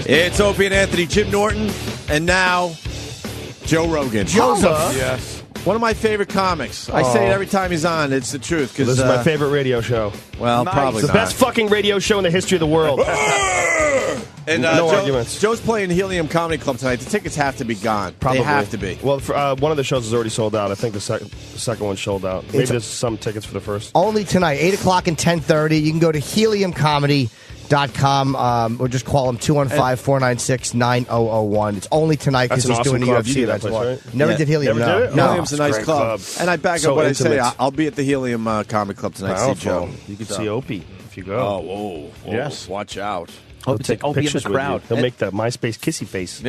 It's Opie and Anthony, Jim Norton, and now Joe Rogan. Joseph. Yes. One of my favorite comics. I say it every time he's on. It's the truth. This is my favorite radio show. Well, probably the not. best fucking radio show in the history of the world. And no arguments. Joe's playing Helium Comedy Club tonight. The tickets have to be gone. Probably. They have to be. Well, one of the shows is already sold out. I think the second one sold out. Maybe there's some tickets for the first. Only tonight, 8 o'clock and 10:30. You can go to heliumcomedy.com or just call them 215-496-9001. It's only tonight because he's doing the UFC. That's why. Right? Never did Helium. Never did it? No. Helium's a nice club. And I back up what I say. I'll be at the Helium Comedy Club tonight. See Joe. You can see Opie if you go. Oh, whoa. Yes. Watch out. He'll take Opie in the pictures with crowd. you. He'll make that MySpace kissy face.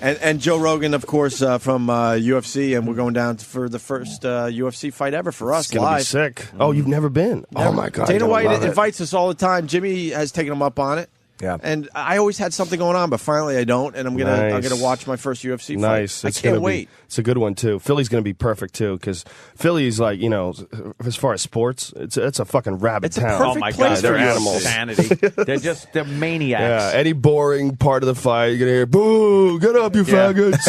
And Joe Rogan, of course, from UFC, and we're going down for the first UFC fight ever for us It's gonna live. be sick. Oh, you've never been? Oh my god! Dana you're gonna White love it. invites us all the time. Jimmy has taken him up on it. Yeah. And I always had something going on, but finally I don't, and I'm gonna Nice. watch my first UFC fight. Nice. I It's can't gonna wait. It's a good one too. Philly's going to be perfect too because Philly's like as far as sports, it's a fucking rabid It's a town. perfect Oh my place God, for they're UFC. animals. Insanity. They're maniacs. Yeah, any boring part of the fight, you're gonna hear "Boo! Get up, you faggots!"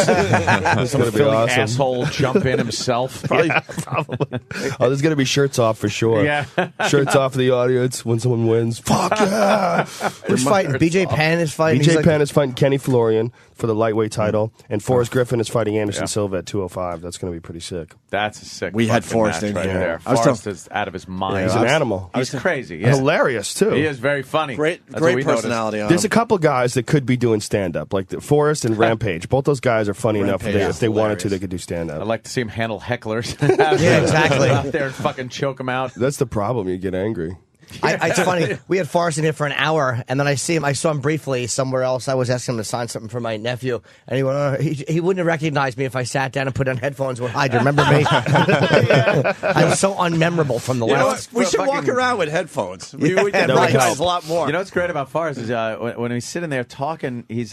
It's gonna be Philly awesome. asshole jump in himself. Probably. Probably. Oh, there's gonna be shirts off for sure. Yeah. Shirts off for the audience when someone wins. Fuck yeah! Who's fighting? BJ Penn is fighting. BJ Penn is fighting Kenny Florian for the lightweight title, and Forrest Griffin is fighting Anderson Silva at 205. That's going to be pretty sick. That's a sick. We had fucking Forrest match in right here. there. I was Forrest is out of his mind. He's an animal. He's crazy. Yeah. Hilarious too. He is very funny. Great That's what we personality on There's him. a couple guys that could be doing stand up, like Forrest and Rampage. Both those guys are funny enough. Rampage If is they wanted to, hilarious. they could do stand I'd up. like to see him handle hecklers. Yeah, exactly. Go out there and fucking choke him out. That's the problem. You get angry. It's funny. We had Forrest in here for an hour, and then I saw him briefly somewhere else. I was asking him to sign something for my nephew, and he went, he wouldn't have recognized me if I sat down and put on headphones and went, "Hi, do you remember me?" I was so unmemorable from the You know last. what? We should walk fucking- around with headphones. We would get that would recognized help. a lot more. You know what's great about Forrest is when he's sitting there talking, he's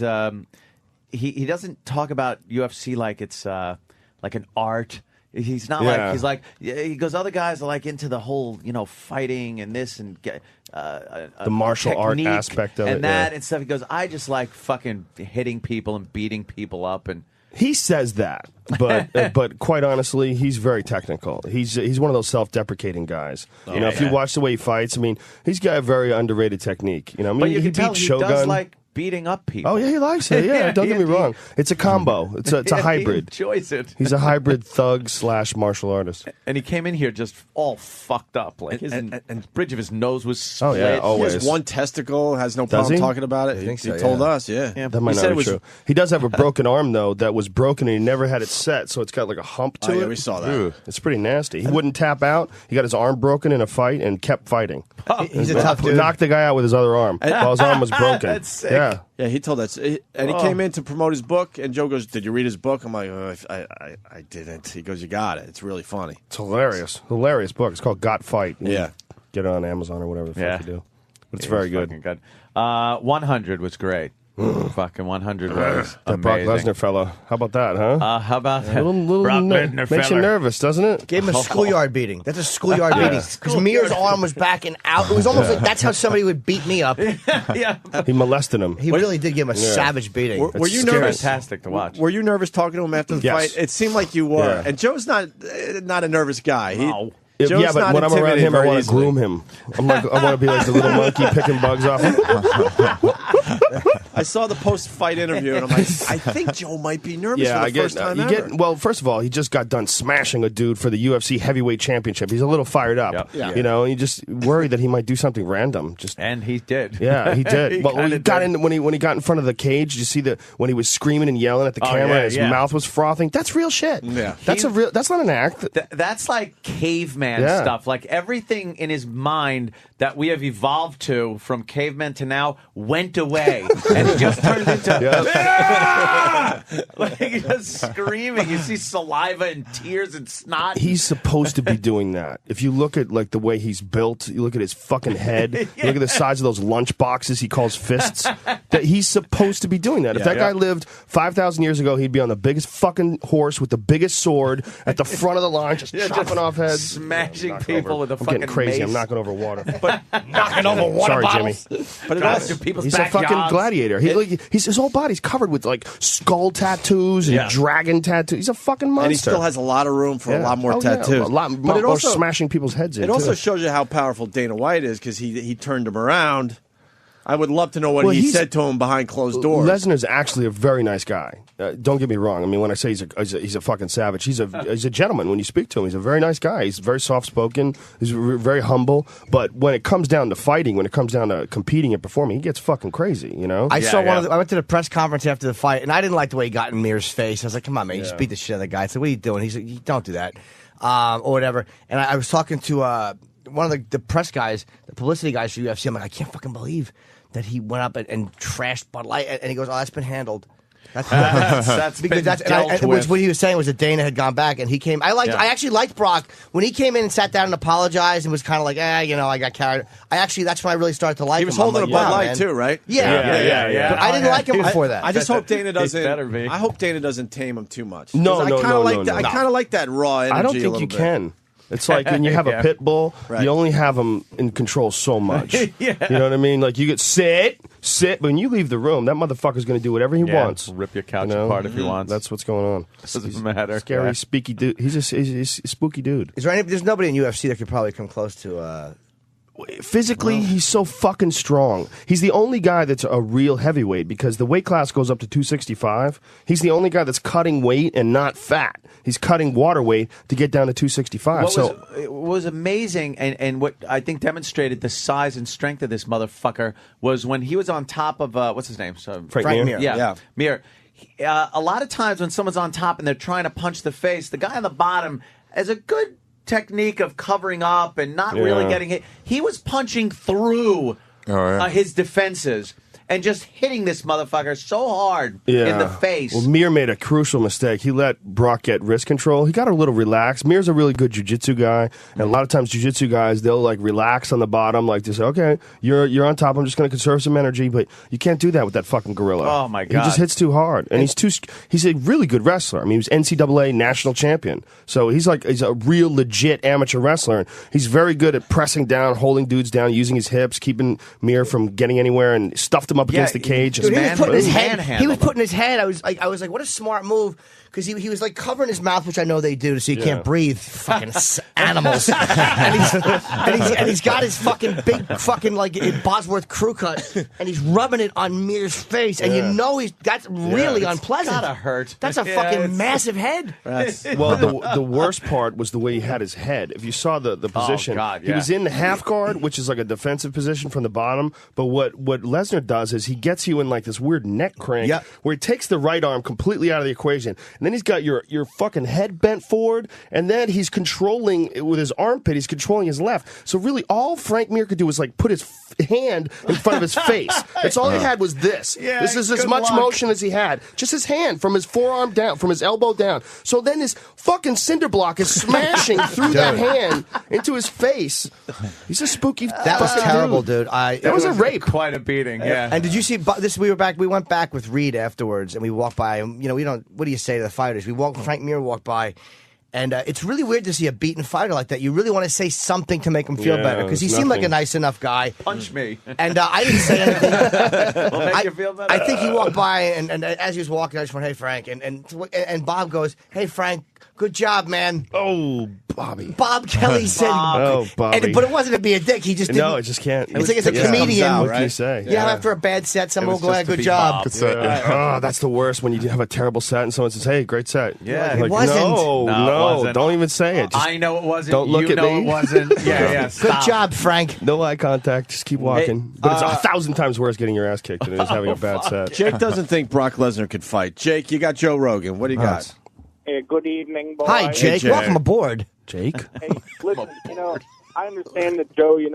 he doesn't talk about UFC like it's like an art. He's not he goes, other guys are like into the whole fighting and this and The martial art technique aspect of and it, that yeah. and stuff. He goes, I just like fucking hitting people and beating people up and. He says that, but quite honestly, he's very technical. He's one of those self-deprecating guys. If you watch the way he fights, I mean, he's got a very underrated technique. I mean, But you he can tell beat he Shogun. does like beating up people. Oh yeah, he likes it. Yeah, don't get me wrong. It's a combo. It's a hybrid. He enjoys it. He's a hybrid thug / martial artist. And he came in here just all fucked up. Like his bridge of his nose was split. Oh yeah, He always. has one testicle, has no Does problem he? talking about it. think so, He told yeah. us, yeah. Yeah. That might He not said be it was- true. He does have a broken arm though that was broken and he never had it set, so it's got like a hump to Oh, it. yeah, we saw that. It's pretty nasty. He wouldn't tap out. He got his arm broken in a fight and kept fighting. He's a tough dude. Knocked the guy out with his other arm while his arm was broken. That's sick. Yeah. Yeah, he told us. And he came in to promote his book, and Joe goes, "Did you read his book?" I'm like, I didn't. He goes, "You got it. It's really funny." It's hilarious. Hilarious book. It's called Got Fight. You Yeah. Get it on Amazon or whatever the fuck Yeah. you do. But it's very good. Fucking good. 100 was great. Fucking 100 was That Brock amazing. Lesnar fella. How about that, huh? How about that? little Brock ner- Lesnar makes you feller. nervous, doesn't it? Gave him a schoolyard beating. That's a schoolyard beating. Because Mir's arm was backing out. It was almost like that's how somebody would beat me up. Yeah. He molested him. He really did give him a savage beating. Were you scary. nervous? Fantastic to watch. Were you nervous talking to him after the Yes. fight? It seemed like you were. Yeah. And Joe's not a nervous guy. No. Joe's Yeah, but not when I'm around intimidated him, I very want to easily. groom him. I want to be like the little monkey picking bugs off him. I saw the post-fight interview, and I'm like, I think Joe might be nervous Yeah, for I the first time you ever. get. Well, first of all, he just got done smashing a dude for the UFC heavyweight championship. He's a little fired up. Yep. Yeah. You know, you just worry that he might do something random. Just And he did. yeah, he did. He But when he kinda got did. in, when he got in front of the cage, did you see when he was screaming and yelling at the camera, yeah, and his yeah. mouth was frothing? That's real shit. Yeah. That's That's not an act. That's like caveman Yeah. stuff. Like everything in his mind that we have evolved to from caveman to now went away. And he just turned into like just screaming. You see saliva and tears and snot. He's supposed to be doing that. If you look at like the way he's built, you look at his fucking head, you look at the size of those lunch boxes he calls fists, that he's supposed to be doing that. If that guy lived 5,000 years ago, he'd be on the biggest fucking horse with the biggest sword at the front of the line, just chopping off heads. smashing Knocking people over. with a I'm fucking getting crazy. mace. I'm knocking over water. knocking over water Sorry, bottles. Jimmy. But it Going also, to people's He's a fucking backyards. gladiator. fighter. His whole body's covered with like skull tattoos and dragon tattoos. He's a fucking monster. And he still has a lot of room for a lot more tattoos. Yeah, a lot but it also smashing people's heads in. It also shows you how powerful Dana White is because he turned him around. I would love to know what he said to him behind closed doors. Lesnar's actually a very nice guy. Don't get me wrong. I mean, when I say he's a fucking savage, he's a gentleman. When you speak to him, he's a very nice guy. He's very soft spoken. He's very humble. But when it comes down to fighting, when it comes down to competing and performing, he gets fucking crazy. You know. I went to the press conference after the fight, and I didn't like the way he got in Mir's face. I was like, "Come on, man, you just beat the shit out of the guy." I said, "What are you doing?" He's like, "Don't do that," or whatever. And I was talking to one of the press guys, the publicity guys for UFC. I'm like, I can't fucking believe that he went up and trashed Bud Light, and he goes, "Oh, that's been handled." That's because what he was saying was that Dana had gone back and he came. I actually liked Brock when he came in and sat down and apologized and was kind of like, I got carried. That's when I really started to like him. He was holding a Bud Light too, right? Yeah. But I didn't like him before that. I just hope Dana doesn't. I hope Dana doesn't tame him too much. No. I kind of like that raw energy. I don't think you can. It's like when you have a pit bull, you only have him in control so much. You know what I mean? Like you get sit, but when you leave the room, that motherfucker's going to do whatever he wants. Rip your couch apart if he wants. That's what's going on. Doesn't matter. Scary, spooky dude. He's a spooky dude. There's nobody in UFC that could probably come close to. Physically, he's so fucking strong. He's the only guy that's a real heavyweight because the weight class goes up to 265. He's the only guy that's cutting weight and not fat. He's cutting water weight to get down to 265. What was amazing and what I think demonstrated the size and strength of this motherfucker was when he was on top of, what's his name? Frank Mir. Yeah. Mir. A lot of times when someone's on top and they're trying to punch the face, the guy on the bottom has a good technique of covering up and not really getting hit. He was punching through his defenses and just hitting this motherfucker so hard in the face. Well, Mir made a crucial mistake. He let Brock get wrist control. He got a little relaxed. Mir's a really good jiu-jitsu guy, and a lot of times jiu-jitsu guys, they'll like relax on the bottom, like just okay, you're on top. I'm just going to conserve some energy, but you can't do that with that fucking gorilla. Oh my god, he just hits too hard, and he's a really good wrestler. I mean, he was NCAA national champion, so he's a real legit amateur wrestler. And he's very good at pressing down, holding dudes down, using his hips, keeping Mir from getting anywhere, and stuffed him up against the cage. Dude, he was putting his head. I was like, what a smart move, because he was like covering his mouth, which I know they do, so he can't breathe. Fucking animals. and he's got his fucking big fucking like Bosworth crew cut, and he's rubbing it on Mir's face, and you know that's really unpleasant. Gotta hurt. That's a fucking massive head. Well, the worst part was the way he had his head. If you saw the position, he was in the half guard, which is like a defensive position from the bottom. But what Lesnar does is he gets you in like this weird neck crank where he takes the right arm completely out of the equation. And then he's got your fucking head bent forward, and then he's controlling with his armpit, he's controlling his left. So really all Frank Mir could do was like put his hand in front of his face. That's all he had was this. This is as much motion as he had. Just his hand from his forearm down, from his elbow down. So then his fucking cinder block is smashing through that hand into his face. He's a spooky That was terrible, dude. That was a rape. Quite a beating, And did you see this? We went back with Reed afterwards, and we walked by. You know, we don't. What do you say to the fighters? Frank Mir walked by, and it's really weird to see a beaten fighter like that. You really want to say something to make him feel better, because he seemed like a nice enough guy. Punch me, and I didn't say anything. Will make you feel better. I think he walked by, and as he was walking, I just went, "Hey, Frank," and Bob goes, "Hey, Frank, good job, man." Oh, Bobby. Bob Kelly said, "Oh, Bobby." But it wasn't to be a dick. He just didn't. No, it just can't. It's like it's a comedian. Out, right? What can you say? Yeah, after a bad set, someone will go, "Good job." Oh, that's the worst when you have a terrible set and someone says, "Hey, great set." Yeah, like, it wasn't. No, it wasn't. Don't even say it. Just I know it wasn't. Don't look you at know me. It wasn't. Yeah. Good job, Frank. No eye contact. Just keep walking. But it's 1,000 times worse getting your ass kicked than it is having a bad set. Jake doesn't think Brock Lesnar could fight. Jake, you got Joe Rogan. What do you got? Hey, good evening, boys. Hi, Jake. Jake. Welcome aboard. Jake? Hey, listen, I understand that, Joe, you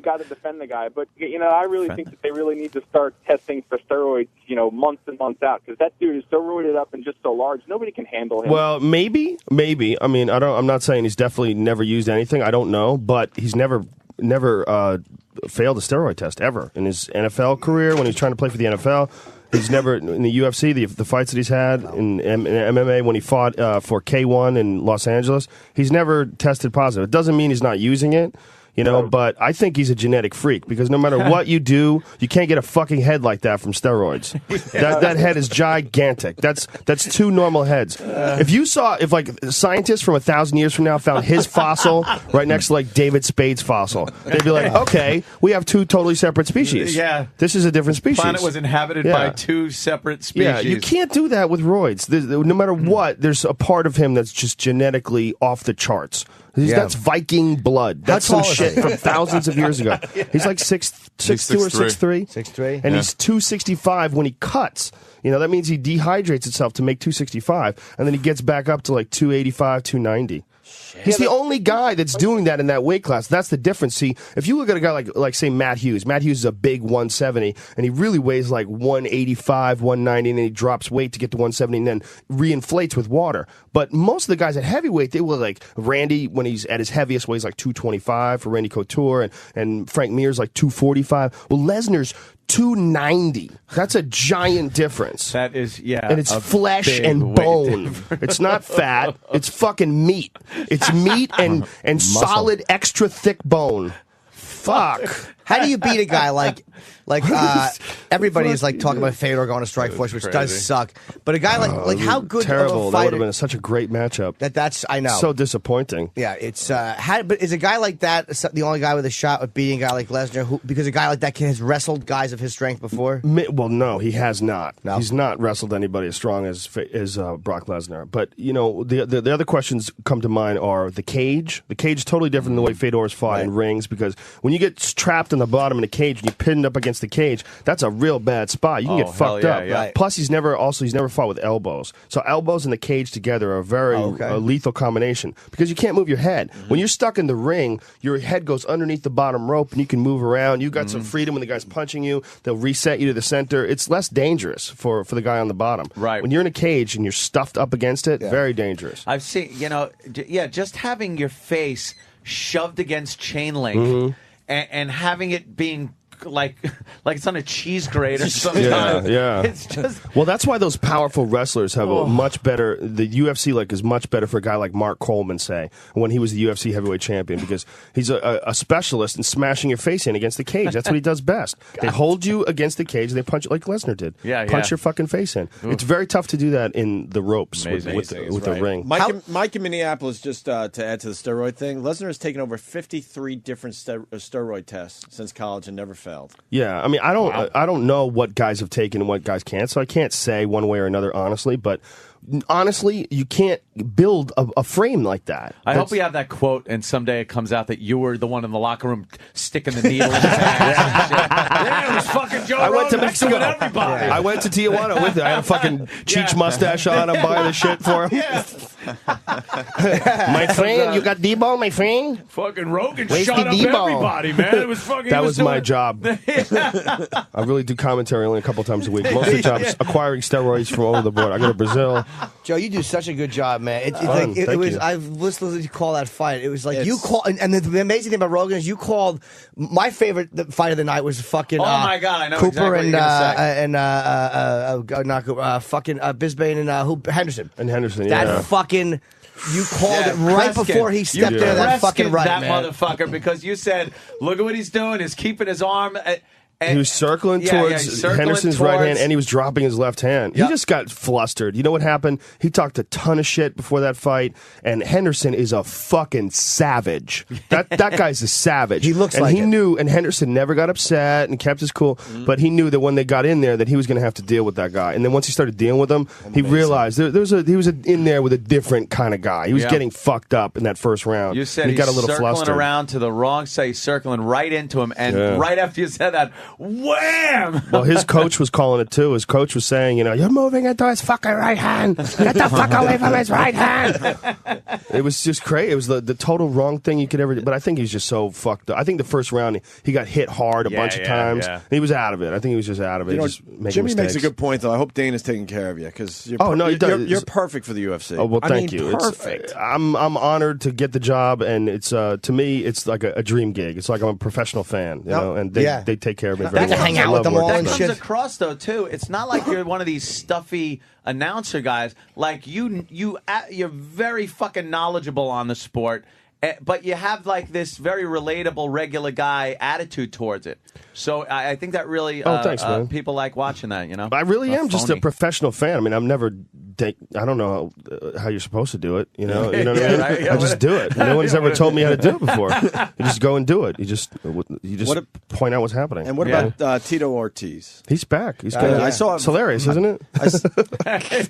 got to defend the guy, but, I really think that they really need to start testing for steroids, months and months out, because that dude is so roided up and just so large, nobody can handle him. Well, maybe. I mean, I'm not saying he's definitely never used anything. I don't know, but he's never failed a steroid test ever in his NFL career when he was trying to play for the NFL. He's never, in the UFC, the fights that he's had, in MMA, when he fought for K1 in Los Angeles, he's never tested positive. It doesn't mean he's not using it. You know, but I think he's a genetic freak because no matter what you do, you can't get a fucking head like that from steroids. That head is gigantic. That's 2 normal heads. If like scientists from 1,000 years from now found his fossil right next to like David Spade's fossil, they'd be like, okay, we have 2 totally separate species. Yeah. This is a different species. The planet was inhabited by 2 separate species. Yeah, you can't do that with roids. No matter what, there's a part of him that's just genetically off the charts. That's Viking blood. That's some shit from thousands of years ago. He's like 6'2" or 6'3". 6'3", and he's 265 when he cuts. You know, that means he dehydrates itself to make 265, and then he gets back up to like 285, 290. He's the only guy that's doing that in that weight class. That's the difference. See, if you look at a guy like say Matt Hughes is a big 170, and he really weighs like 185, 190, and then he drops weight to get to 170 and then reinflates with water. But most of the guys at heavyweight, they were like Randy, when he's at his heaviest, weighs like 225 for Randy Couture, and Frank Mir's like 245. Well, Lesnar's 290. That's a giant difference. That is, and it's flesh and bone. It's not fat. It's fucking meat. It's meat and solid, extra thick bone. Fuck. How do you beat a guy like everybody is like talking about Fedor going to Strikeforce, which does suck. But a guy like how good terrible. of a fighter, that would have been such a great matchup. That's I know. So disappointing. Yeah, it's but is a guy like that the only guy with a shot with beating a guy like Lesnar? Because a guy like that has wrestled guys of his strength before. Well, no, he has not. No. He's not wrestled anybody as strong as Brock Lesnar. But you know, the other questions come to mind are the cage. The cage is totally different than the way Fedor's fought in rings, because when you get trapped in the bottom of the cage and you're pinned up against the cage, that's a real bad spot. You can get fucked up. Yeah. Plus, he's never fought with elbows. So elbows and the cage together are a very lethal combination, because you can't move your head. When you're stuck in the ring, your head goes underneath the bottom rope and you can move around. You got some freedom when the guy's punching you. They'll reset you to the center. It's less dangerous for the guy on the bottom. Right. When you're in a cage and you're stuffed up against it, very dangerous. I've seen, just having your face shoved against chain link and having it being like it's on a cheese grater sometimes. Yeah. It's just that's why those powerful wrestlers have a much better. The UFC is much better for a guy like Mark Coleman, say, when he was the UFC heavyweight champion, because he's a specialist in smashing your face in against the cage. That's what he does best. They hold you against the cage and they punch you like Lesnar did. Punch your fucking face in. It's very tough to do that in the ropes with the ring. Mike in Minneapolis, just to add to the steroid thing, Lesnar has taken over 53 different steroid tests since college and never failed. Yeah, I mean, I don't know what guys have taken and what guys can't, so I can't say one way or another, honestly. But honestly, you can't build a frame like that. I hope we have that quote, and someday it comes out that you were the one in the locker room sticking the needle in his hand. It was fucking Joe. I went to Rogan Mexico. Everybody. I went to Tijuana with it. I had a fucking Cheech mustache on. I'm buying the shit for him. My friend, you got D-ball, my friend? Fucking Rogan Where's shot the up D-ball? everybody, man. It was fucking. That was my job. I really do commentary only a couple times a week. Most of the time is acquiring steroids from all over the board. I go to Brazil. Joe, you do such a good job, man. It Thank was. you. I've listened to you call that fight. It was like you called, and the amazing thing about Rogan is you called. My favorite fight of the night was fucking. Oh my god, I know Cooper exactly not Cooper, fucking Bisbane and Henderson. And Henderson, that fucking. You called it right Prescott. before he stepped there. That fucking right, that man. motherfucker, because you said, "Look at what he's doing. He's keeping his arm." He was circling towards Henderson's right hand, and he was dropping his left hand. He just got flustered. You know what happened? He talked a ton of shit before that fight, and Henderson is a fucking savage. That guy's a savage. He looks and like he it. knew, and Henderson never got upset and kept his cool, but he knew that when they got in there that he was going to have to deal with that guy. And then once he started dealing with him, he realized he was in there with a different kind of guy. He was getting fucked up in that first round. You said and he got a little circling flustered. around to the wrong side, he's circling right into him, and right after you said that, wham! Well, his coach was calling it too. His coach was saying, you're moving into his fucking right hand. Get the fuck away from his right hand. It was just crazy. It was the total wrong thing you could ever do. But I think he's just so fucked up. I think the first round he got hit hard a bunch of times. Yeah. He was out of it. I think he was just out of it. Just making Jimmy mistakes. makes a good point, though. I hope Dana's taking care of you, because you're, you're perfect for the UFC. Oh, well, thank you. Perfect. I'm honored to get the job, and it's to me it's like a dream gig. It's like I'm a professional fan, and they take care of me very They well. hang out with them all and shit. Across though too, it's not like you're one of these stuffy announcer guys. Like you're very fucking knowledgeable on the sport, but you have like this very relatable, regular guy attitude towards it. So I think that really thanks, man. people like watching that, you know? I really am just a phony. professional fan. I mean, I don't know how you're supposed to do it. You know what I mean? Right? Yeah, I just do it. No one's ever told me how to do it before. You just go and do it. You just point out what's happening. And what about Tito Ortiz? He's back. He's I saw it's hilarious, isn't it?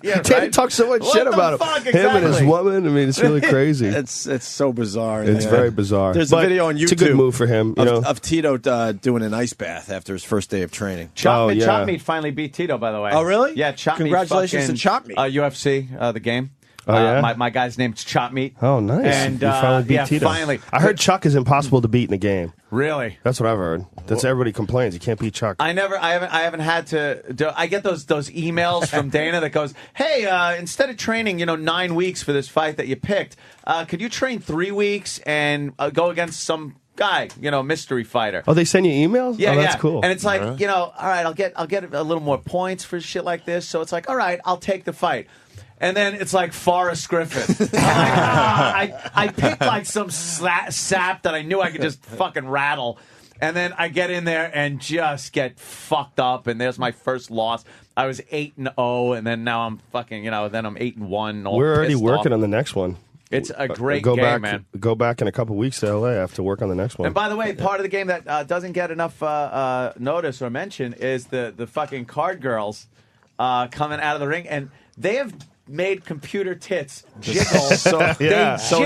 Yeah, Danny right? talks so much What shit the about fuck, him. Him and his exactly? woman. I mean, it's really crazy. It's so bizarre. It's very bizarre. There's But a video on YouTube. It's a good move for him, you know. Of Tito doing an ice bath after his first day of training. Chop yeah. Meat finally beat Tito, by the way. Oh, really? Yeah, Chop Meat. Congratulations to Chop Meat. UFC, the game. Oh, yeah? My guy's name's Chop Meat. Oh, nice. And you finally beat Tito. finally. I heard Chuck is impossible to beat in a game. Really? That's what I've heard. That's everybody complains. You can't beat Chuck. I haven't had to do. I get those emails from Dana that goes, "Hey, instead of training, 9 weeks for this fight that you picked, could you train 3 weeks and go against some guy, mystery fighter?" Oh, they send you emails? Yeah, oh, that's yeah. cool. And it's like, all right, I'll get a little more points for shit like this. So it's like, all right, I'll take the fight. And then it's like Forrest Griffin. I picked like some sap that I knew I could just fucking rattle. And then I get in there and just get fucked up. And there's my first loss. I was 8-0, and then now I'm fucking, then I'm 8-1. We're already working on the next one. It's a great go game, back, man. Go back in a couple weeks to LA. I have to work on the next one. And by the way, part of the game that doesn't get enough notice or mention is the fucking card girls coming out of the ring, and they have made computer tits jiggle so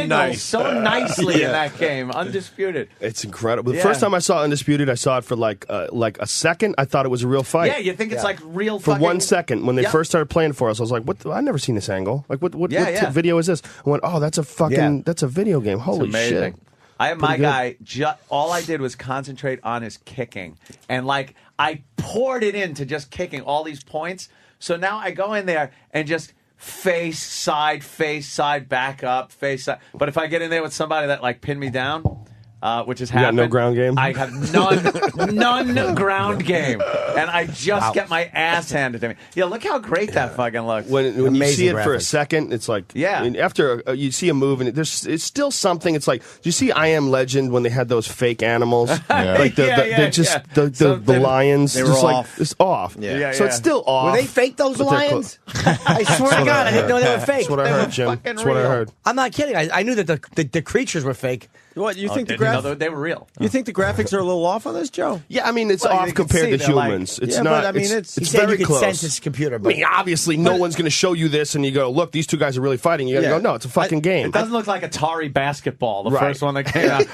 nicely in that game. Undisputed. It's incredible. The first time I saw Undisputed, I saw it for like a second. I thought it was a real fight. Yeah, you think it's like real for fucking... 1 second. When they first started playing for us, I was like, "What? I've never seen this angle. Like, what video is this?" I went, "Oh, that's a fucking that's a video game. Holy shit!" I have my guy. All I did was concentrate on his kicking, and like I poured it into just kicking all these points. So now I go in there and just face side, back up, face side. But if I get in there with somebody that like pinned me down, which has happened, got no ground game. I have none ground game, and I just get my ass handed to me. Yeah, look how great that fucking looks. When you see it for a second, it's like Yeah. I mean, after you see a move and it's still something. It's like, do you see I Am Legend when they had those fake animals, like the lions? They were just off. Like it's off. Yeah. So it's still off. Were they fake, those But they're lions? I swear to God, I didn't know they were fake. That's what I heard, Jim. fucking That's what I real. heard. I'm not kidding. I knew that the creatures were fake. What you think they were real. You think the graphics are a little off on this, Joe? Yeah, I mean it's Well, off you can compared see to they're like- humans. It's Yeah, not. but, I mean, it's it's- He it's said very you could close. sense his computer. I But mean, obviously, no one's going to show you this, and you go, "Look, these two guys are really fighting." You got to Yeah. go, "No, it's a fucking game." It doesn't look like Atari basketball, the Right. first one that came out.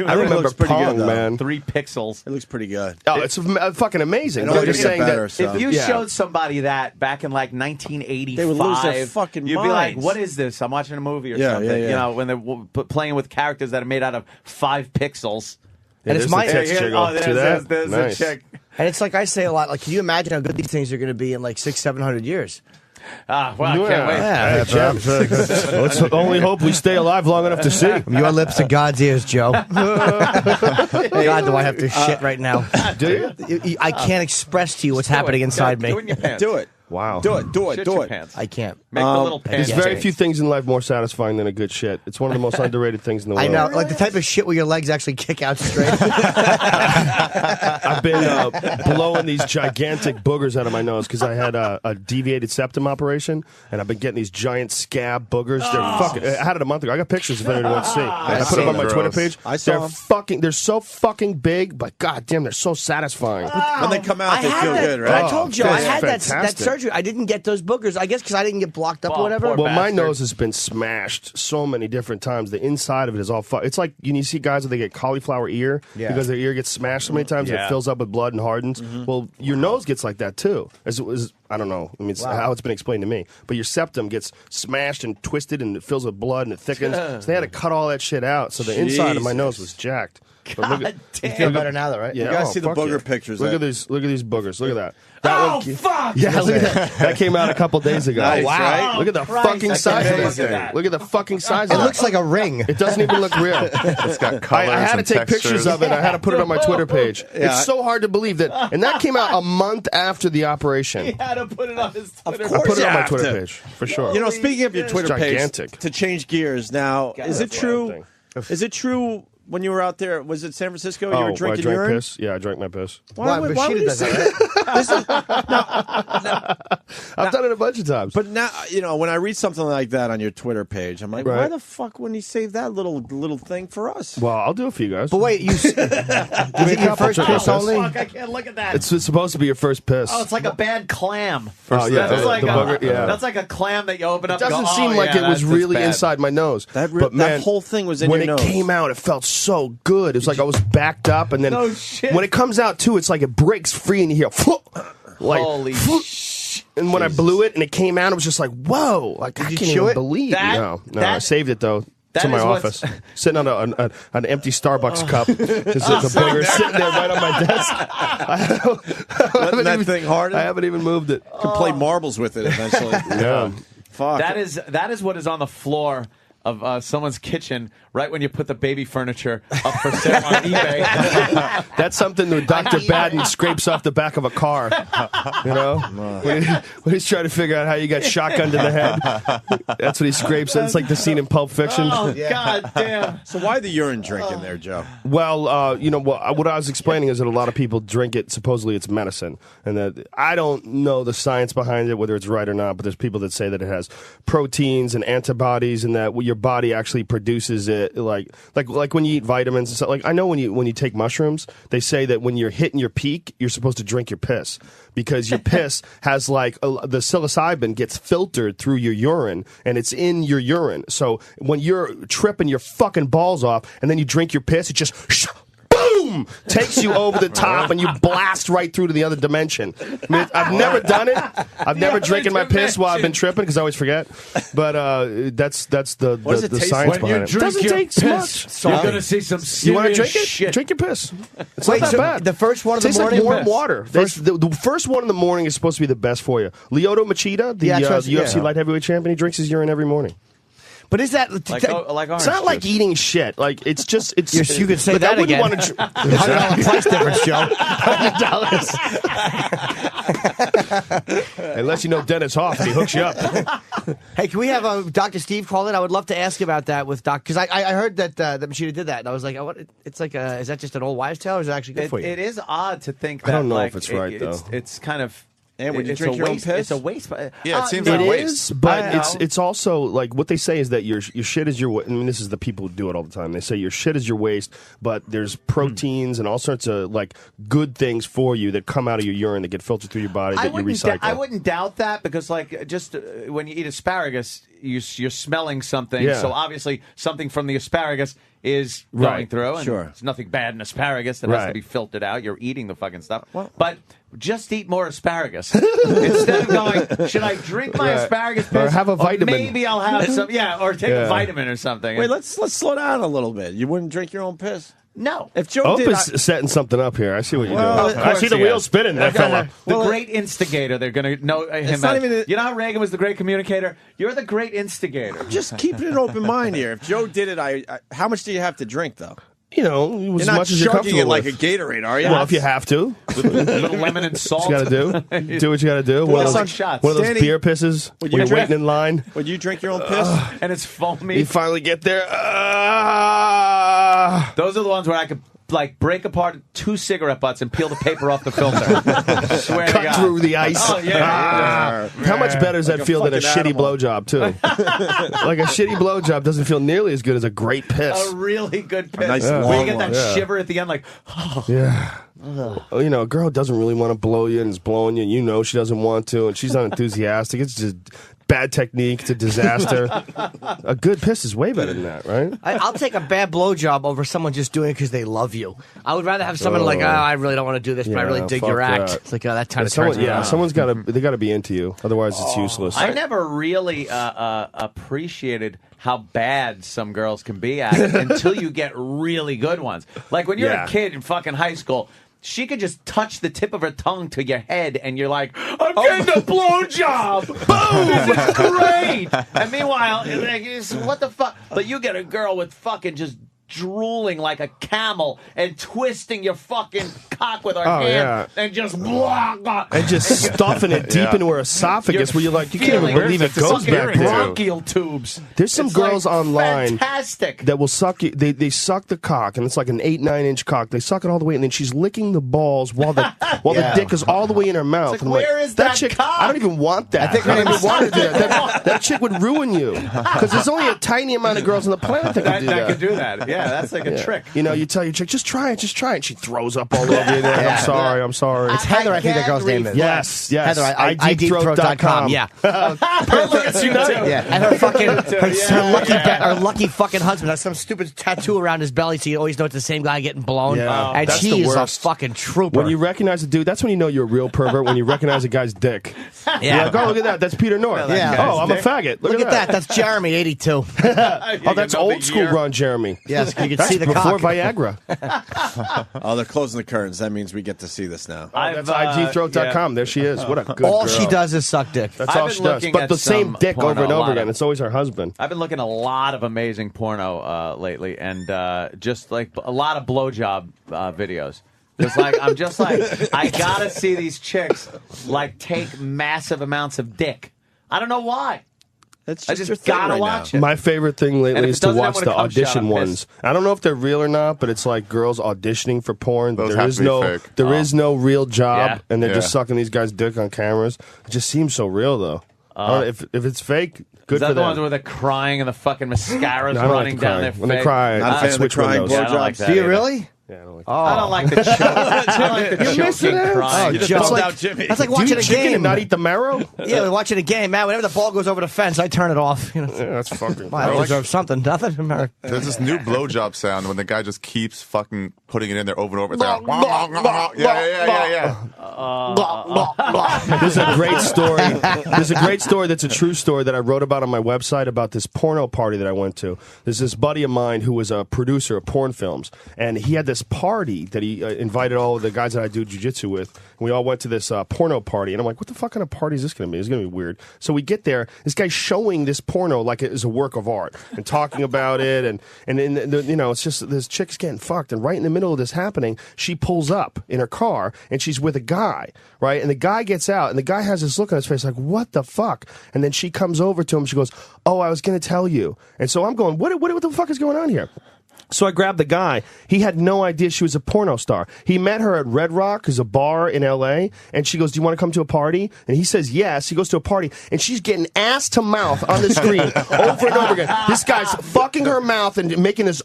I remember looks pretty Pong, good, though. man. 3 pixels. It looks pretty good. Oh, it's fucking amazing. It But I'm only just gets saying better, that. so. If you Yeah. showed somebody that back in like 1985, They would lose their fucking you'd be like, minds. "What is this? I'm watching a movie or Yeah, something." yeah, yeah. You know, when they're playing with characters that are made out of 5 pixels. Yeah, it's there's my- the tits Here- jiggle. See that? there's Nice. a chick. and it's like I say a lot. Like, can you imagine how good these things are going to be in like 600-700 years? Well, I can't wait. Hey, Jim. Let's only hope we stay alive long enough to see. From your lips to God's ears, Joe. God, do I have to shit right now? Do you? I can't express to you what's happening inside me. Do it in your pants. Do it. Wow. Do it. Shit your pants. I can't. Make the little pants. There's very change. few things in life more satisfying than a good shit. It's one of the most underrated things in the world. I know, like the type of shit where your legs actually kick out straight. I've been blowing these gigantic boogers out of my nose because I had a deviated septum operation, and I've been getting these giant scab boogers. They're fucking. I had it a month ago. I got pictures if anyone wants to see. I put them on my Twitter page. I saw They're 'em. fucking. They're so fucking big, but goddamn, they're so satisfying. When they come out, they had feel that, good, right? I told Joe I it's had that fantastic. surgery. I didn't get those boogers. I guess because I didn't get blocked up or whatever. poor Well, my bastard. nose has been smashed so many different times. The inside of it is all it's like you see guys that they get cauliflower ear because their ear gets smashed so many times and it Yeah. fills up with blood and hardens. Well, your nose gets like that too. I don't know. I mean, it's how it's been explained to me. But your septum gets smashed and twisted and it fills with blood and it thickens. So they had to cut all that shit out. So the inside of my nose was jacked. But God damn. You feel better now, though, right? Yeah, You guys see the fuck booger yeah. pictures. Look that- at these. Look at these boogers. Look at that. Oh, fuck! Yeah, look at that. That came out a couple days ago. Nice, Wow! right? Look at the Christ, fucking I size can't of look that at thing. that. Look at the fucking size. It of looks like a ring. It doesn't even look real. It's got colors. I had to and take pictures textures. of it. I had to put it on my Twitter page. Yeah. It's so hard to believe that. And that came out a month after the operation. He had to put it on his Twitter. I put it you on my have Twitter to. page for sure. You know, speaking of your It's Twitter page, gigantic. to change gears now, is it That's true? what I think. Is it true when you were out there? Was it San Francisco? Oh, You were drinking I drank urine. piss. Yeah, I drank my piss. Why would Rashida you does say that, right? I've done it a bunch of times. But now, you know, when I read something like that on your Twitter page, I'm like, why Right. the fuck wouldn't he save that little thing for us? well, I'll do it for you guys. But wait, is it your first Couple piss trickles. only? Fuck, I can't look at that. It's supposed to be your first piss. Oh, it's like a bad clam. Oh, yeah, That's like the booger, yeah. That's like a clam that you open up. It and doesn't go, seem oh, like yeah, it was that's really bad. inside my nose. That but man, that whole thing was in when your it nose. came out, it felt so good. It was like I was backed up, and then No shit. when it comes out too, it's like it breaks free, and you hear like, Holy shit! and when I blew it and it came out, it was just like, whoa! Like I you can't chew even it? believe. No, I that- saved it though. that To my is office, what's- sitting on an empty Starbucks cup. Just the booger sitting there right on my desk. Letting that thing harden. I haven't even moved it. Could play marbles with it eventually. Yeah. Fuck. That is what is on the floor of someone's kitchen right when you put the baby furniture up for sale on eBay. That's something that Dr. Badden scrapes off the back of a car. You know? When he's trying to figure out how you got shotgunned in the head. That's what he scrapes. It's like the scene in Pulp Fiction. Oh, God damn. So why the urine drinking there, Joe? Well, you know, what I was explaining is that a lot of people drink it, supposedly it's medicine. And that I don't know the science behind it, whether it's right or not, but there's people that say that it has proteins and antibodies and that your body actually produces it like when you eat vitamins and stuff. Like I know when you take mushrooms, they say that when you're hitting your peak, you're supposed to drink your piss because your piss has like the psilocybin gets filtered through your urine and it's in your urine. So when you're tripping your fucking balls off and then you drink your piss, it just boom takes you over the top and you blast right through to the other dimension. I mean, I've never done it. I've never drinking my piss while I've been tripping because I always forget. But that's the does it taste science like? When you behind it. drink Doesn't your take piss, much. you're going to see some You want to serious drink it? shit. Drink your piss. It's Wait, not that so bad. the first one in the Tastes morning? like warm water. The first one in the morning is supposed to be the best for you. Lyoto Machida, the Yeah, that's the right, UFC yeah. light heavyweight champion, he drinks his urine every morning. But is that Like orange It's not like juice. eating shit. Like it's just it's. You could say look, that I wouldn't again. want to. $100 price difference, Joe? $100. Unless you know Dennis Hoff, and he hooks you up. Hey, can we have Dr. Steve call in? I would love to ask about that with Doc because I heard that Machida did that, and I was like, oh, what? It's like is that just an old wives' tale, or is it actually good for you? It is odd to think I that. don't know like, if it's right, though. It's kind of. And would you it's drink a your own waste. piss? It's a waste. Yeah, it seems no. like It waste. is, but I know. it's also like what they say is that your shit is your. I mean, this is the people who do it all the time. They say your shit is your waste, but there's proteins and all sorts of like good things for you that come out of your urine that get filtered through your body that you recycle. I wouldn't doubt that because, like, just when you eat asparagus, you're smelling something. Yeah. So obviously, something from the asparagus is going Right. through. And Sure. there's nothing bad in asparagus that has to Right. be filtered out. You're eating the fucking stuff. But just eat more asparagus instead of going. Should I drink my Right. asparagus Or piss? have a vitamin. Maybe I'll have some. Yeah, or take Yeah. a vitamin or something. Wait, let's slow down a little bit. You wouldn't drink your own piss? no. If Joe Hope did, is setting something up here. I see what you're Well, doing. of I see course the he wheels is. spinning, that fella. The Well, great instigator. They're going to know him. not as. even You know how Reagan was the great communicator? You're the great instigator. just keeping an open mind here. If Joe did it, how much do you have to drink though? You know, as You're not much as you're chugging comfortable it like a with. Gatorade, are you? Well, if you have to, Little lemon and salt. you got to do. Do what you got to do. One of like those, shots. one of those Danny, beer pisses would when you you're drink- waiting in line. Would you drink your own piss? And it's foamy. You finally get there. Those are the ones where I could like break apart 2 cigarette butts and peel the paper off the filter. Swear to Cut God. through the ice. Oh, yeah. How much better does that a feel than a fucking shitty animal. blowjob, too? Like a shitty blowjob doesn't feel nearly as good as a great piss. A really good piss. nice Where long you get that one. Yeah. shiver at the end, like, Yeah. You know, a girl doesn't really want to blow you and is blowing you, and you know she doesn't want to, and she's not enthusiastic. It's just bad technique. It's a disaster. A good piss is way better than that, right? I'll take a bad blowjob over someone just doing it because they love you. I would rather have someone like, I really don't want to do this, but I really dig your act. It's like, that kind of turns me on. Someone's got to. They got to be into you. Otherwise, it's useless. I never really appreciated how bad some girls can be at it until you get really good ones. Like when you're a kid in fucking high school, she could just touch the tip of her tongue to your head, and you're like, I'm getting a blowjob! Boom! This is great! And meanwhile, like, what the fuck? But you get a girl with fucking just drooling like a camel and twisting your fucking cock with her hand and just blah, blah. And just stuffing it deep into her esophagus where you're like, you can't even believe it goes back there. Bronchial tubes. There's some girls online fantastic. That will suck you. They suck the cock, and it's like an 8-9 inch cock. They suck it all the way, and then she's licking the balls while the the dick is all the way in her mouth. It's like, where is that chick? cock? I don't even want that. I think I don't even want to do that. That chick would ruin you because there's only a tiny amount of girls on the planet that can do that. Can do that. Yeah, that's like a trick. You know, you tell your chick, just try it. And she throws up all over you. Like, I'm sorry. It's Heather, I think that girl's name is. Yes. Heather, IDthroat.com. Yeah. Perfect. Yeah. And her lucky fucking husband has some stupid tattoo around his belly, so you always know it's the same guy getting blown. Yeah. And That's he the is a worst. fucking trooper. When you recognize a dude, that's when you know you're a real pervert, when you recognize a guy's dick. Yeah. You're like, oh, look at that. That's Peter North. Yeah. Oh, I'm a faggot. Look at that. That's Jeremy, 82. Oh, that's old school Ron Jeremy. Yes, you can That's see the before cock. Viagra. Oh, they're closing the curtains. That means we get to see this now. That's IGthroat.com. There she is. What a good All girl. she does is suck dick. That's all she does. But the same dick over and over again. It's always her husband. I've been looking at a lot of amazing porno lately, and just like a lot of blowjob videos. I'm just like, I gotta see these chicks like take massive amounts of dick. I don't know why. That's I just your just thing gotta right watch now. it. My favorite thing lately is to doesn't watch have the a cum shot, audition I'm ones. pissed. I don't know if they're real or not, but it's like girls auditioning for porn. Those There have is to be no, fake. there is no real job, Yeah. and they're just sucking these guys' dick on cameras. It just seems so real, though. I don't know, if it's fake, good Is that for the them. ones where they're crying and the fucking mascara's No, I don't running like to down cry. their When they face? cry, Not a I fan of the switch crying windows. Yeah, I don't like blowjobs. that Do you either. really? Yeah, I don't like I don't like the choke. I don't like the You're missing choking out. crying. You just Joe. bummed out Jimmy. That's like Do you watching eat a chicken game. and not eat the marrow? Yeah, we're watching a game, man. Whenever the ball goes over the fence, I turn it off. You know, Yeah, that's fucking. I deserve something. Nothing. There's this new blowjob sound when the guy just keeps fucking putting it in there over and over. It's like, yeah. There's a great story. There's a great story that's a true story that I wrote about on my website about this porno party that I went to. There's this buddy of mine who was a producer of porn films, and he had this party that he invited all of the guys that I do jiu-jitsu with, and we all went to this porno party, and I'm like, what the fuck kind of party is this going to be? It's going to be weird. So we get there, this guy's showing this porno like it is a work of art, and talking about it, and you know, it's just this chick's getting fucked, and right in the middle of this happening, she pulls up in her car, and she's with a guy, right? And the guy gets out, and the guy has this look on his face like, what the fuck? And then she comes over to him, she goes, oh, I was going to tell you. And so I'm going, what the fuck is going on here? So I grabbed the guy. He had no idea she was a porno star. He met her at Red Rock, who's a bar in L.A., and she goes, do you want to come to a party? And he says yes. He goes to a party, and she's getting ass to mouth on the screen over and over again. This guy's fucking her mouth and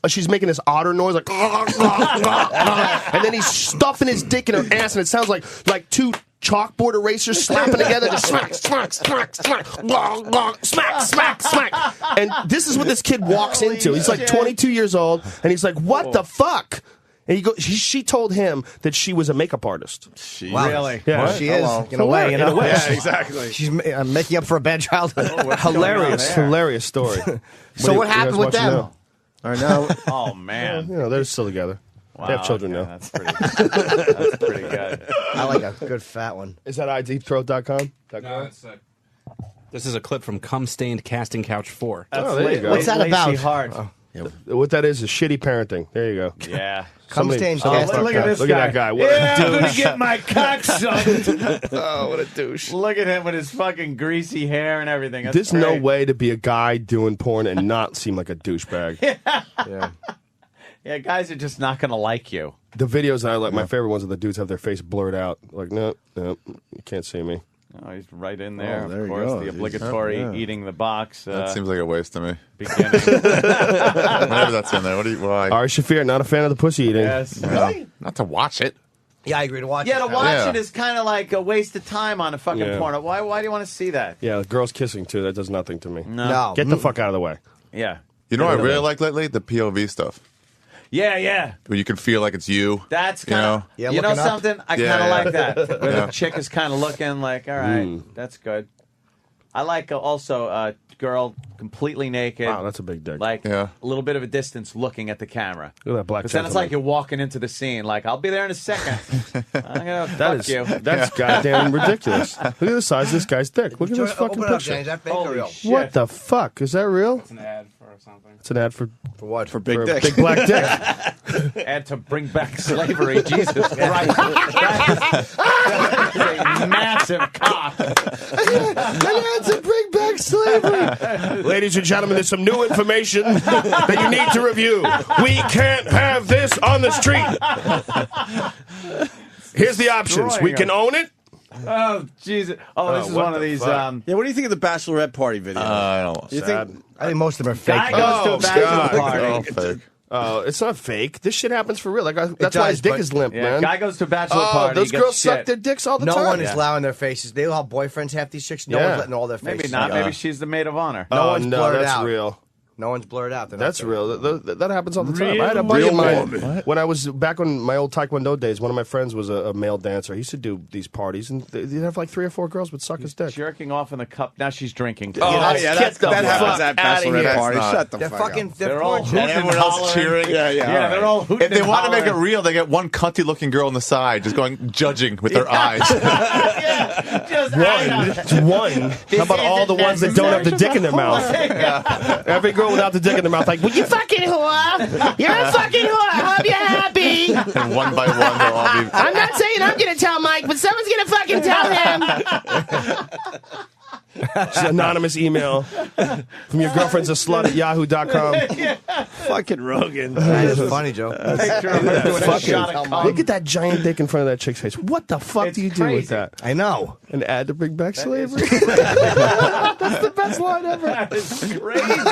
she's making this otter noise, like, and then he's stuffing his dick in her ass, and it sounds like two chalkboard erasers slapping together, just smack, smack. And this is what this kid walks into. He's like 22 years old, and he's like, what the fuck? And she told him that she was a makeup artist. Wow. Really? Yeah. She is, in a way, you know? Yeah, exactly. She's making up for a bad childhood. Hilarious story. So what happened with them? All right, now Oh man. You know, they're still together. Wow, They have children okay, now. That's pretty good. I like a good fat one. Is that idthroat.com? No, this is a clip from Cum Stained Casting Couch 4. Oh, there you go. What's that about? Lazy Heart. What that is shitty parenting. There you go. Yeah. Somebody- Cum-stained casting look at this Look guy. at that guy. What Yeah, a I'm gonna douche. get my cock sucked. Oh, what a douche. Look at him with his fucking greasy hair and everything. That's There's no great. way to be a guy doing porn and not seem like a douchebag. Yeah. Yeah, guys are just not gonna like you. The videos that I like, my favorite ones are the dudes have their face blurred out. Like, no, you can't see me. Oh, he's right in there. Oh, there of you course, go. the He's- obligatory yeah. eating the box. That seems like a waste to me. beginning. Whenever that's in there, why? Ari Shafir, not a fan of the pussy eating. Yes. No, not to watch it. Yeah, I agree to watch it. Yeah, to watch Yeah. it is kind of like a waste of time on a fucking porno. Why do you want to see that? Yeah, girls kissing too. That does nothing to me. No. Get the fuck out of the way. Yeah. You know what I really like lately? The POV stuff. Yeah. Where you can feel like it's you. That's kind of, Yeah, you know looking up. something? I Yeah, kind of yeah. like that. Where the chick is kind of looking like, all right, that's good. I like also a girl completely naked. Wow, that's a big dick. Like Yeah. a little bit of a distance looking at the camera. Look at that black But then it's gentleman. like you're walking into the scene. Like, I'll be there in a second. I'm going to fuck you. That's goddamn ridiculous. Look at the size of this guy's dick. Look at this fucking Open it up, picture. James. That fake or Holy real? shit. What the fuck? Is that real? It's an ad for something. It's an ad for what? For big a dick. big black dick. And to bring back slavery. Jesus Christ. That is a massive cock. An ad to bring back slavery. Ladies and gentlemen, there's some new information that you need to review. We can't have this on the street. Here's the options. We can own it. Oh, Jesus. Oh, this is what one of the these. fuck? Yeah, what do you think of the bachelorette party video? I don't you know. think? I think most of them are fake. Guy goes to a bachelor party. Oh, fake. It's not fake. This shit happens for real. Like that's why his does, dick but- is limp, Yeah, man. guy goes to a bachelor party. those gets girls suck shit. their dicks all the No time. one is allowing their faces. They all have boyfriends, half these chicks. No one's letting all their faces. Maybe not. out. Maybe she's the maid of honor. No one's no, blurred that's out. real. No one's blurred out. They're not That's saying real. it. That happens all the time. I had a buddy Real of mine woman. when I was back on my old Taekwondo days. One of my friends was a male dancer. He used to do these parties, and they'd have like 3 or 4 girls would suck his dick. Jerking off in the cup. Now she's drinking. Oh, Yeah, yeah, get the that happens fuck at outta here. bachelorette party. That's Shut the They're fuck fucking. up. They're They're all porn hooting And and everyone else hollering. cheering. Yeah, Yeah, they're all hooting If they and want to make it hollering. real, they get one cunty-looking girl on the side, just going judging with their eyes. Just One. How about all the ones that don't have the dick in their mouth? Every girl without the dick in their mouth, like, well, you fucking whore. You're a fucking whore. I hope you're happy. And one by one, they'll all be. I'm not saying I'm going to tell Mike, but someone's going to fucking tell him. It's an anonymous email from your girlfriend's a slut at yahoo.com. Fucking Rogan. That is funny, Joe. Look at that giant dick in front of that chick's face. What the fuck It's do you do with crazy. that? I know. An ad to bring back slavery? That's the best line ever. That is crazy.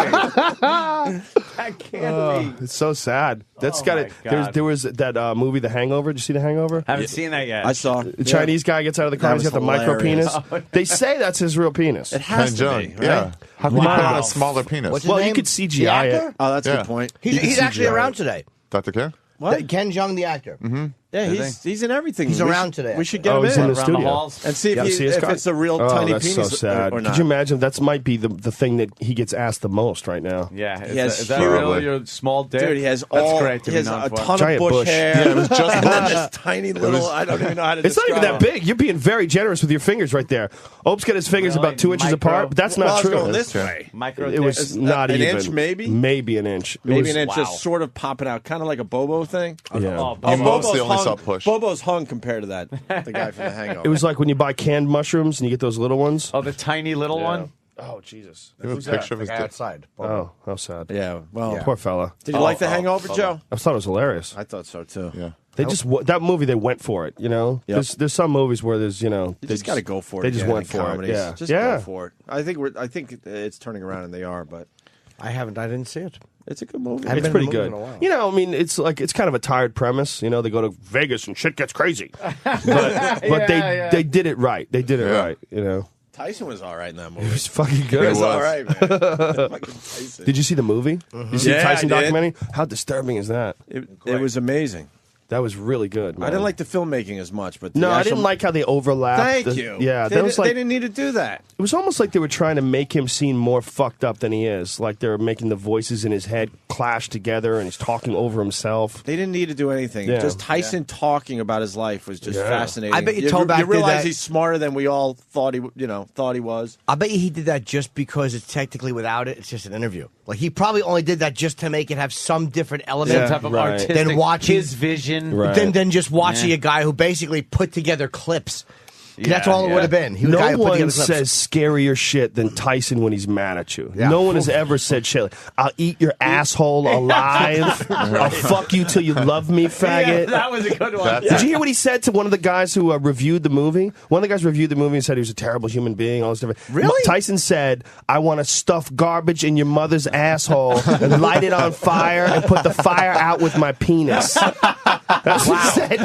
That can't be. It's so sad. That's Oh got my it. God. There was that movie, The Hangover. Did you see The Hangover? Haven't seen that yet. I saw. The Chinese guy gets out of the car. That He's got the was micro penis. hilarious. They say that's his real penis. It has to be, right? Yeah. How can you put on Wow. a smaller penis? What's his Well, you name? could The CGI actor? it. Oh, that's a Yeah. good point. He's actually CGI around it. today. Dr. Ken? What? Ken Jeong, the actor. Yeah, he's in everything. He's We around should- today, We should get Oh, him he's in the Around studio. the halls. and see Yeah, see his if cock? it's a real Oh, tiny that's penis so sad. or not. Could you imagine? That might be the thing that he gets asked the most right now. Yeah. He has Is that huge- real? Your small dick? Dude, he has That's all. great to he be has known a for. ton Giant of bush bush. hair. Yeah, it was just and then bush. this tiny little. I don't even know how to. It's not even describe that it. big. You're being very generous with your fingers right there. Ope's got his fingers Really? about 2 inches Micro? apart, but that's Well, I not was true. going this way. Micro It was dick? not an even. inch, maybe? Maybe an inch. It Maybe was- an inch, wow. just sort of popping out, kind of like a Bobo thing. Yeah. Oh, You Bobo. mostly only saw push. Bobo's hung compared to that. The guy from The Hangover. It was like when you buy canned mushrooms and you get those little ones. Oh, the tiny little one? Oh, Jesus. You have a picture of his dick. Outside. Oh, how sad. Yeah. Well, Poor fella. did you like The Hangover, Joe? I thought it was hilarious. I thought so too. Yeah. They just that movie. They went for it. You know, Yep. there's some movies where there's You they just got to go for it. They just again went in for comedies. it. Yeah, Just yeah. go for it. I think it's turning around, and they are. But I didn't see it. it's a good movie. I've It's been pretty in a movie good. in a while. You know, I mean, it's kind of a tired premise. You know, they go to Vegas and shit gets crazy, but they did it right. They did it Yeah. right. You know, Tyson was all right in that it movie. was fucking It good. was was. all right, man. Fucking Tyson. Did you see the movie? You see the Yeah, Tyson I did. documentary? How disturbing is that? It was amazing. That was really good. Man. I didn't like the filmmaking as much, but the No, I actual- didn't like how they overlapped. Thank the- you. Yeah, they, that was they like didn't need to do that. it was almost like they were trying to make him seem more fucked up than he is. Like they were making the voices in his head clash together, and he's talking over himself. They didn't need to do anything. Yeah. Just Tyson talking about his life was just Yeah. fascinating. I bet you you Toback you did realize that- he's smarter than we all thought he was. I bet you he did that just because it's technically without it, it's just an interview. Like he probably only did that just to make it have some different element Some type of right. artistic. Then watching- his vision. Right. than just watching a guy who basically put together clips. That's all it would have been. He was the guy No who put one together clips. says scarier shit than Tyson when he's mad at you. Yeah. No one has ever said shit like, I'll eat your asshole alive. I'll fuck you till you love me, faggot. Yeah, that was a good one. Did you hear what he said to one of the guys who reviewed the movie? One of the guys reviewed the movie and said he was a terrible human being, all this different. Really? Tyson said, I want to stuff garbage in your mother's asshole and light it on fire and put the fire out with my penis. That's what he said.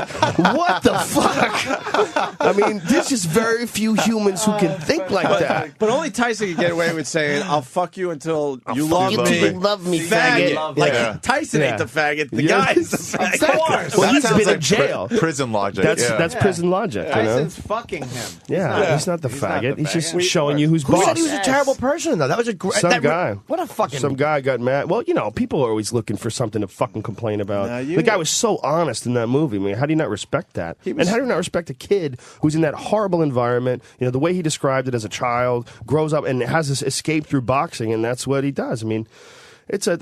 What the fuck? I mean, there's just very few humans who can think like that. But only Tyson can get away with saying, I'll fuck you until you fuck love you me. till you love me, faggot. faggot. Like, Yeah. Tyson ain't the faggot. The guy's the faggot. Exactly. Well, he's That sounds been in like jail. Prison logic. That's prison logic. You know? Tyson's fucking him. Yeah, he's not the He's not faggot. the He's just faggot. showing you who's Who boss. said he was a terrible person, though? That was a great... Some guy. What a fucking... Some guy got mad. Well, you know, people are always looking for something to fucking complain about. Now you- The guy was so honest in that movie. I mean, how do you not respect that? And how do you not respect a kid who's in that horrible environment? You know, the way he described it as a child, grows up and has this escape through boxing, and that's what he does. I mean, that's He a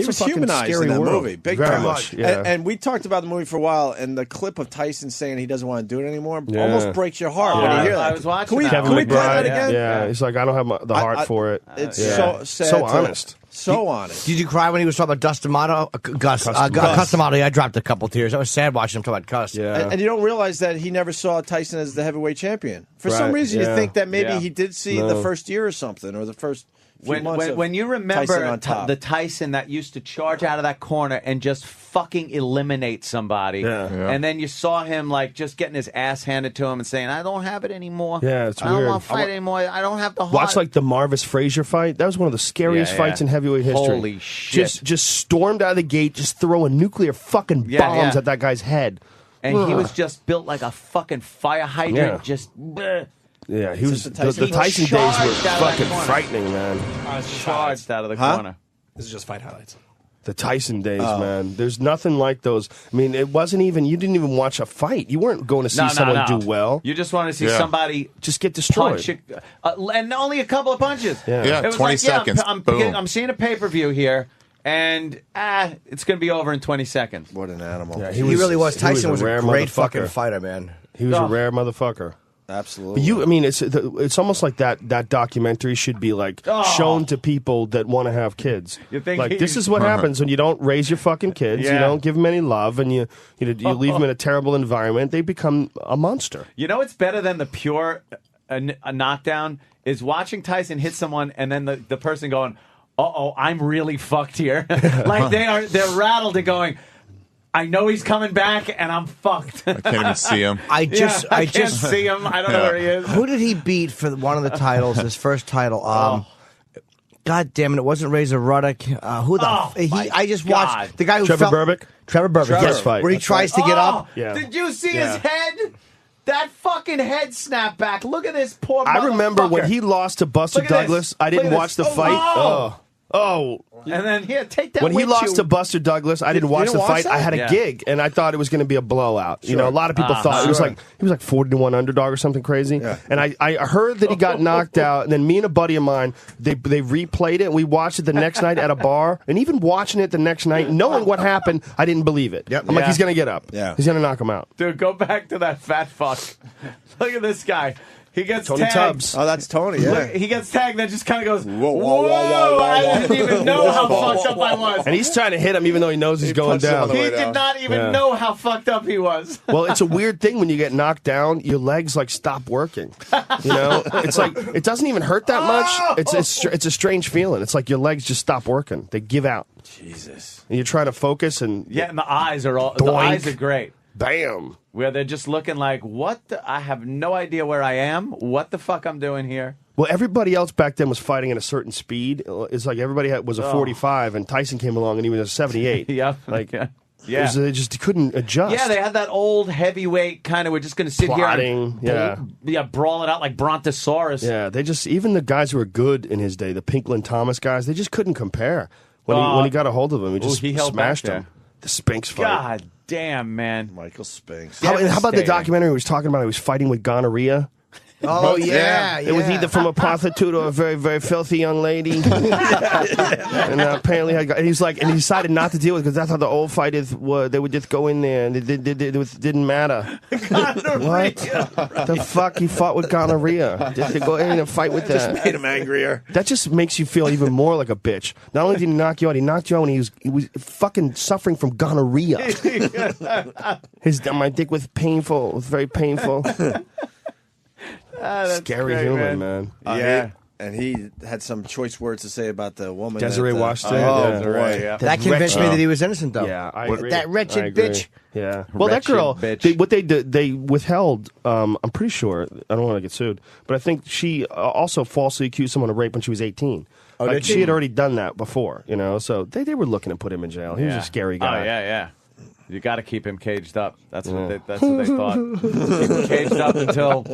was fucking humanized scary in that world. movie, big Very time. much. Yeah. And we talked about the movie for a while, and the clip of Tyson saying he doesn't want to do it anymore Yeah. almost breaks your heart when Yeah. you hear that. I was watching Can we, that. can we play that McBride, again? Yeah, he's like, I don't have the heart for it. It's Yeah. so sad. So honest. So honest. Did you cry when he was talking about Dust D'Amato? Gus D'Amato. I dropped a couple tears. I was sad watching him talk about Cuss. Yeah. And you don't realize that he never saw Tyson as the heavyweight champion. For some Right, reason, yeah. you think that maybe Yeah. he did see the first year or something, or the first few months of When you Tyson remember on top. the Tyson that used to charge out of that corner and just fucking eliminate somebody, Yeah. and then you saw him like just getting his ass handed to him and saying, "I don't have it anymore. Yeah, it's I don't weird. want to fight anymore. I don't have the heart." Watch like the Marvis Frazier fight. That was one of the scariest Yeah, fights yeah. in heavyweight history. Holy shit. Just stormed out of the gate, just throwing nuclear fucking Yeah, bombs yeah. at that guy's head. and he was just built like a fucking fire hydrant. Yeah. Just bleh, Yeah, he was. Since the The Tyson- Tyson He days were charged out of that fucking corner. frightening, man. charged out of the Huh? corner. This is just fight highlights. The Tyson days, man. There's nothing like those. I mean, it wasn't even. You didn't even watch a fight. You weren't going to see someone do well. You just want to see Yeah. somebody Just get destroyed. punch, and only a couple of punches. Yeah. It was 20 like, seconds. Boom. I'm seeing a pay-per-view here, and it's going to be over in 20 seconds. What an animal. Yeah, He really was. Tyson was rare a great motherfucker. fucking fighter, man. He was a Oh. rare motherfucker. Absolutely. But I mean, it's almost like that documentary should be like shown to people that want to have kids. You think like he- this is what happens when you don't raise your fucking kids, you Yeah. don't give them any love, and you leave them in a terrible environment. They become a monster. You know what's better than the pure a knockdown is watching Tyson hit someone and then the person going, "Uh-oh, I'm really fucked here." Like they're rattled and going, "I know he's coming back and I'm fucked." I can't even see him. I can't see him. I don't know where he is. Who did he beat for one of the titles? His first title. God damn it! It wasn't Razor Ruddock. Who the? I just watched God. the guy who Trevor fell, Berbick? Trevor Berbick. Yes, fight. where he That's tries to get up. Yeah. Did you see Yeah. his head? That fucking head snap back. Look at this poor I remember when motherfucker. he lost to Buster Look at this. Douglas. I didn't Look at watch this. the fight. Oh. Oh. And then here, take that When he with lost you. to Buster Douglas, I didn't watch didn't the watch fight. that? I had a Yeah. gig, and I thought it was going to be a blowout. You know, a lot of people thought it was Sure. like he was like 40-1 underdog or something crazy. And I heard that he got knocked out, and then me and a buddy of mine they replayed it. And we watched it the next night at a bar, and even watching it the next night, knowing what happened, I didn't believe it. Yep. I'm like, Yeah. he's going to get up. Yeah. He's going to knock him out. Dude, go back to that fat fuck. Look at this guy. He gets Tony tagged. Tubbs. Oh, that's Tony, yeah. Look, he gets tagged, then just kind of goes, Whoa, whoa, whoa, whoa, whoa, whoa, I whoa. didn't even know how fucked up I was. And he's trying to hit him, even though he knows he's going punched him down. on the He way did down. not even Yeah. know how fucked up he was. Well, it's a weird thing when you get knocked down, your legs like stop working. You know, it's like it doesn't even hurt that much. It's a strange feeling. It's like your legs just stop working; they give out. Jesus. And you're trying to focus, and Yeah, and the eyes are the Doink. eyes are great. bam. Where they're just looking like, what the, I have no idea where I am, what the fuck I'm doing here. Well, everybody else back then was fighting at a certain speed. It's like everybody was a 45, and Tyson came along and he was a 78. Yeah. like Yeah. it was- they just couldn't adjust. Yeah, they had that old heavyweight kind of, we're just going to sit Plotting, here and brawl it out like Brontosaurus. Yeah, they just even the guys who were good in his day, the Pinklin Thomas guys, they just couldn't compare. When he got a hold of him, he just he held smashed back him. The Spinks fight. God damn, man. Michael Spinks. How about the Devastating. documentary he was talking about? He was fighting with gonorrhea. Oh, yeah. It was either from a prostitute or a very, very filthy young lady. And apparently, and he's like, and he decided not to deal with it because that's how the old fighters were. They would just go in there and it didn't matter. What? The fuck? He fought with gonorrhea. Just to go in and fight with that. Just made him angrier. That just makes you feel even more like a bitch. Not only did he knock you out, he knocked you out when he was fucking suffering from gonorrhea. My dick was painful. It was very painful. Scary great, human, man. Yeah. And he had some choice words to say about the woman. Desiree that, Washington. Desiree, yeah. That convinced me that he was innocent, though. Yeah, I agree. That wretched I agree. bitch. Yeah. Well, that Wretched girl, bitch. what they did, they withheld, I'm pretty sure, I don't want to get sued, but I think she also falsely accused someone of rape when she was 18. Oh, like, did she? she had already done that before, you know, so they were looking to put him in jail. He was a scary guy. Oh, yeah. You got to keep him caged up. That's what they thought. Keep him caged up until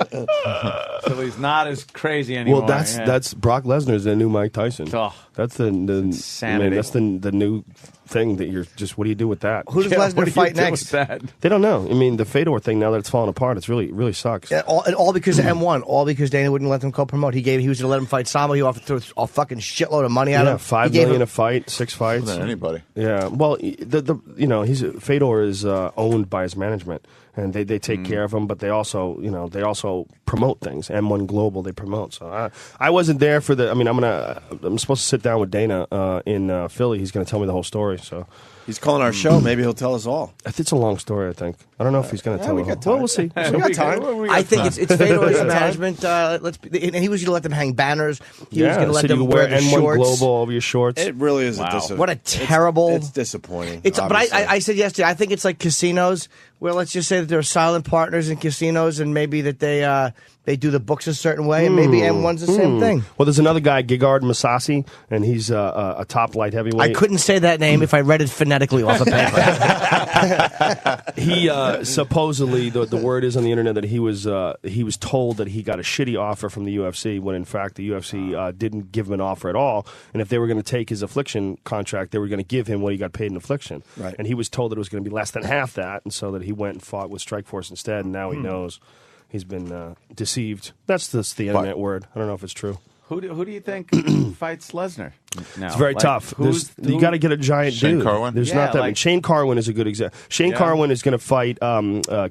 he's not as crazy anymore. Well, that's Brock Lesnar's the new Mike Tyson. Oh, that's the insanity. I mean, that's the new thing that you're just. What do you do with that? Who does Lesnar fight next? They don't know. I mean, the Fedor thing now that it's falling apart, it's really sucks. Yeah, all because of M1. All because Dana wouldn't let them co-promote. He was going to let him fight Samo. He offered to throw a fucking shitload of money at him. $5 million a fight, 6 fights. More than anybody. Yeah. Well, Fedor is owned by his management, and they take care of him. But they also promote things. M1 Global they promote. So I wasn't there for the. I mean, I'm supposed to sit down with Dana in Philly. He's going to tell me the whole story. So He's calling our show. Maybe he'll tell us all. it's a long story. I think. I don't know if he's going to tell me. Well, we'll see. We got time. I think it's Fedor's management. And he was going to let them hang banners. He was going to let them you wear wear the N1 shorts. Global over your shorts. It really is What a terrible. It's disappointing. But obviously. I said yesterday, I think it's like casinos, where let's just say that there are silent partners in casinos, and maybe that they do the books a certain way, and maybe M1's the same thing. Well, there's another guy, Gegard Mousasi, and he's a top light heavyweight. I couldn't say that name if I read it phonetically off a paper. He supposedly the word is on the internet that he was told that he got a shitty offer from the UFC when in fact the UFC didn't give him an offer at all, and if they were going to take his Affliction contract, they were going to give him what he got paid in Affliction. Right. And he was told that it was going to be less than half that, and so that he went and fought with Strikeforce instead, and now he knows he's been deceived. That's the internet word. I don't know if it's true. Who do you think fights Lesnar? No, It's very tough. You got to get a giant Shane dude. Carwin? There's Yeah, not that like- many. Shane Carwin is a good example. Shane Carwin is going to fight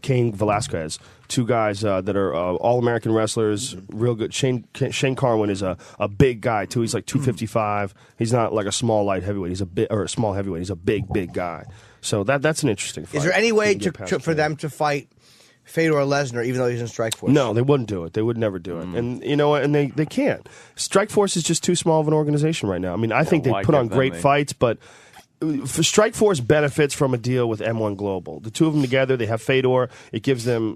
Cain Velasquez, two guys that are all-American wrestlers, real good. Shane Carwin is a big guy too. He's like 255. He's not like a small light heavyweight. He's a small heavyweight. He's a big guy. So that's an interesting fight. Is there any way You can get past for Shane. them to fight Fedor Lesnar, even though he's in Strikeforce? No, they wouldn't do it. They would never do it. And you know what? And they can't. Strikeforce is just too small of an organization right now. I mean, I think they why put give on them great the- fights, but Strikeforce benefits from a deal with M1 Global. The two of them together, they have Fedor. It gives them,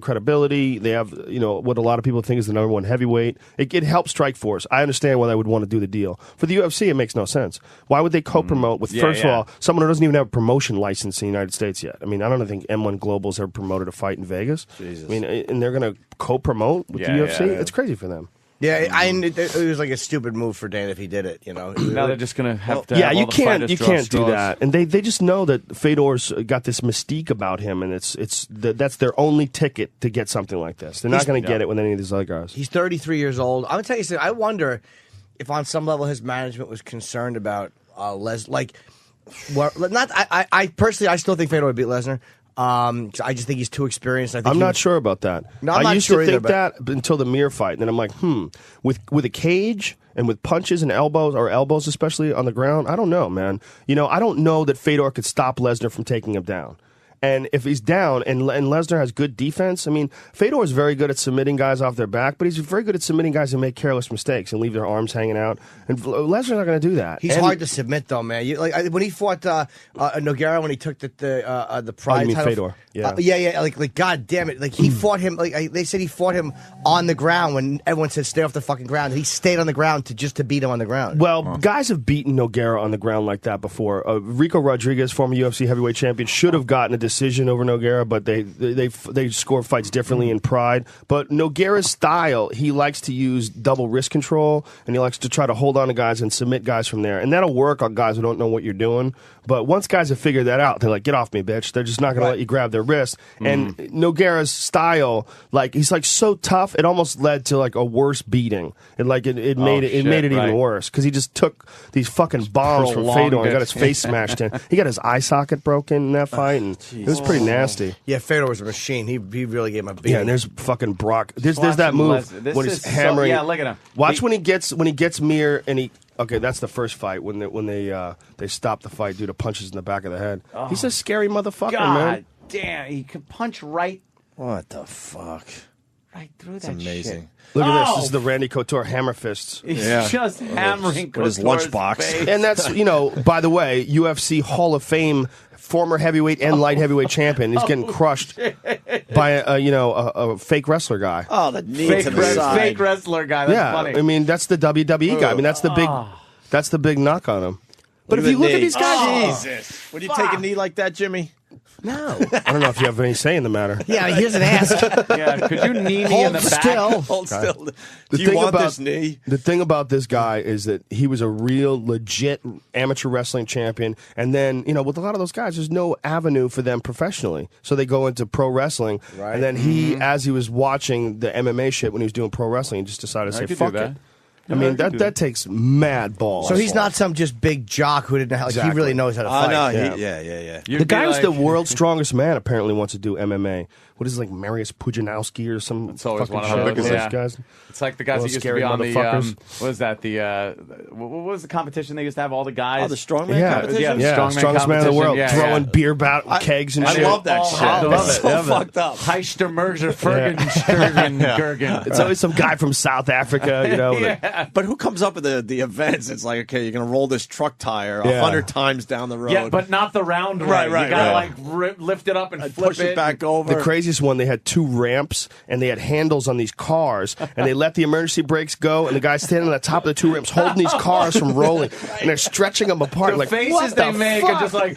credibility. They have, what a lot of people think is the number one heavyweight. It helps Strikeforce. I understand why they would want to do the deal. For the UFC, it makes no sense. Why would they co-promote with, first of all, someone who doesn't even have a promotion license in the United States yet? I mean, I don't think M1 Global's ever promoted a fight in Vegas. Jesus. I mean, and they're going to co-promote with the UFC? It's crazy for them. Yeah, it was like a stupid move for Dana if he did it. Now they're just going to have to. Yeah, have all you the can't fighters you draw can't do straws. that, and they just know that Fedor's got this mystique about him, and that's their only ticket to get something like this. They're not going to get it with any of these other guys. He's 33 years old. I'm gonna tell you something. I wonder if on some level his management was concerned about I personally, I still think Fedor would beat Lesnar. I just think he's too experienced. I'm not sure about that. No, I'm I not used sure to think either, that until the Mir fight, and then I'm like, with a cage and with punches and elbows especially on the ground, I don't know, man. I don't know that Fedor could stop Lesnar from taking him down. And if he's down and Lesnar has good defense, I mean, Fedor is very good at submitting guys off their back, but he's very good at submitting guys who make careless mistakes and leave their arms hanging out. And Lesnar's not going to do that. He's hard to submit, though, man. When he fought Nogueira, when he took the Pride you mean title, Fedor? Yeah, yeah. Like, God damn it! Like he fought him. Like they said, he fought him on the ground when everyone said stay off the fucking ground. He stayed on the ground to beat him on the ground. Well, guys have beaten Nogueira on the ground like that before. Rico Rodriguez, former UFC heavyweight champion, should have gotten a decision decision over Nogueira, but they score fights differently in Pride. But Nogueira's style, he likes to use double wrist control, and he likes to try to hold on to guys and submit guys from there. And that'll work on guys who don't know what you're doing. But once guys have figured that out, they're like, get off me, bitch. They're just not going to let you grab their wrist. And Nogueira's style, like, he's like so tough, it almost led to like a worse beating. It made it even worse because he just took these fucking bombs from Fedor and got his face smashed in. He got his eye socket broken in that fight, and it was pretty nasty. Yeah, Fedor was a machine. He really gave him a beating. Yeah, and there's fucking Brock. There's that move when he's hammering. Yeah, look at him. Watch when he gets Mir and he. Okay, that's the first fight when they stop the fight due to punches in the back of the head. He's a scary motherfucker, man. God damn, he can punch right. What the fuck? Right through That's that amazing. shit. Look at this. This is the Randy Couture hammer fists. He's just hammering with his lunchbox. And that's, by the way, UFC Hall of Fame former heavyweight and light heavyweight champion. He's getting crushed by a fake wrestler guy. Oh, the knee to the side. Fake wrestler guy. That's funny. I mean, that's the WWE guy. I mean, that's the big knock on him. But if you look at these guys, Jesus, would you take a knee like that, Jimmy? No. I don't know if you have any say in the matter. Yeah, he doesn't ask. Yeah, could you knee me in the back? Hold still. The Do you want this knee? The thing about this guy is that he was a real, legit amateur wrestling champion. And then, with a lot of those guys, there's no avenue for them professionally. So they go into pro wrestling. Right. And then as he was watching the MMA shit when he was doing pro wrestling, he just decided to say, fuck it. I mean, that takes mad balls. So he's not some just big jock who didn't know how. He really knows how to fight. No, yeah. The guy who's the world's strongest man apparently wants to do MMA. What is it, like Mariusz Pudzianowski or some? It's always fucking one of those guys. It's like the guys that used to be on the. What was that? What was the competition they used to have? All the guys. Oh, the strongman competition. Yeah, strongest man in the world, throwing beer kegs and shit. I love that shit. I love it. So fucked up. Heister Merger Gergen. It's always some guy from South Africa, But who comes up with the events? It's like, okay, you're going to roll this truck tire 100 times down the road. Yeah, but not the round way. Right. You got to lift it up and flip push it back over. The craziest one, they had 2 ramps and they had handles on these cars and they let the emergency brakes go and the guy standing on the top of the 2 ramps holding these cars from rolling and they're stretching them apart. The like, faces what they the make fuck? are just like...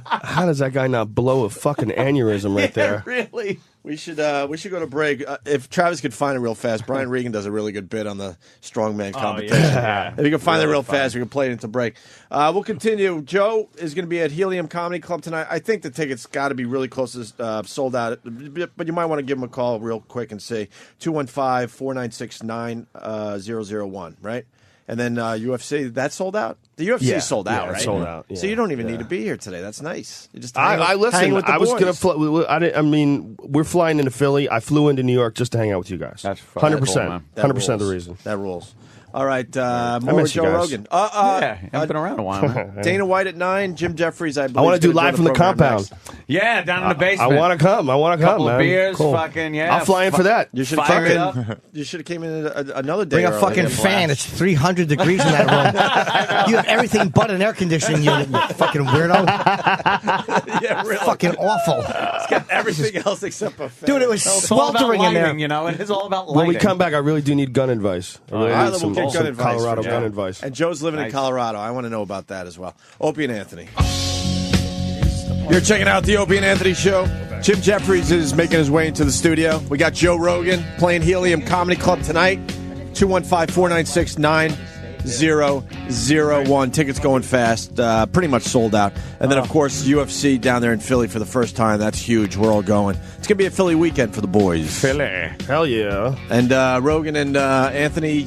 How does that guy not blow a fucking aneurysm right there? Really? We should go to break. If Travis could find it real fast, Brian Regan does a really good bit on the strongman competition. yeah. If you can find it real fast, we can play it into break. We'll continue. Joe is going to be at Helium Comedy Club tonight. I think the tickets got to be really close to sold out, but you might want to give him a call real quick and see 215-496-9001, right? And then UFC, that's sold out? The UFC is sold out, right? It's sold out. Yeah. So you don't even need to be here today. That's nice. You just listen. with the I was boys. going to we're flying into Philly. I flew into New York just to hang out with you guys. That's 100%. 100% of the reason. That rules. All right, more with Joe Rogan. I've been around a while, man. Dana White at 9, Jim Jeffries, I believe. I want to do live from the compound. Next. Yeah, down in the basement. I want to come. Couple man. of beers, cool. fucking, yeah. I'll fly in for that. You should Fire it up. You should have came in another day. Bring a fucking fan. It's 300 degrees in that room. You have everything but an air conditioning unit, you fucking weirdo. Yeah, really. Fucking awful. It's got everything else except a fan. Dude, it was It's all about sweltering in there. lighting, It is all about lighting. When we come back, I really do need gun advice. I really need some gun advice Colorado for Joe. gun advice. And Joe's living in Colorado. I want to know about that as well. Opie and Anthony. You're checking out the Opie and Anthony show. Jim Jeffries is making his way into the studio. We got Joe Rogan playing Helium Comedy Club tonight. 215-496-9001. Tickets going fast. Pretty much sold out. And then, of course, UFC down there in Philly for the first time. That's huge. We're all going. It's going to be a Philly weekend for the boys. Philly. Hell yeah. And Rogan and Anthony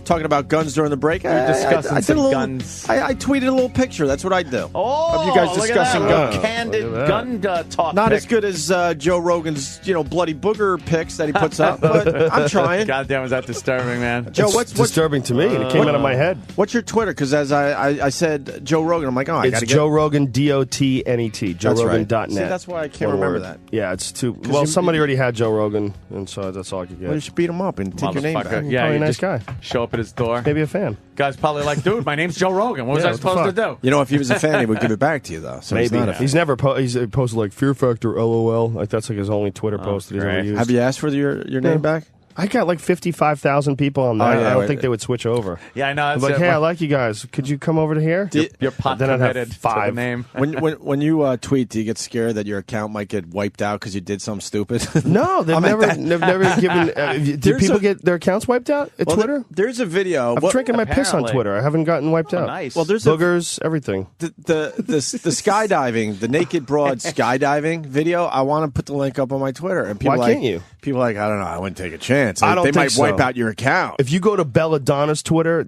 talking about guns during the break. We're discussing some guns. I tweeted a little picture. That's what I do. Oh, of you guys look discussing at that. guns. Candid gun talk. Not pic. as good as Joe Rogan's, bloody booger pics that he puts up, but I'm trying. Goddamn, was that disturbing, man? Joe, It's what's disturbing to me, and it came out of my head. What's your Twitter? Because as I said Joe Rogan, I'm like, I It's got to Joe Rogan, DOTNET, JoeRogan.net. See, that's why I can't One remember word. that. Yeah, it's too. Well, somebody already had Joe Rogan, and so that's all I could get. Well, you should beat him up and take your name back. Yeah, Probably a nice just guy. Show up at his door. Maybe a fan. Guy's probably like, dude, my name's Joe Rogan. What was Yeah, I what the supposed to fuck? do? If he was a fan, he would give it back to you, though. So he's Maybe. not a fan. He's never he's posted like Fear Factor LOL. Like that's like his only Twitter post that he's ever great. used. Have you asked for your name back? I got like 55,000 people on there. yeah, I don't think they would switch over. Yeah, I know. I'm like, hey, I like you guys. Could you come over to here? You're pot Then I'd have committed to the 5. name. When you tweet, do you get scared that your account might get wiped out because you did something stupid? No, they've never given. Do people get their accounts wiped out at Twitter? There's a video. I'm drinking my piss on apparently. Twitter. I haven't gotten wiped out. Nice. Well, there's boogers, everything. the skydiving, the naked broad skydiving video. I want to put the link up on my Twitter. And people Why can't you? People are like, I don't know. I wouldn't take a chance. I don't They think might wipe so. out your account. If you go to Belladonna's Twitter,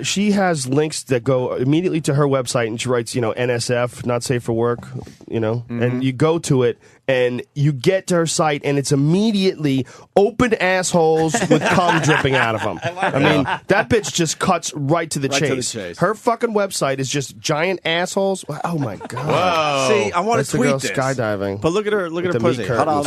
she has links that go immediately to her website, and she writes, NSF, not safe for work, and you go to it, and you get to her site, and it's immediately open assholes with cum dripping out of them. I mean, that bitch just cuts right to the chase. Her fucking website is just giant assholes. Oh my god! Whoa. See, I want That's to the girl tweet this. skydiving. But look at her the pussy. meat curtains.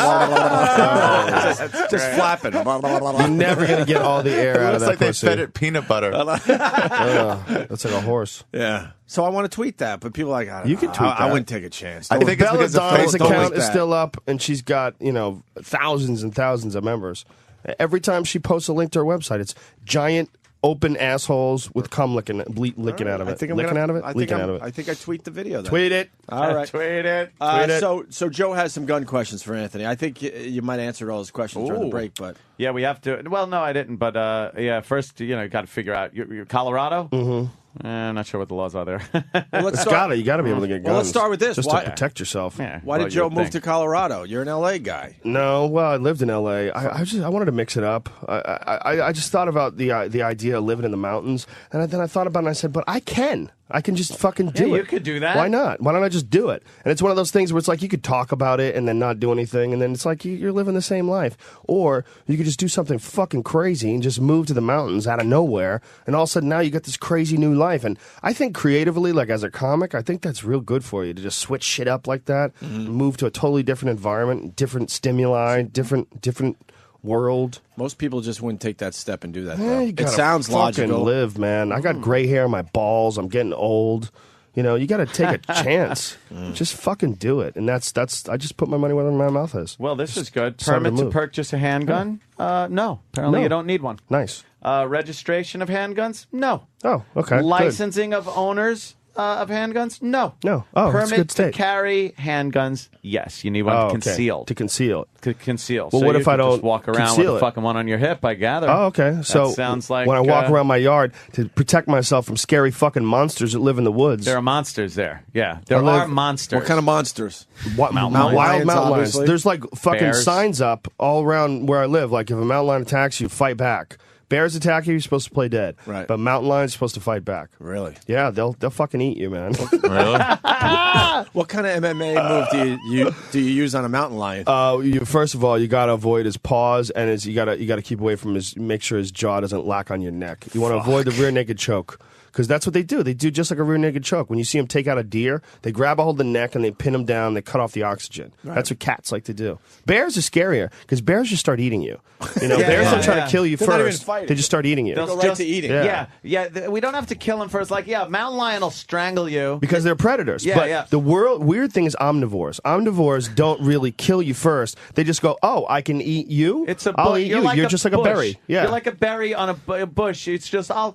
Just flapping. You're never gonna get all the air out of Looks that like they pussy. fed it peanut butter. That's like a horse. Yeah. So I want to tweet that, but people are like, I don't You know. can tweet I that. wouldn't take a chance. I think it's because of Belladonna's Facebook. account like is that. still up, and she's got thousands and thousands of members. Every time she posts a link to her website, it's giant open assholes with cum licking out of it. Leaking out of it. I think I tweet the video. Then. Tweet it. All right. Tweet it. Tweet it. So Joe has some gun questions for Anthony. I think you might answer all his questions during the break, but Yeah, we have to. Well, no, I didn't. But yeah, first, got to figure out. You're Colorado? Mm-hmm. I'm not sure what the laws are there. well, let's start. You got to be able to get guns. Well, let's start with this. Just Why- to protect yourself. Yeah, Why well, did Joe you would move to think. Colorado? You're an LA guy. No, well, I lived in L.A. I wanted to mix it up. I just thought about the idea of living in the mountains, and then I thought about it and I said, but I can just fucking do it. you could do that. Why not? Why don't I just do it? And it's one of those things where it's like you could talk about it and then not do anything, and then it's like you're living the same life. Or you could just do something fucking crazy and just move to the mountains out of nowhere, and all of a sudden now you got this crazy new life. And I think creatively, like as a comic, I think that's real good for you to just switch shit up like that, move to a totally different environment, different stimuli, different world. Most people just wouldn't take that step and do that. Yeah, Though. you It gotta sounds fucking logical. live, man. I got gray hair on my balls. I'm getting old. You got to take a chance. Just fucking do it. And that's. I just put my money where my mouth is. Well, this is good. Started Permit to to move. purchase a handgun? No. Apparently No. you don't need one. Nice. Registration of handguns? No. Oh, okay. good. Licensing of owners of handguns? No. No. Oh, that's a Permit good to state. carry handguns? Yes. You need one Oh, okay. concealed. To conceal it. To conceal. Well, so what you if I could don't just walk around with conceal a it? fucking one on your hip, I gather. Oh, okay. So that sounds like when I walk around my yard to protect myself from scary fucking monsters that live in the woods. There are monsters there. Yeah. There live- are monsters. What kind of monsters? Mountain wild lions, mountain obviously. lions. There's like fucking Bears. signs up all around where I live. Like if a mountain lion attacks you, fight back. Bears attack you, you're supposed to play dead. Right. But mountain lions are supposed to fight back. Really? Yeah, they'll fucking eat you, man. Really? What kind of MMA move do you use on a mountain lion? First of all, you gotta avoid his paws, and you gotta keep away from make sure his jaw doesn't lock on your neck. You want to avoid the rear naked choke. Because that's what they do. They do just like a rear naked choke. When you see them take out a deer, they grab a hold of the neck and they pin them down. They cut off the oxygen. Right. That's what cats like to do. Bears are scarier because bears just start eating you. Bears don't try to kill you They're not even first. fighting. They just start eating you. They'll Go right to eating. Yeah. We don't have to kill them first. Like, mountain lion will strangle you. Because they're predators. Yeah, but yeah. the weird thing is omnivores. Omnivores don't really kill you first. They just go, oh, I can eat you? I'll eat you. Like You're a just like a bush. berry. Yeah. You're like a berry on a bush. It's just, I'm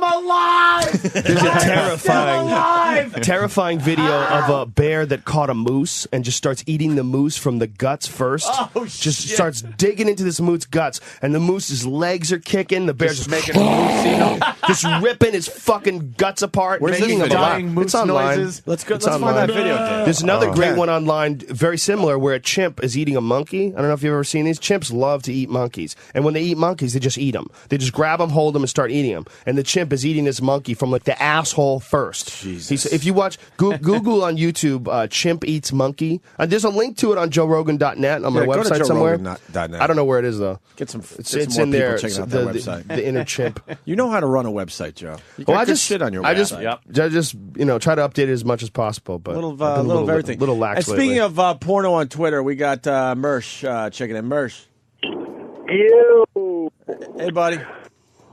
alive! There's a alive! terrifying video of a bear that caught a moose and just starts eating the moose from the guts first. Oh, just shit. starts digging into this moose's guts, and the moose's legs are kicking. The bear's just making moose, just ripping his fucking guts apart. Where's making this him video? Dying moose It's online. noises. Let's It's find online. that video. Dan. There's another great Okay. one online, very similar, where a chimp is eating a monkey. I don't know if you've ever seen these. Chimps love to eat monkeys. And when they eat monkeys, they just eat them. They just grab them, hold them, and start eating them. And the chimp is eating this monkey from like the asshole first. Jesus. If you watch, Google on YouTube, chimp eats monkey. There's a link to it on JoeRogan.net on my Yeah, go to website somewhere. JoeRogan.net. I don't know where it is, though. Get some It's more in there. people checking out the, that website. the inner chimp. You know how to run a website, Joe. You got Well, I good just shit on your I website. just try to update it as much as possible. But Little I've been a of everything. Little lax And speaking lately. of porno on Twitter, we got Mersh checking in. Mersh, Ew. hey buddy.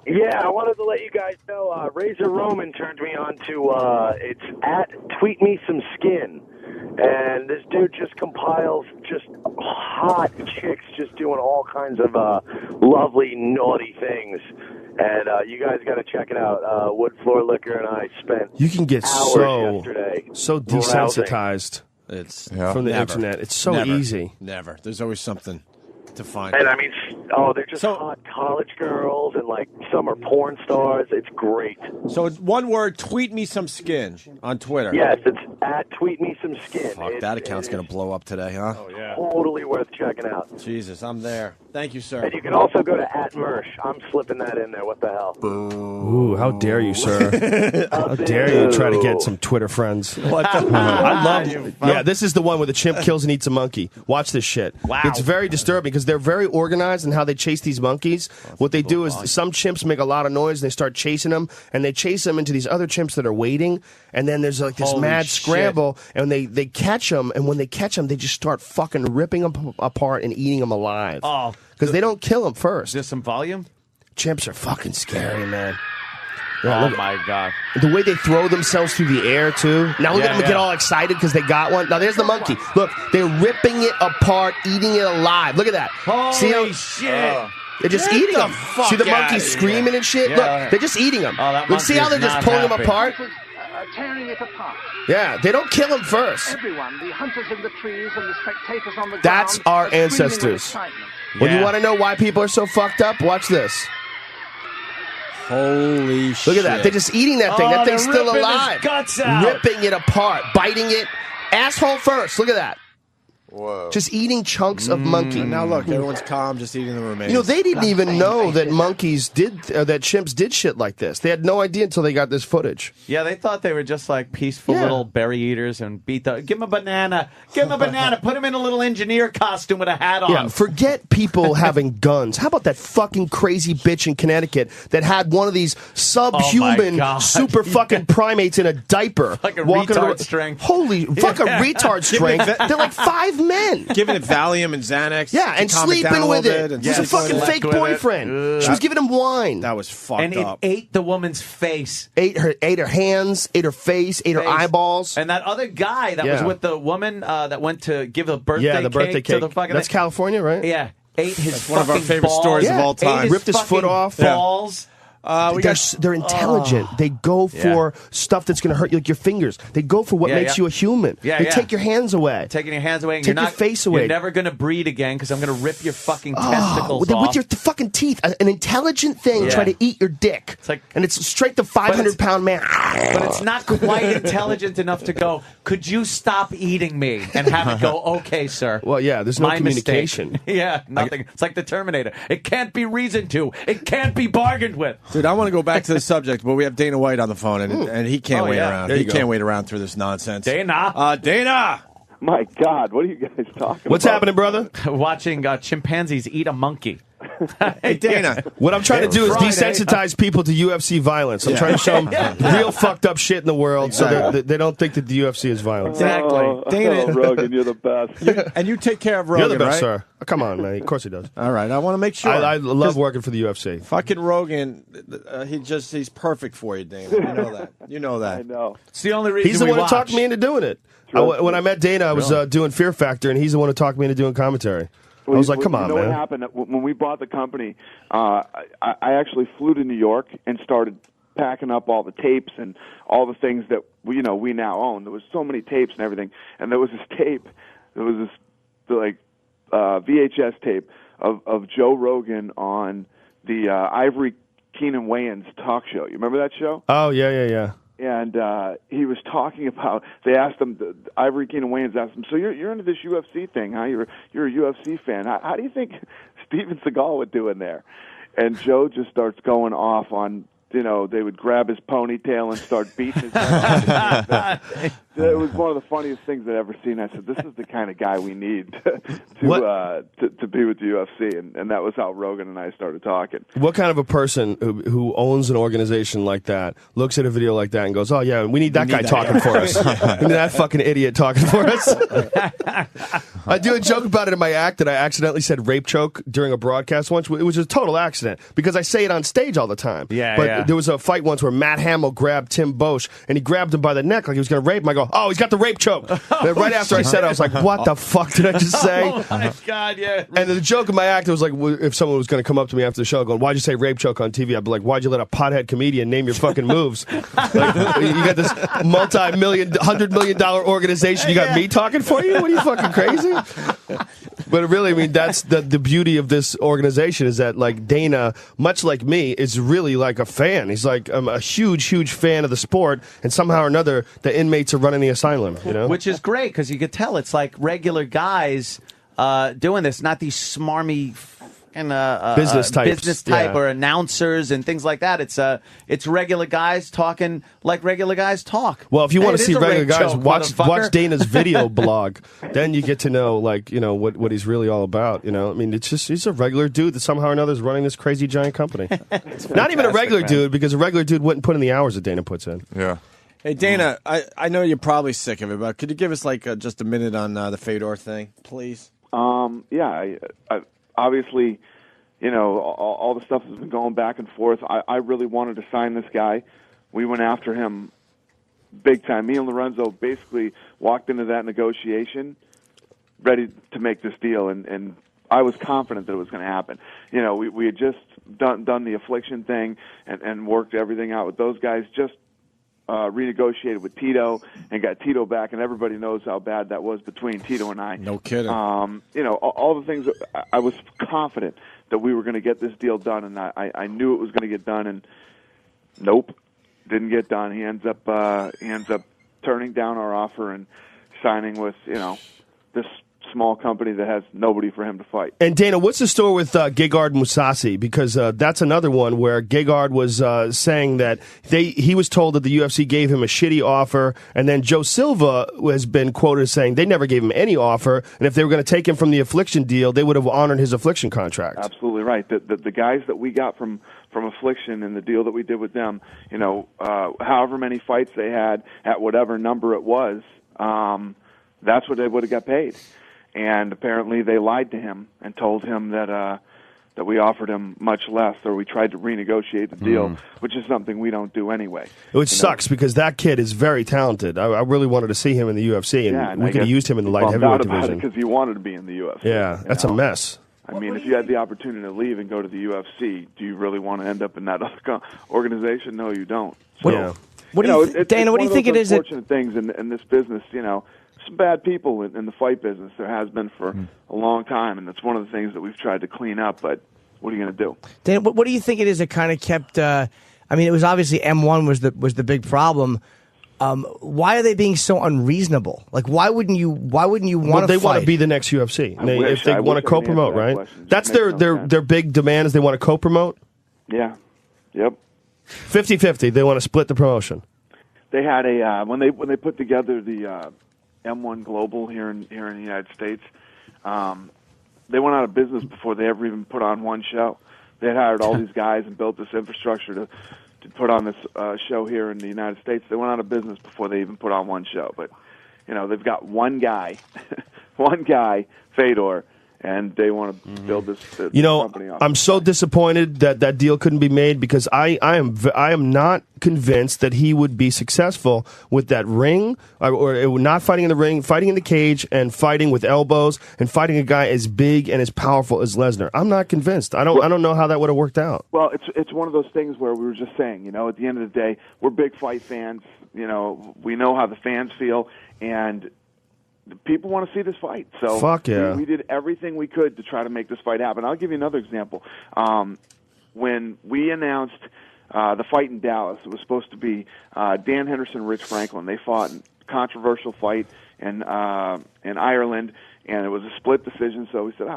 Yeah, I wanted to let you guys know Razor Roman turned me on to it's at Tweet Me Some Skin. And this dude just compiles just hot chicks just doing all kinds of lovely, naughty things. And you guys got to check it out. Wood Floor Liquor and I spent You can get hours yesterday so desensitized from the internet. It's so easy. Never. There's always something to find. And I mean, they're just hot college girls, and like some are porn stars. It's great. So one word: tweet me some skin on Twitter. Yes, it's at tweet me some skin. Fuck, that account's gonna blow up today, huh? Oh yeah, totally worth checking out. Jesus, I'm there. Thank you, sir. And you can also go to @Mersh. I'm slipping that in there. What the hell? Ooh, how dare you, sir? How dare you try to get some Twitter friends? What the? I love. Yeah, this is the one where the chimp kills and eats a monkey. Watch this shit. Wow. It's very disturbing because they're very organized in how they chase these monkeys. What they do is some chimps make a lot of noise and they start chasing them, and they chase them into these other chimps that are waiting, and then there's like this Holy mad shit. scramble, and they catch them, and when they catch them, they just start fucking ripping them apart and eating them alive. Oh. Because they don't kill them first. Just some volume? Chimps are fucking scary, man. Oh, my God. The way they throw themselves through the air, too. Now look at them get all excited because they got one. Now there's the monkey. Look, they're ripping it apart, eating it alive. Look at that. Holy shit. They're just eating them. See the monkey screaming and shit? Look, they're just eating them. Look, see how they're just pulling them apart? Tearing it apart. Yeah, they don't kill them first. Everyone, the hunters in the trees and the spectators on the ground. That's our are screaming with ancestors. excitement. When you want to know why people are so fucked up, watch this. Holy shit. Look at that. They're just eating that thing. That thing's still ripping alive. his guts out. Ripping it apart, biting it. Asshole first. Look at that. Whoa. Just eating chunks of monkey. Now look, everyone's calm, just eating the remains. You know, they didn't even know that monkeys did, that chimps did shit like this. They had no idea until they got this footage. Yeah, they thought they were just like peaceful little berry eaters and beat the. Give him a banana. Give him a banana. Put him in a little engineer costume with a hat on. Yeah, forget people having guns. How about that fucking crazy bitch in Connecticut that had one of these subhuman, God. super fucking primates in a diaper? Fucking walking retard around- strength. Holy fucking retard strength. They're like 5 men. Giving it Valium and Xanax. Yeah, and to calm it down sleeping a with little it. bit and She's a sleeping fucking with it. fake boyfriend. She was giving him wine. That was fucked And it up. ate the woman's face. Ate her hands, ate her face, ate her eyeballs. And that other guy that was with the woman that went to give the birthday Yeah, the birthday cake to cake. the fucking That's California, right? Yeah. Ate his one of our fucking favorite balls. stories of all time. Ate Ripped his foot fucking off. balls. They're intelligent. They go for stuff that's going to hurt you, like your fingers. They go for what makes you a human. They take your hands away. Taking your hands away. And Take you're your not, face away. You're never going to breed again because I'm going to rip your fucking testicles with off. your fucking teeth. An intelligent thing try to eat your dick. It's like, and it's straight to 500-pound man. But it's not quite intelligent enough to go, could you stop eating me? And have it go, okay, sir. Well, yeah, there's no My communication. mistake. Yeah, nothing. It's like the Terminator. It can't be reasoned to. It can't be bargained with. Dude, I want to go back to the subject, but we have Dana White on the phone, and he can't wait around. There He you go. can't wait around through this nonsense. Dana. Dana! My God, what are you guys talking about? What's happening, brother? Watching chimpanzees eat a monkey. Hey, Dana. What I'm trying to do is Friday. desensitize people to UFC violence. I'm trying to show them real fucked up shit in the world so that they don't think that the UFC is violent. Exactly. Dana. Rogan, you're the best. And you take care of Rogan, You're the best, right? sir. Oh, come on, man. Of course he does. All right, I want to make sure. I love working for the UFC. Fucking Rogan, he's perfect for you, Dana. You know that. You know that. I know. It's the only reason He's the we one who watch. talked me into doing it. When I met Dana, I was doing Fear Factor, and he's the one who talked me into doing commentary. I was like, come on, you know man. what happened? When we bought the company, I actually flew to New York and started packing up all the tapes and all the things that we now own. There was so many tapes and everything. And there was this tape, VHS tape of Joe Rogan on the Ivory Keenan Wayans talk show. You remember that show? Oh, yeah. And he was talking about. They asked him. Ivory Keenan Wayans asked him, "So you're into this UFC thing, huh? You're a UFC fan. How do you think Steven Seagal would do in there?" And Joe just starts going off on. They would grab his ponytail and start beating his head. It was one of the funniest things I've ever seen. I said, "This is the kind of guy we need to be with the UFC," and that was how Rogan and I started talking. What kind of a person who owns an organization like that looks at a video like that and goes, "Oh yeah, we need that guy talking for us. We need that fucking idiot talking for us." I do a joke about it in my act that I accidentally said rape choke during a broadcast once. It was a total accident because I say it on stage all the time. Yeah, but yeah. there was a fight once where Matt Hamill grabbed Tim Bosch, and he grabbed him by the neck like he was going to rape him. I go, oh, he's got the rape choke. Then right after I said it, I was like, what the fuck did I just say? Oh, my God, yeah. And the joke in my act was like, if someone was going to come up to me after the show going, why'd you say rape choke on TV? I'd be like, why'd you let a pothead comedian name your fucking moves? Like, you got this multi-million, $100 million organization. You got me talking for you? What are you, fucking crazy? But really, I mean, that's the beauty of this organization is that, like, Dana, much like me, is really like a fan. He's like, I'm a huge, huge fan of the sport, and somehow or another, the inmates are running the asylum, you know? Which is great, because you could tell it's like regular guys doing this, not these smarmy business type or announcers and things like that. It's regular guys talking like regular guys talk. Well, if you want to see regular guys, watch Dana's video blog. Then you get to know, like, you know, what he's really all about. You know, I mean, it's just he's a regular dude that somehow or another is running this crazy giant company. Not even a regular dude, because a regular dude wouldn't put in the hours that Dana puts in. Yeah. Hey, Dana, I know you're probably sick of it, but could you give us like just a minute on the Fedor thing, please? Yeah, I obviously, you know, all the stuff has been going back and forth. I really wanted to sign this guy. We went after him big time. Me and Lorenzo basically walked into that negotiation ready to make this deal, and I was confident that it was going to happen. You know, we had just done the affliction thing and worked everything out with those guys, just renegotiated with Tito and got Tito back, and everybody knows how bad that was between Tito and I. No kidding. You know, all the things, I was confident that we were going to get this deal done, and I knew it was going to get done, and nope, didn't get done. He ends up turning down our offer and signing with, you know, this small company that has nobody for him to fight. And Dana, what's the story with Gegard Mousasi? Because that's another one where Gegard was saying that he was told that the UFC gave him a shitty offer, and then Joe Silva has been quoted as saying they never gave him any offer, and if they were going to take him from the Affliction deal, they would have honored his Affliction contract. Absolutely right. The guys that we got from Affliction and the deal that we did with them, you know, however many fights they had at whatever number it was, that's what they would have got paid. And apparently they lied to him and told him that we offered him much less, or we tried to renegotiate the deal, which is something we don't do anyway. Which sucks, because that kid is very talented. I really wanted to see him in the UFC, and we could have used him in the light heavyweight division. Because he wanted to be in the UFC. Yeah, that's a mess. I mean, if you had the opportunity to leave and go to the UFC, do you really want to end up in that other organization? No, you don't. So, Dana, what do you think it is? Unfortunate things in this business, you know. Some bad people in the fight business. There has been for a long time, and it's one of the things that we've tried to clean up. But what are you going to do? Dan, what do you think it is that kind of kept? I mean, it was obviously M1 was the big problem. Why are they being so unreasonable? Like, why wouldn't you want to? Well, they want to be the next UFC. If they want to co-promote, right? That's their big demand. Is they want to co-promote. Yeah. Yep. 50-50. They want to split the promotion. They had a when they put together the M1 Global here in the United States. They went out of business before they ever even put on one show. They had hired all these guys and built this infrastructure to put on this show here in the United States. They went out of business before they even put on one show. But, you know, they've got one guy, Fedor, and they want to build this company off. I'm so disappointed that deal couldn't be made, because I am not convinced that he would be successful with that ring, or not fighting in the ring, fighting in the cage, and fighting with elbows, and fighting a guy as big and as powerful as Lesnar. I'm not convinced. I don't know how that would have worked out. Well, it's one of those things where we were just saying, you know, at the end of the day, we're big fight fans. You know, we know how the fans feel, and people want to see this fight. So fuck yeah. We did everything we could to try to make this fight happen. I'll give you another example. When we announced the fight in Dallas, it was supposed to be Dan Henderson, Rich Franklin. They fought a controversial fight in Ireland, and it was a split decision. So we said,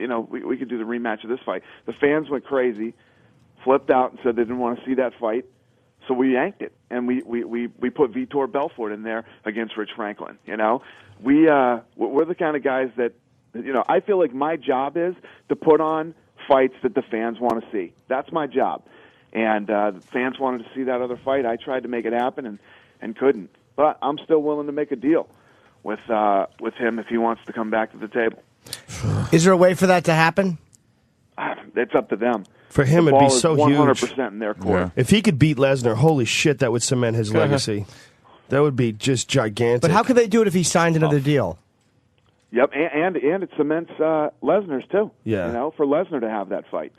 you know, we could do the rematch of this fight. The fans went crazy, flipped out, and said they didn't want to see that fight. So we yanked it, and we put Vitor Belfort in there against Rich Franklin. You know, we're the kind of guys that, you know, I feel like my job is to put on fights that the fans want to see. That's my job, and the fans wanted to see that other fight. I tried to make it happen and couldn't, but I'm still willing to make a deal with him if he wants to come back to the table. Is there a way for that to happen? it's up to them. For him, the it'd be ball is so 100% in their court. Yeah. If he could beat Lesnar, holy shit, that would cement his legacy. That would be just gigantic. But how could they do it if he signed another deal? Yep, and it cements Lesnar's too. Yeah. You know, for Lesnar to have that fight.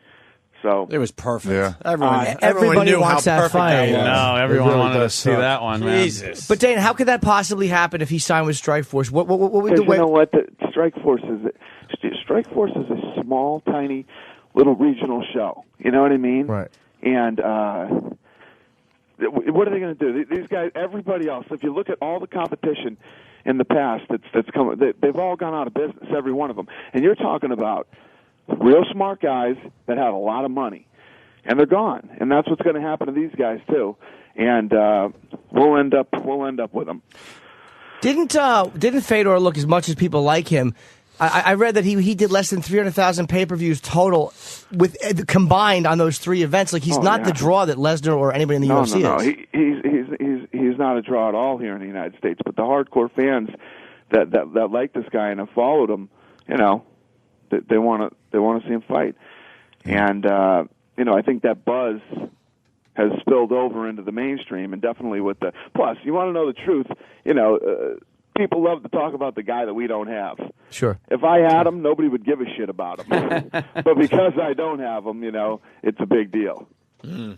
So It was perfect. Yeah. Everyone everybody knew wants how that perfect fight. that was. No, everyone really wanted to does see suck. that one, man. Jesus. But Dane, how could that possibly happen if he signed with Strikeforce? What would because the you way? know what, the Strikeforce is a small, tiny, little regional show. You know what I mean? Right. And what are they going to do? These guys, everybody else. If you look at all the competition in the past that's come, they've all gone out of business, every one of them. And you're talking about real smart guys that have a lot of money, and they're gone. And that's what's going to happen to these guys too. And we'll end up with them. Didn't Fedor look, as much as people like him? I read that he did less than 300,000 pay-per-views total with combined on those three events. Like he's not the draw that Lesnar or anybody in the UFC is. He's not a draw at all here in the United States. But the hardcore fans that like this guy and have followed him, you know, they want to see him fight. And you know, I think that buzz has spilled over into the mainstream, and definitely with the plus. You want to know the truth, you know. People love to talk about the guy that we don't have. Sure. If I had him, nobody would give a shit about him. But because I don't have him, you know, it's a big deal. Mm.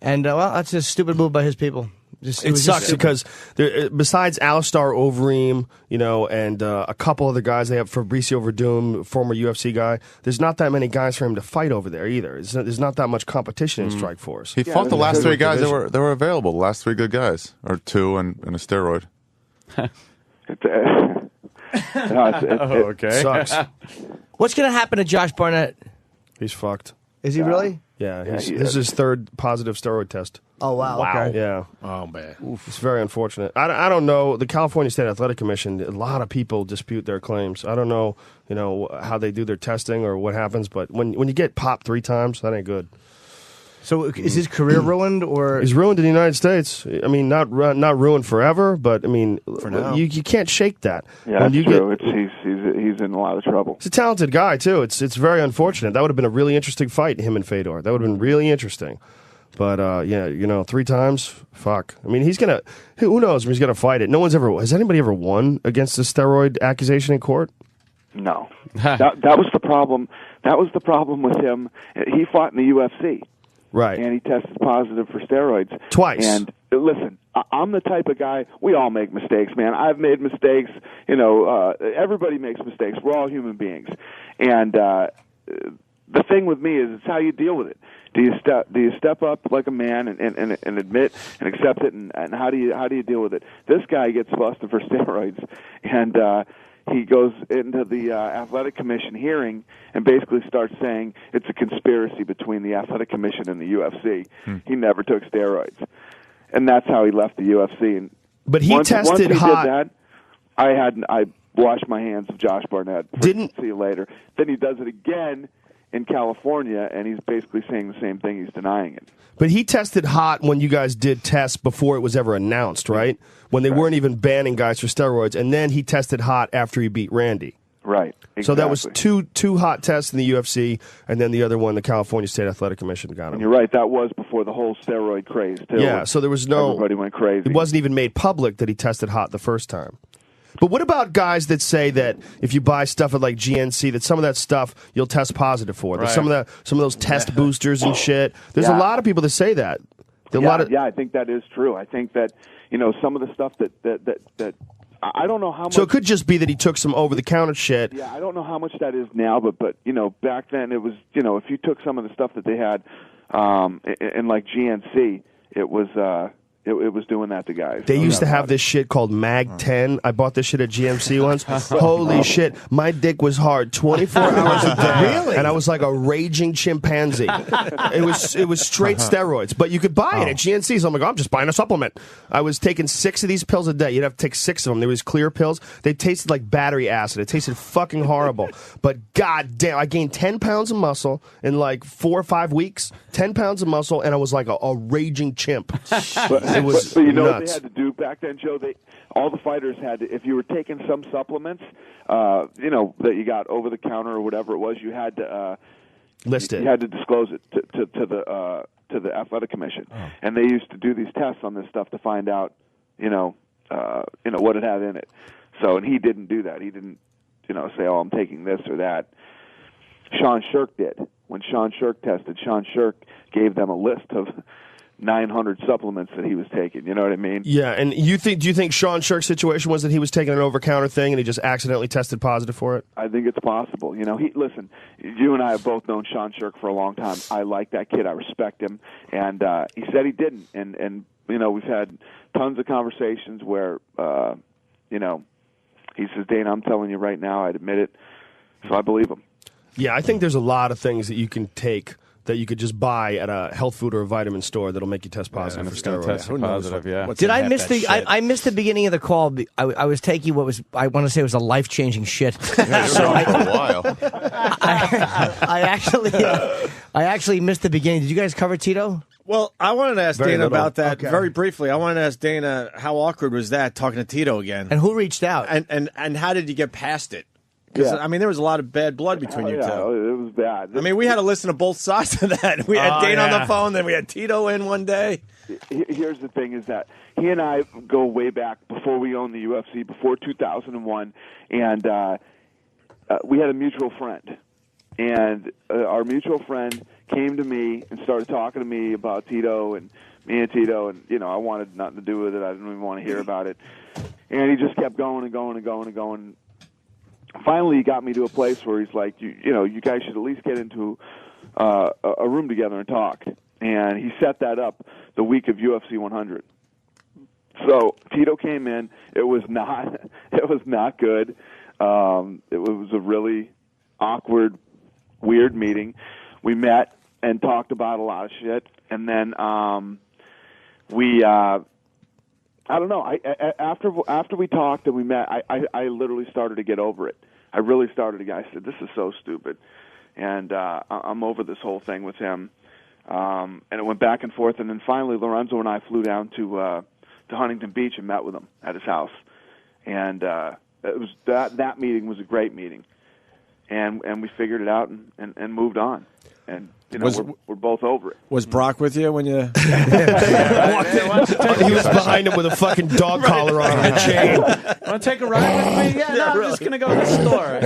And, well, that's a stupid move by his people. It sucks because besides Alistar Overeem, you know, and a couple other guys, they have Fabricio Verdum, former UFC guy. There's not that many guys for him to fight over there either. There's not that much competition in Strikeforce. He fought the last three guys that were available. The last three good guys, or two and a steroid. Okay. Sucks. What's going to happen to Josh Barnett? He's fucked. Is he really? Yeah, this is his third positive steroid test. Oh, wow. Okay. Yeah. Oh, man. It's very unfortunate. I don't know. The California State Athletic Commission, a lot of people dispute their claims. I don't know, you know, how they do their testing or what happens, but when you get popped 3 times, that ain't good. So is his career ruined, or he's ruined in the United States? I mean, not ruined forever, but I mean, for now. You can't shake that. Yeah, that's true. He's in a lot of trouble. He's a talented guy too. It's very unfortunate. That would have been a really interesting fight, him and Fedor. That would have been really interesting. But yeah, you know, 3 times, fuck. I mean, he's gonna. Who knows when he's gonna fight it? Has anybody ever won against a steroid accusation in court? No. that was the problem. That was the problem with him. He fought in the UFC. Right. And he tested positive for steroids. Twice. And listen, I'm the type of guy, we all make mistakes, man. I've made mistakes. You know, everybody makes mistakes. We're all human beings. And the thing with me is it's how you deal with it. Do you step up like a man and admit and accept it, and how do you deal with it? This guy gets busted for steroids, and he goes into the athletic commission hearing and basically starts saying it's a conspiracy between the athletic commission and the UFC. He never took steroids, and that's how he left the UFC. But he tested once he hot. Did that, I washed my hands of Josh Barnett. See you later. Then he does it again in California, and he's basically saying the same thing. He's denying it. But he tested hot when you guys did tests before it was ever announced, right? When they weren't even banning guys for steroids, and then he tested hot after he beat Randy. Right. Exactly. So that was two hot tests in the UFC, and then the other one, the California State Athletic Commission got him. And you're right, that was before the whole steroid craze, too. Yeah, so there was everybody went crazy. It wasn't even made public that he tested hot the first time. But what about guys that say that if you buy stuff at like GNC, that some of that stuff you'll test positive for? There's some of those test boosters and shit. There's a lot of people that say that. Yeah, I think that is true. I think that, you know, some of the stuff that I don't know how much. So it could just be that he took some over-the-counter shit. Yeah, I don't know how much that is now, but you know, back then it was, you know, if you took some of the stuff that they had in like GNC, it was doing that to guys. They used to have this shit called Mag 10. I bought this shit at GMC once. Holy shit. My dick was hard 24 hours a day. Really? And I was like a raging chimpanzee. It was straight steroids. But you could buy it at GNC. So I'm like, I'm just buying a supplement. I was taking 6 of these pills a day. You'd have to take 6 of them. There was clear pills. They tasted like battery acid. It tasted fucking horrible. But goddamn, I gained 10 pounds of muscle in like 4 or 5 weeks. 10 pounds of muscle, and I was like a raging chimp. It was but you know nuts. what they had to do back then, Joe? All the fighters had to, if you were taking some supplements, you know, that you got over the counter or whatever it was, you had to listed. You had to disclose it to the athletic commission, and they used to do these tests on this stuff to find out, what it had in it. So, and he didn't do that. He didn't, say, "Oh, I'm taking this or that." Sean Shirk did. When Sean Shirk tested, Sean Shirk gave them a list of 900 supplements that he was taking. You know what I mean? Yeah, and do you think Sean Shirk's situation was that he was taking an over-counter thing and he just accidentally tested positive for it? I think it's possible. Listen, you and I have both known Sean Shirk for a long time. I like that kid. I respect him. And he said he didn't. And we've had tons of conversations where, he says, "Dana, I'm telling you right now, I'd admit it." So I believe him. Yeah, I think there's a lot of things that you can take that you could just buy at a health food or a vitamin store that'll make you test positive for steroids. Did I miss the? I missed the beginning of the call. I was taking what was, I want to say, it was a life-changing shit. For a while. I actually missed the beginning. Did you guys cover Tito? Well, I wanted to ask Very Dana little. about that Okay. very briefly. I wanted to ask Dana how awkward was that talking to Tito again, And who reached out? and how did you get past it? Because Yeah. there was a lot of bad blood between you two. It was bad. We had to listen to both sides of that. We had Dana on yeah. the phone, then we had Tito in one day. Here's the thing: is that he and I go way back before we owned the UFC, before 2001, and we had a mutual friend, and our mutual friend came to me and started talking to me about Tito and me and Tito, and I wanted nothing to do with it. I didn't even want to hear about it, and he just kept going and going and going and going. Finally, he got me to a place where he's like, you guys should at least get into a room together and talk. And he set that up the week of UFC 100. So Tito came in. It was not good. It was a really awkward, weird meeting. We met and talked about a lot of shit, and then I don't know. After we talked and we met, I literally started to get over it. I really started to get. I said, "This is so stupid," and I'm over this whole thing with him. And it went back and forth, and then finally, Lorenzo and I flew down to Huntington Beach and met with him at his house. And it was that meeting was a great meeting, and we figured it out and moved on. And we're both over it. Was Brock with you when you He was behind him with a fucking dog collar on and a chain. Want to take a ride with me? Yeah, no, I'm just going to go to the store.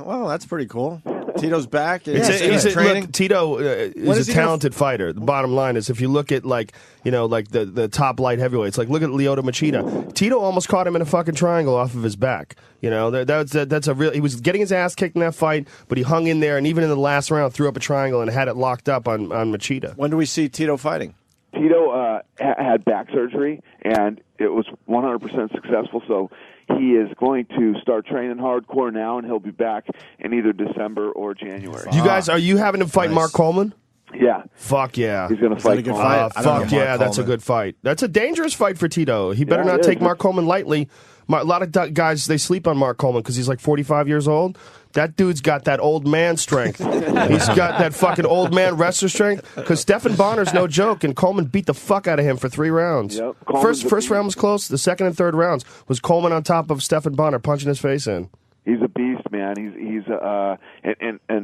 well, that's pretty cool. Tito's back. He's training. look, Tito is a talented fighter. The bottom line is, if you look at like the top light heavyweights, like look at Lyoto Machida. Tito almost caught him in a fucking triangle off of his back. That's a real. He was getting his ass kicked in that fight, but he hung in there, and even in the last round, threw up a triangle and had it locked up on Machida. When do we see Tito fighting? Tito had back surgery, and it was 100% successful. So he is going to start training hardcore now, and he'll be back in either December or January. You guys, are you having him fight Mark Coleman? Yeah. Fuck yeah. He's going to fight. A good fight? Fuck yeah, that's a good fight. That's a dangerous fight for Tito. He better not take Mark Coleman lightly. A lot of guys, they sleep on Mark Coleman because he's like 45 years old. That dude's got that old man strength. He's got that fucking old man wrestler strength. Because Stephan Bonner's no joke, and Coleman beat the fuck out of him for 3 rounds. Yep. First round was close. The second and third rounds was Coleman on top of Stephan Bonner, punching his face in. He's a beast, man. He's and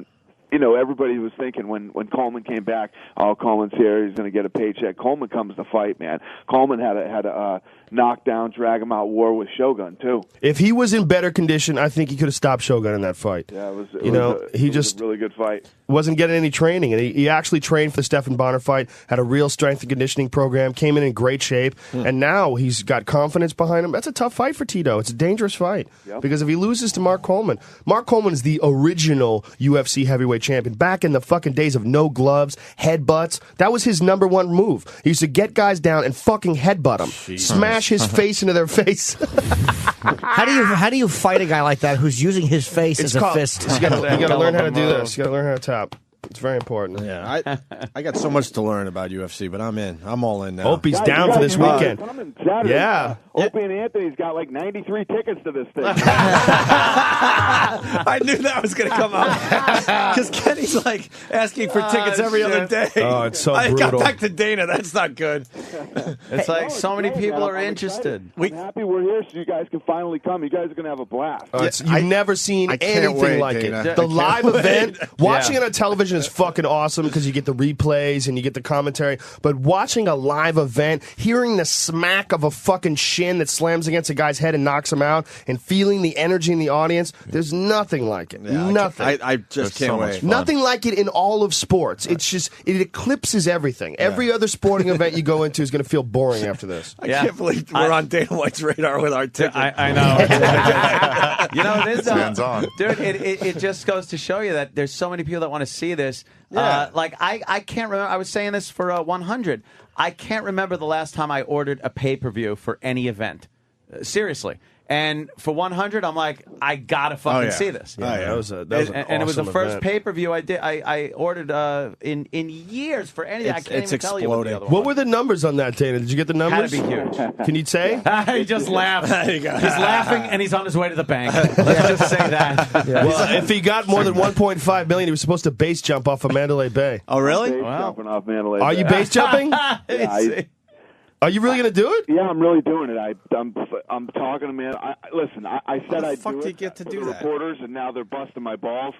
everybody was thinking when Coleman came back, oh, Coleman's here, he's going to get a paycheck. Coleman comes to fight, man. Coleman had a knockdown, drag him out war with Shogun too. If he was in better condition, I think he could have stopped Shogun in that fight. Yeah, it was he was a really good fight. Wasn't getting any training, and he actually trained for the Stephan Bonner fight, had a real strength and conditioning program, came in great shape, and now he's got confidence behind him. That's a tough fight for Tito. It's a dangerous fight, because if he loses to Mark Coleman is the original UFC heavyweight champion, back in the fucking days of no gloves, headbutts. That was his number one move. He used to get guys down and fucking headbutt them, smash his face into their face. How do you fight a guy like that who's using his face as a fist? You got to learn how to do this. You got to learn how to tap. It's very important. Yeah, I got so much to learn about UFC, but I'm in. I'm all in now. Opie's down for this weekend. Saturday. Yeah. Opie and Anthony's got like 93 tickets to this thing. I knew that was going to come up because Kenny's like asking for tickets every other day. Oh, it's so I brutal. got back to Dana. That's not good. It's like so many people are interested. I'm happy we're here so you guys can finally come. You guys are going to have a blast. You've never seen anything wait, like Dana. it. The live event, watching Yeah. it on television is fucking awesome because you get the replays and you get the commentary. But watching a live event, hearing the smack of a fucking shin that slams against a guy's head and knocks him out, and feeling the energy in the audience, there's nothing like it. Yeah, nothing. I just There's so can't much wait. fun. Nothing like it in all of sports. It's just, it eclipses everything. Every other sporting event you go into is going to feel boring after this. I can't believe we're on Dana White's radar with our ticket. I know. You know, it is, Hands on. dude. It just goes to show you that there's so many people that want to see this. Yeah. Like I can't remember. I was saying this for 100. I can't remember the last time I ordered a pay-per-view for any event. Seriously. And for 100, I'm like, I gotta fucking see this. That was an And it was the awesome first event. pay-per-view I did. I ordered in years for anything. I can't it's even tell you what the other exploding. What were the numbers on that, Dana? Did you get the numbers? Had to be huge. Can you say? He just laughs. There you go. He's laughing, and he's on his way to the bank. Let's just say that. Well, if he got more than 1.5 million, he was supposed to base jump off of Mandalay Bay. Oh, really? Base Wow. jumping off Mandalay Are you Bay. base jumping? Are you really going to do it? Yeah, I'm really doing it. I'm talking to man. Listen, I said I'd fuck do do it you get to for do the that? reporters, and now they're busting my balls.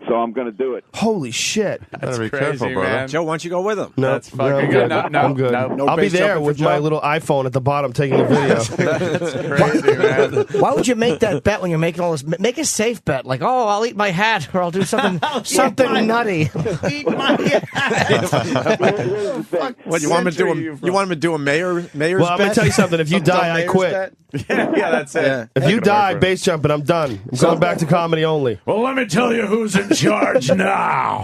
So I'm going to do it. Holy shit. Better be crazy, careful, brother. man. Joe, why don't you go with him? No, That's fucking I'm good. No, I'm good. no. I'll be base there jumping with for my Joe? little iPhone at the bottom taking a video. That's crazy, man. Why would you make that bet when you're making all this? Make a safe bet, like, oh, I'll eat my hat, or I'll do something nutty. Eat my What you want him to do? You want him to do a mayor's Well, I'm going to bet? tell you something. If you Some dumb die, I mayor's quit. bet? Yeah, that's it. Yeah. If you die base jumping, I'm done. I'm going back to comedy only. Well, let me tell you who's in charge now.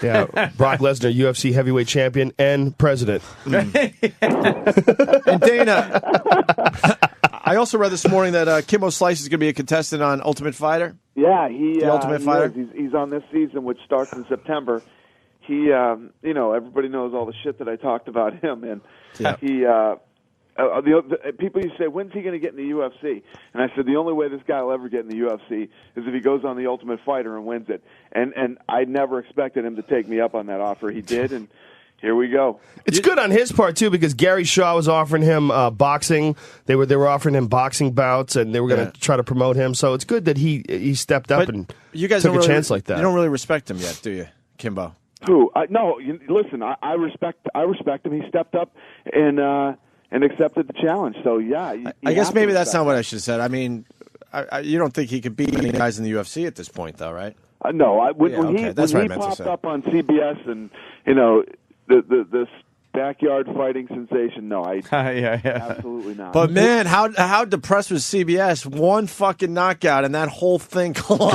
Yeah, Brock Lesnar, UFC heavyweight champion and president. And Dana, I also read this morning that Kimbo Slice is going to be a contestant on Ultimate Fighter. Yeah, the Ultimate Fighter? He's on this season, which starts in September. He, everybody knows all the shit that I talked about him, and he. The people used to say, when's he going to get in the UFC? And I said, the only way this guy will ever get in the UFC is if he goes on the Ultimate Fighter and wins it. And I never expected him to take me up on that offer. He did, and here we go. It's good on his part, too, because Gary Shaw was offering him boxing. They were offering him boxing bouts, and they were going to try to promote him. So it's good that he stepped up and you guys took don't a really, chance like that. You don't really respect him yet, do you, Kimbo? Who? No, listen, I respect him. He stepped up and accepted the challenge. So, yeah. I guess maybe that's not what I should have said. I mean, you don't think he could beat any guys in the UFC at this point, though, right? No. When he popped up on CBS and, this backyard fighting sensation, no, absolutely not. But, man, how depressed was CBS? One fucking knockout and that whole thing gone.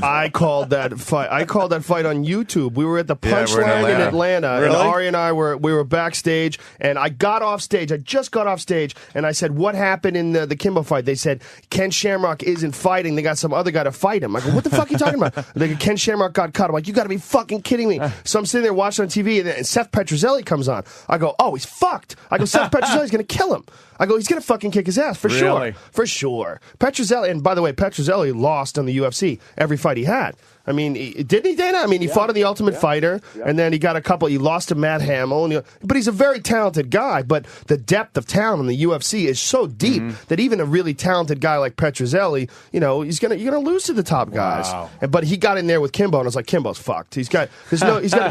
I called that fight. I called that fight on YouTube. We were at the Yeah, we're in Punchline in Atlanta, Really? and Ari and I were backstage. And I got off stage. I just got off stage, and I said, "What happened in the Kimbo fight?" They said Ken Shamrock isn't fighting. They got some other guy to fight him. I go, "What the fuck are you talking about?" They go, Ken Shamrock got cut. I'm like, "You got to be fucking kidding me!" So I'm sitting there watching on TV, and Seth Petrozelli comes on. I go, "Oh, he's fucked." I go, "Seth Petrozelli's going to kill him." I go, "He's going to fucking kick his ass for Really? sure, for sure." Petrozelli, and by the way, Petrozelli lost on the UFC every fight he had. I mean, didn't he, Dana? I mean, he fought in the Ultimate Fighter, and then he got a couple. He lost to Matt Hamill, but he's a very talented guy. But the depth of talent in the UFC is so deep that even a really talented guy like Petrozelli, you're gonna lose to the top guys. Wow. But he got in there with Kimbo, and I was like, Kimbo's fucked. He's got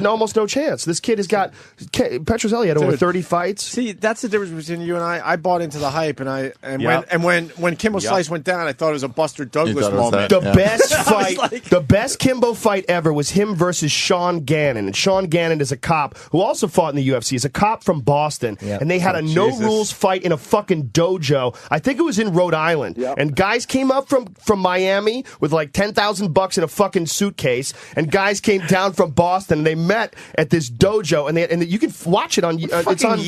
almost no chance. This kid has got Petrozelli had over 30 fights. See, that's the difference between you and I. I bought into the hype, when Kimbo Slice went down, I thought it was a Buster Douglas moment. The best fight, the best Kimbo fight ever was him versus Sean Gannon. And Sean Gannon is a cop who also fought in the UFC. He's a cop from Boston. Yep. And they had a no-rules fight in a fucking dojo. I think it was in Rhode Island. Yep. And guys came up from Miami with like $10,000 in a fucking suitcase. And guys came down from Boston. And they met at this dojo. And you can watch it on it's on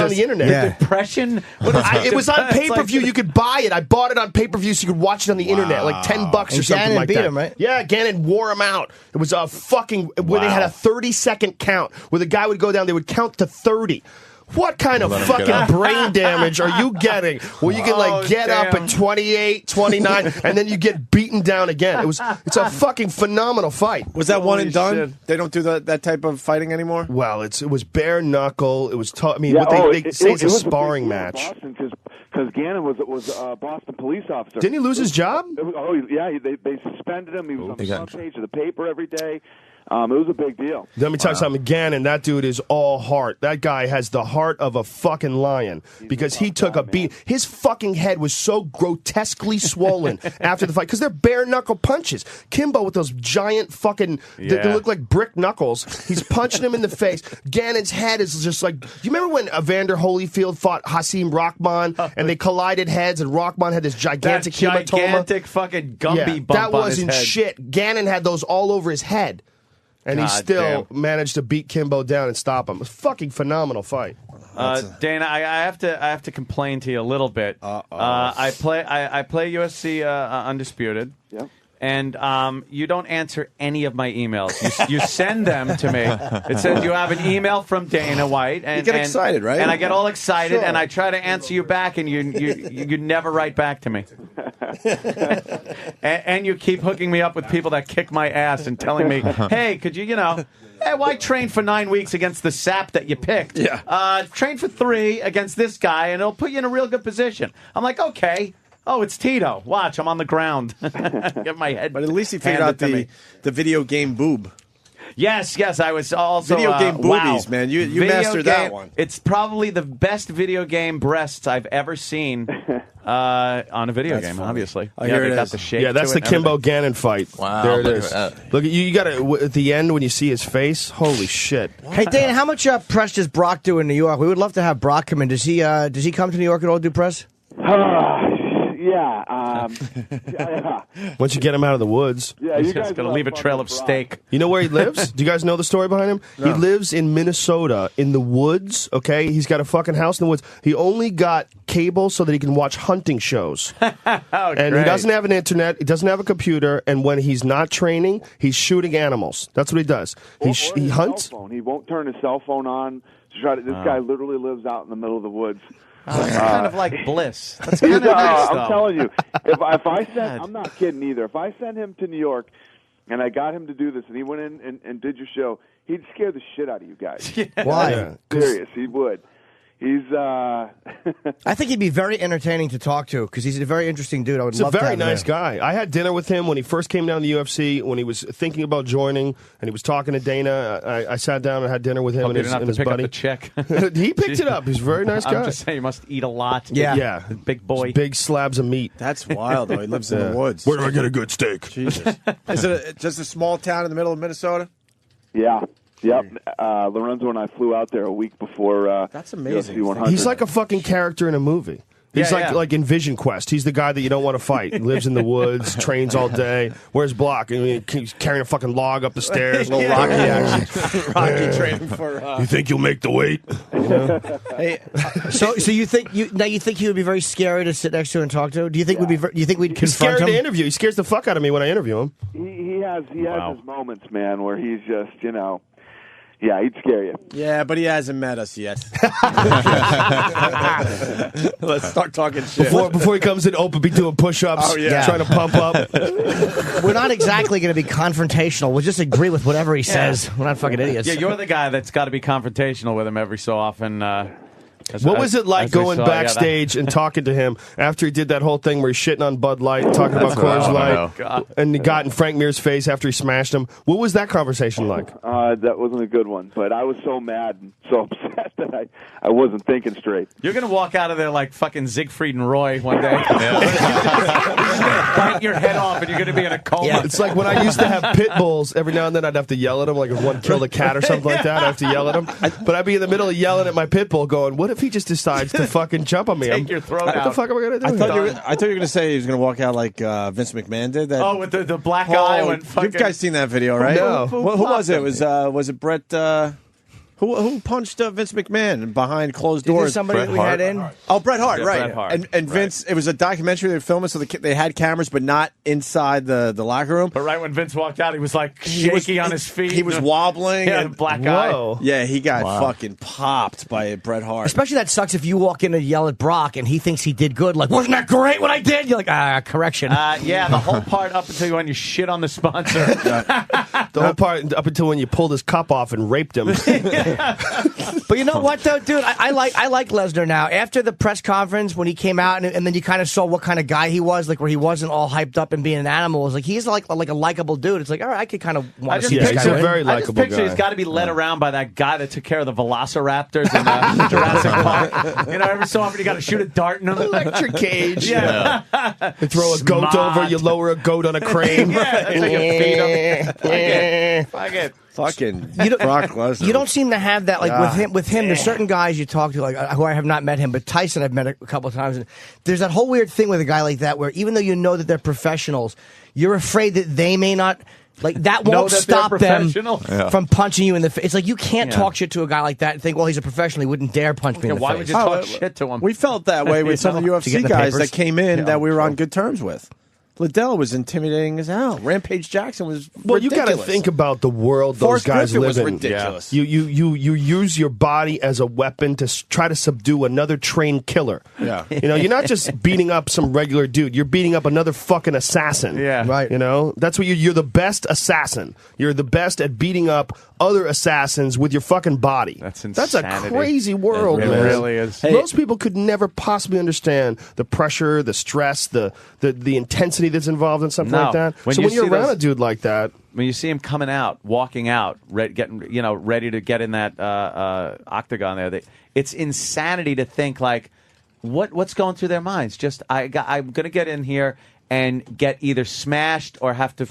the internet. Yeah. Depression? It was on pay-per-view. You could buy it. I bought it on pay-per-view so you could watch it on the internet. Like $10 or And something Gannon like beat that. him, right? Yeah, Gannon wore him out. It was a fucking where they had a 30-second count where the guy would go down. They would count to 30. What kind of fucking brain damage are you getting where you can like get up at 28, 29, and then you get beaten down again? It's a fucking phenomenal fight. Was that one and done? They don't do that type of fighting anymore? Well, it was bare knuckle. It was tough. I mean, they say it's a sparring match. Because Gannon was a Boston police officer. Didn't he lose his job? They suspended him. He was on the front page of the paper every day. It was a big deal. Let me tell you something. Gannon, that dude is all heart. That guy has the heart of a fucking lion because he took a beat. His fucking head was so grotesquely swollen after the fight because they're bare knuckle punches. Kimbo with those giant fucking, they look like brick knuckles. He's punching him in the face. Gannon's head is just like, do you remember when Evander Holyfield fought Hasim Rahman and they collided heads and Rahman had this gigantic hematoma? Gigantic fucking Gumby bump that on his wasn't head. shit. Gannon had those all over his head. And he still managed to beat Kimbo down and stop him. It was a fucking phenomenal fight. Dana, I have to complain to you a little bit. I play UFC Undisputed. Yep. And you don't answer any of my emails. You send them to me. It says you have an email from Dana White. And, you get excited, right? And I get all excited, and I try to answer you back, and you never write back to me. and you keep hooking me up with people that kick my ass and telling me, hey, could you, hey, why train for 9 weeks against the sap that you picked? Yeah. Train for 3 against this guy, and it'll put you in a real good position. I'm like, okay. Oh, it's Tito. Watch, I'm on the ground. Get my head. But at least he figured out the video game boob. Yes, I was also video game boobies, man. You mastered that one. It's probably the best video game breasts I've ever seen on a video game. Funny. Obviously, here it got is. the shape. Yeah, that's the Kimbo Gannon fight. Wow, there it look is. at that. Look at you got it at the end when you see his face. Holy shit! Hey, Dana, how much press does Brock do in New York? We would love to have Brock come in. Does he come to New York at all, do press? Yeah. Once you get him out of the woods, He's just going to leave a trail of steak. you know where he lives? Do you guys know the story behind him? No. He lives in Minnesota in the woods. Okay, he's got a fucking house in the woods. He only got cable so that he can watch hunting shows. And he doesn't have an internet. He doesn't have a computer. And when he's not training, he's shooting animals. That's what he does. He hunts. He won't turn his cell phone on. This guy literally lives out in the middle of the woods. That's kind of like bliss. That's kind of nice, though. I'm telling you, if I sent, I'm not kidding either. If I sent him to New York and I got him to do this and he went in and did your show, he'd scare the shit out of you guys. Why? Yeah. Serious, he would. He's. I think he'd be very entertaining to talk to because he's a very interesting dude. I would He's love a to very have him nice there. guy. I had dinner with him when he first came down to the UFC, when he was thinking about joining, and he was talking to Dana. I sat down and had dinner with him and his, didn't have and to his pick buddy. up the check. He picked it up. He's a very nice guy. I'm just saying, you must eat a lot. Yeah. Big boy. Just big slabs of meat. That's wild, though. He lives in the woods. Where do I get a good steak? Jesus. Is it just a small town in the middle of Minnesota? Yeah. Yep. Lorenzo and I flew out there a week before. That's amazing. UFC 100. He's like a fucking character in a movie. He's like in Vision Quest. He's the guy that you don't want to fight. He lives in the woods, trains all day. Where's Block? I mean, he's carrying a fucking log up the stairs. A little Rocky action. Rocky training for. You think you'll make the weight? You know? Hey, so you think he would be very scary to sit next to and talk to? Do you think we'd He's confront scary him? to interview. He scares the fuck out of me when I interview him. He has his moments, man, where he's just Yeah, he'd scare you. Yeah, but he hasn't met us yet. Let's start talking shit. Before he comes in, Opie be doing push-ups, trying to pump up. We're not exactly going to be confrontational. We'll just agree with whatever he says. We're not fucking idiots. Yeah, you're the guy that's got to be confrontational with him every so often. What was it like going backstage and talking to him after he did that whole thing where he's shitting on Bud Light, talking about Coors Light, and he got in Frank Mir's face after he smashed him? What was that conversation like? That wasn't a good one, but I was so mad and so upset that I wasn't thinking straight. You're going to walk out of there like fucking Siegfried and Roy one day. You're just going to bite your head off and you're going to be in a coma. Yeah. It's like when I used to have pit bulls, every now and then I'd have to yell at them, like if one killed a cat or something like that, I'd have to yell at him. But I'd be in the middle of yelling at my pit bull going, what if he just decides to fucking jump on me? Take your throat out. What the fuck am I going to do? I thought you were going to say he was going to walk out like Vince McMahon did. That with the black eye. When you guys seen that video, right? No. Who was it? Was it Brett? Who punched Vince McMahon behind closed Is doors? this somebody that we had in? Oh, Bret Hart, Yeah, right. Bret Hart. And Vince, it was a documentary they were filming, so they had cameras, but not inside the locker room. But right when Vince walked out, he was like shaky on his feet. He was wobbling. He had a and, black eye. Whoa. Yeah, he got fucking popped by Bret Hart. Especially that sucks if you walk in and yell at Brock and he thinks he did good. Like, wasn't that great what I did? You're like, correction. Yeah, the whole part up until when you shit on the sponsor. The whole part up until when you pulled his cup off and raped him. But you know what, though, dude? I like Lesnar now. After the press conference, when he came out, and then you kind of saw what kind of guy he was, like where he wasn't all hyped up and being an animal. It was like he's like a likable dude. It's like, all right, I could kind of want to see this he's guy a win. very I just likable picture guy. he's got to be led around by that guy that took care of the velociraptors in Jurassic Park. You know, every so often you got to shoot a dart in them. Electric cage. Yeah. You throw a goat Smart. over, you lower a goat on a crane. Yeah, that's like you feed him. Fuck it. Fucking You don't- Brock Lesnar. You don't seem to have that, like God with him. There's certain guys you talk to, like who I have not met him, but Tyson I've met a couple of times. And there's that whole weird thing with a guy like that, where even though you know that they're professionals, you're afraid that they may not. Like that Know won't that they're stop them professional? from punching you in the face. It's like you can't Yeah. talk shit to a guy like that and think, well, he's a professional. He wouldn't dare punch me in the Why face. would you talk shit to him? We felt that way with some of the To get UFC in the guys papers. that came in Yeah, that we were on sure. good terms with. Liddell was intimidating as hell. Rampage Jackson was Well, you got to ridiculous. think about the world those Forrest guys Griffin live was in. ridiculous. You use your body as a weapon to try to subdue another trained killer. Yeah. You know, you're not just beating up some regular dude. You're beating up another fucking assassin. Yeah. Right. You know, that's what you're the best assassin. You're the best at beating up other assassins with your fucking body. That's a insanity. crazy world, It man. really is. Most people could never possibly understand the pressure, the stress, the intensity that's involved in something No. like that. When So you when you're see around those- a dude like that, When you see him coming out, walking out, ready to get in that octagon there, it's insanity to think like, what's going through their minds? Just I'm going to get in here and get either smashed or have to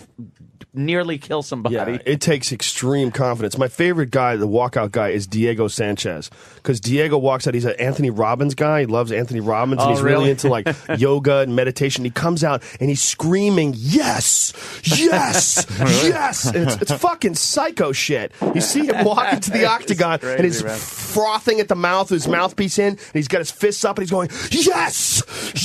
nearly kill somebody. yeah, it takes extreme confidence. My favorite guy, the walkout guy, is Diego Sanchez. Because Diego walks out, he's an Anthony Robbins guy. He loves Anthony Robbins, and he's really into like yoga and meditation. He comes out and he's screaming, yes, yes, yes. And it's fucking psycho shit. You see him walk into the octagon and he's frothing at the mouth with his mouthpiece in, and he's got his fists up and he's going, yes,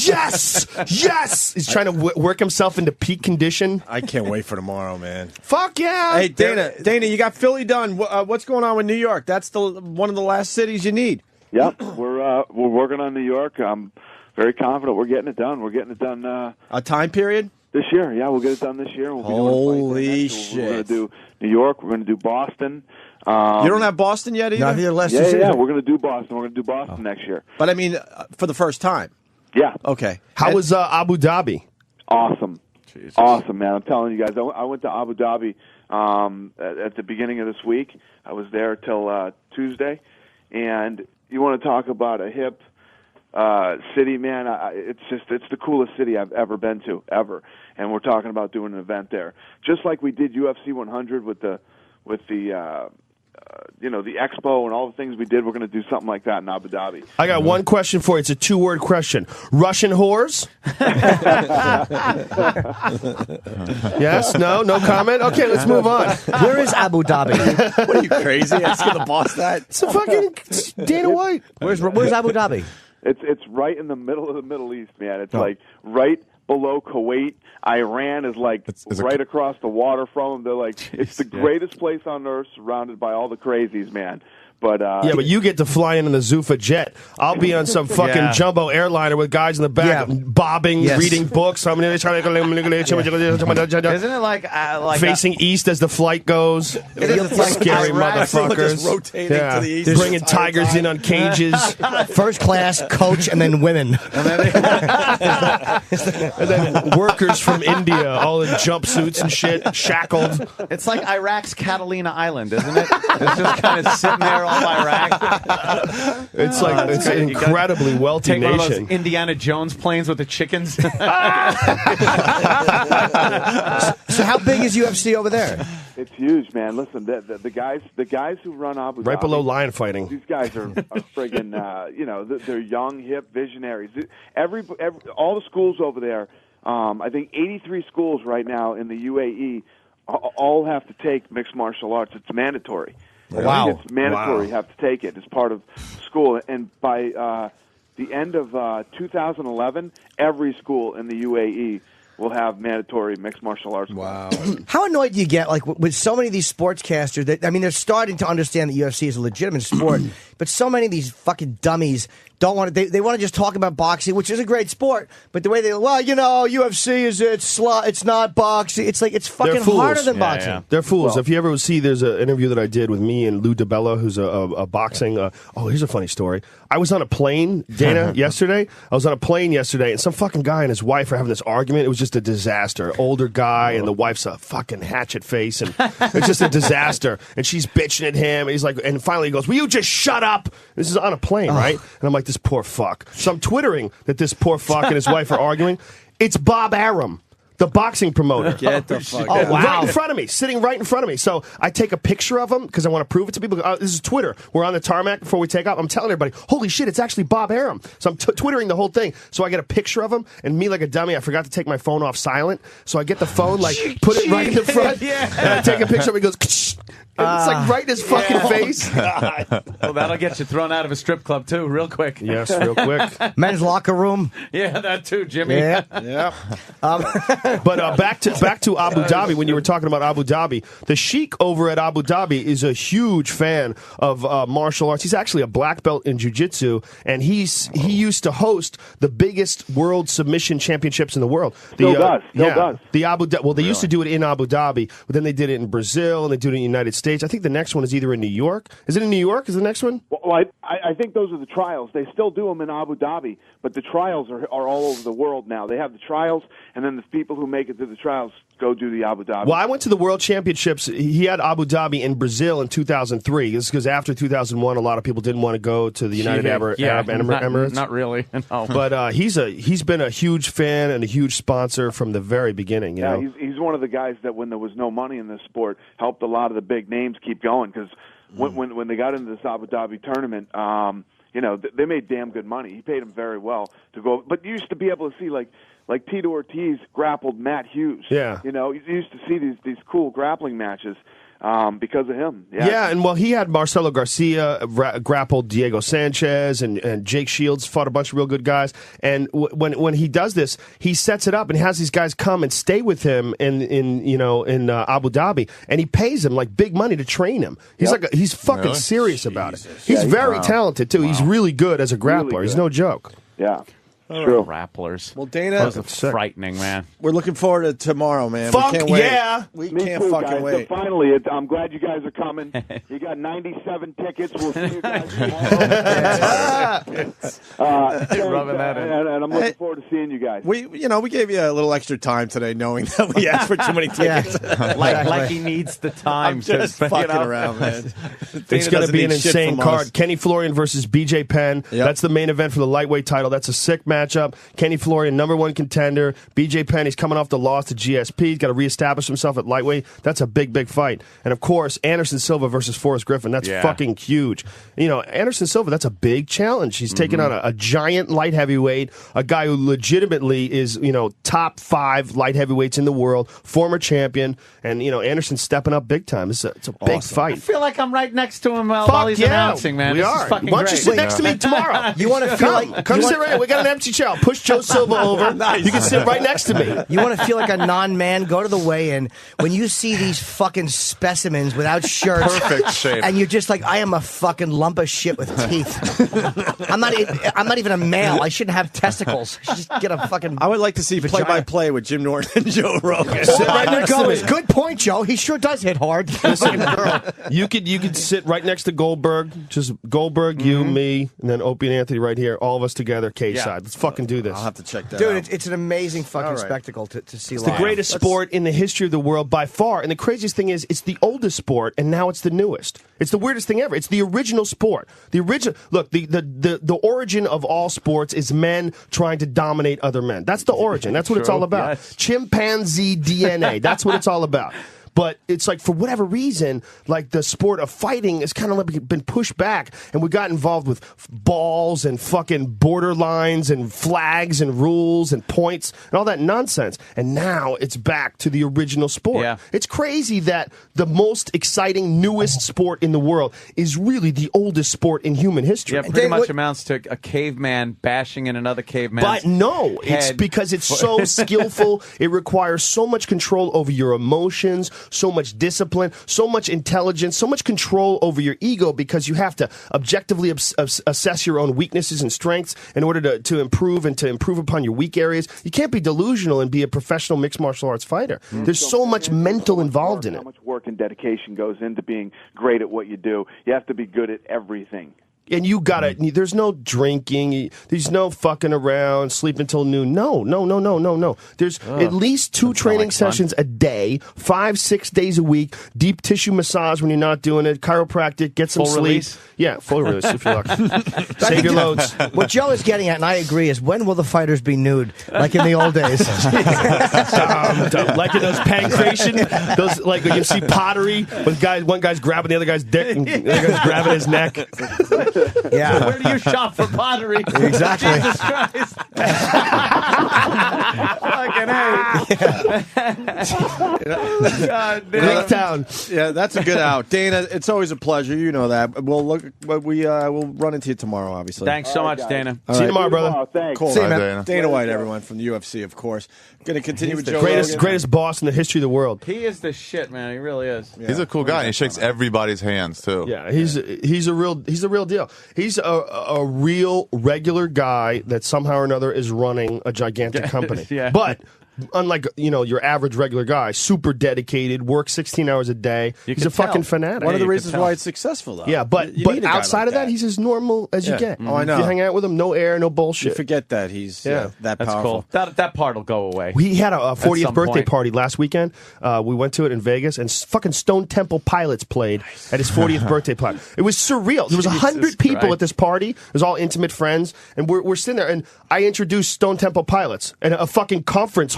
yes, yes. He's trying to work himself into peak condition. I can't wait for tomorrow, man. Fuck yeah. Hey, Dana, you got Philly done. What's going on with New York? That's one of the last cities you need. Yep, we're working on New York. I'm very confident we're getting it done. We're getting it done A time period? this year. Yeah, we'll get it done this year. We'll be doing Holy a fight shit. We're going to do New York. We're going to do Boston. You don't have Boston yet either? No, I think they're less Yeah, decisions. yeah, we're going to do Boston. We're going to do Boston next year. But I mean, for the first time. Yeah, Okay. How was Abu Dhabi? awesome. Awesome, man. I'm telling you guys, I went to Abu Dhabi at the beginning of this week. I was there till Tuesday. And you want to talk about a hip city, man. It's the coolest city I've ever been to, ever. And we're talking about doing an event there. Just like we did UFC 100 with the the expo and all the things we did, we're going to do something like that in Abu Dhabi. I got one question for you. It's a 2-word question. Russian whores? Yes? No? No comment? Okay, let's move on. Where is Abu Dhabi? What are you, crazy? Asking the boss that? It's a fucking Dana White. Where's Abu Dhabi? It's right in the middle of the Middle East, man. It's like right below Kuwait. Iran is like right across the water from them. They're like, it's the greatest place on earth, surrounded by all the crazies, man. But Yeah, but you get to fly in a Zuffa jet. I'll be on some fucking jumbo airliner with guys in the back bobbing, reading books. Isn't it like facing east as the flight goes? It is like Scary Iraq. motherfuckers. Just rotating to the east. Bringing tigers in on cages. First class, coach, and then women. And then workers from India, all in jumpsuits and shit, shackled. It's like Iraq's Catalina Island, isn't it? It's just kind of sitting there off Iraq. It's like it's an incredibly wealthy Take one of nation. those Indiana Jones planes with the chickens. So how big is UFC over there? it's huge, man. Listen, the guys who run Abu Dhabi, Right below lion fighting. these guys are friggin', they're young, hip visionaries. All the schools over there, I think 83 schools right now in the UAE all have to take mixed martial arts. It's mandatory. I think it's mandatory. You have to take it as part of school. And by the end of 2011, every school in the UAE will have mandatory mixed martial arts. Wow. How annoyed do you get, like, with so many of these sportscasters that, I mean, they're starting to understand that UFC is a legitimate sport, but so many of these fucking dummies don't want to, they want to just talk about boxing, which is a great sport, but the way they, well, you know, UFC is, it's not boxing. It's like, it's fucking harder than boxing. Yeah. They're fools. Well, if you ever see, there's an interview that I did with me and Lou DiBella, who's a boxing, here's a funny story. I was on a plane, Dana, yesterday. I was on a plane yesterday, and some fucking guy and his wife are having this argument. It was just a disaster. Older guy, and the wife's a fucking hatchet face, and it's just a disaster. And she's bitching at him, and he's like, and finally he goes, will you just shut up? This is on a plane, right? And I'm like, this poor fuck. So I'm twittering that this poor fuck and his wife are arguing. It's Bob Arum, the boxing promoter. Get the fuck out. out. Right in front of me, sitting right in front of me. So I take a picture of him because I want to prove it to people. This is Twitter. We're on the tarmac before we take off. I'm telling everybody, holy shit, it's actually Bob Arum. So I'm twittering the whole thing. So I get a picture of him, and me like a dummy, I forgot to take my phone off silent. So I get the phone, like, put it right in the front, and I take a picture of him. He goes, and it's like right in his fucking face. Well, that'll get you thrown out of a strip club, too, real quick. Yes, real quick. Men's locker room. Yeah, that too, Jimmy. Yeah. But back to Abu Dhabi, when you were talking about Abu Dhabi, the Sheikh over at Abu Dhabi is a huge fan of martial arts. He's actually a black belt in jiu-jitsu, and he used to host the biggest world submission championships in the world. Still does. The Abu Dhabi. Well, they used to do it in Abu Dhabi, but then they did it in Brazil, and they do it in the United States. I think the next one is either in New York. Is it in New York? Is the next one? Well, I think those are the trials. They still do them in Abu Dhabi, but the trials are all over the world now. They have the trials, and then the people who make it to the trials go do the Abu Dhabi. Well, I went to the World Championships. He had Abu Dhabi in Brazil in 2003. This is because after 2001, a lot of people didn't want to go to the United Arab Emirates. Not really. No. But he's been a huge fan and a huge sponsor from the very beginning. You know? He's one of the guys that when there was no money in this sport, helped a lot of the big names keep going because when they got into this Abu Dhabi tournament, they made damn good money. He paid them very well to go. But you used to be able to see like Tito Ortiz grappled Matt Hughes. Yeah. You used to see these cool grappling matches because of him. Yeah, and he had Marcelo Garcia grappled Diego Sanchez, and Jake Shields fought a bunch of real good guys. And when he does this, he sets it up and has these guys come and stay with him in Abu Dhabi, and he pays them like big money to train him. He's he's fucking serious about it. He's very talented too. Wow. He's really good as a grappler. Really he's no joke. Yeah. True. Grapplers. Well, Dana, those are frightening, man. We're looking forward to tomorrow, man. Fuck we can't wait. yeah! We Me can't too, fucking guys. wait. So finally, I'm glad you guys are coming. You got 97 tickets. We'll see you guys tomorrow. Rubbing that in. And I'm looking forward to seeing you guys. We gave you a little extra time today, knowing that we asked for too many tickets. like he needs the time. I'm just fucking around, man. It's going to be an insane card. Kenny Florian versus BJ Penn. Yep. That's the main event for the lightweight title. That's a sick matchup. Kenny Florian, #1 contender. BJ Penn, he's coming off the loss to GSP. He's got to reestablish himself at lightweight. That's a big, big fight. And of course, Anderson Silva versus Forrest Griffin. That's fucking huge. Anderson Silva, that's a big challenge. He's taking on a giant light heavyweight, a guy who legitimately is, top 5 light heavyweights in the world, former champion, and Anderson's stepping up big time. It's a big fight. I feel like I'm right next to him while he's announcing, man. We this are. Is fucking Why don't you great. sit next to me tomorrow? You want to feel like come sit right here. We got an empty chair. I'll push Joe Silva over. Nice. You can sit right next to me. You want to feel like a non-man? Go to the weigh-in. When you see these fucking specimens without shirts, Perfect shape, and you're just like, I am a fucking lump of shit with teeth. I'm not even a male. I shouldn't have testicles. I should just get a fucking. I would like to see play-by-play with Jim Norton and Joe Rogan. Sit right next to me. Good point, Joe. He sure does hit hard. Listen, you could sit right next to Goldberg. Just Goldberg, you, me, and then Opie and Anthony right here. All of us together, cage side. Let's fucking do this. I'll have to check that Dude, out. it's an amazing fucking spectacle to see live. It's the greatest sport in the history of the world by far. And the craziest thing is, it's the oldest sport, and now it's the newest. It's the weirdest thing ever. It's the original sport. The origin of all sports is men trying to dominate other men. That's the origin. That's what it's all about. Yes. Chimpanzee DNA. That's what it's all about. But it's like, for whatever reason, like the sport of fighting has kind of like been pushed back, and we got involved with balls and fucking border lines and flags and rules and points and all that nonsense. And now it's back to the original sport. Yeah. It's crazy that the most exciting, newest sport in the world is really the oldest sport in human history. Yeah, pretty much amounts to a caveman bashing in another caveman's But no, it's head. because it's so skillful. It requires so much control over your emotions, so much discipline, so much intelligence, so much control over your ego, because you have to objectively assess your own weaknesses and strengths in order to improve and to improve upon your weak areas. You can't be delusional and be a professional mixed martial arts fighter. There's so much mental involved in it. How much work and dedication goes into being great at what you do. You have to be good at everything. And you gotta, there's no drinking, there's no fucking around, sleep until noon. No. There's at least 2 training sessions a day, 5-6 days a week, deep tissue massage when you're not doing it, chiropractic, get some Full sleep. release? Yeah, full release if you're lucky. Save your loads. What Joe is getting at, and I agree, is when will the fighters be nude, like in the old days? Like in those pancration, those, like when you see pottery, when one guy's grabbing the other guy's dick and the other guy's grabbing his neck. Yeah. Where do you shop for pottery? Exactly. Jesus Christ. Fucking God damn. Greektown. Yeah, that's a good out. Dana, it's always a pleasure. You know that. We'll run into you tomorrow, obviously. Thanks so much, guys. Dana. See you tomorrow, brother. Thanks. Cool. See you, Bye, man. Dana. White, everyone, from the UFC, of course. Going to continue with Joe Greatest Rogan. boss in the history of the world. He is the shit, man. He really is. He's a cool guy, and he shakes everybody's hands too. Yeah, he's a real deal. He's a real regular guy that somehow or another is running a gigantic company. Yeah. But unlike your average regular guy, super dedicated, works 16 hours a day. He's can a fucking tell. fanatic. One of the you can reasons tell. why it's successful, though. Yeah, but You need a guy outside like of that, he's as normal as you get. Oh, I know. If you hang out with him, no air, no bullshit. You forget that he's that That's powerful. cool. That part will go away. He had a 40th some birthday point. party last weekend. We went to it in Vegas, and fucking Stone Temple Pilots played at his 40th birthday party. It was surreal. There was 100 people Christ. at this party. It was all intimate friends, and we're sitting there, and I introduced Stone Temple Pilots in a fucking conference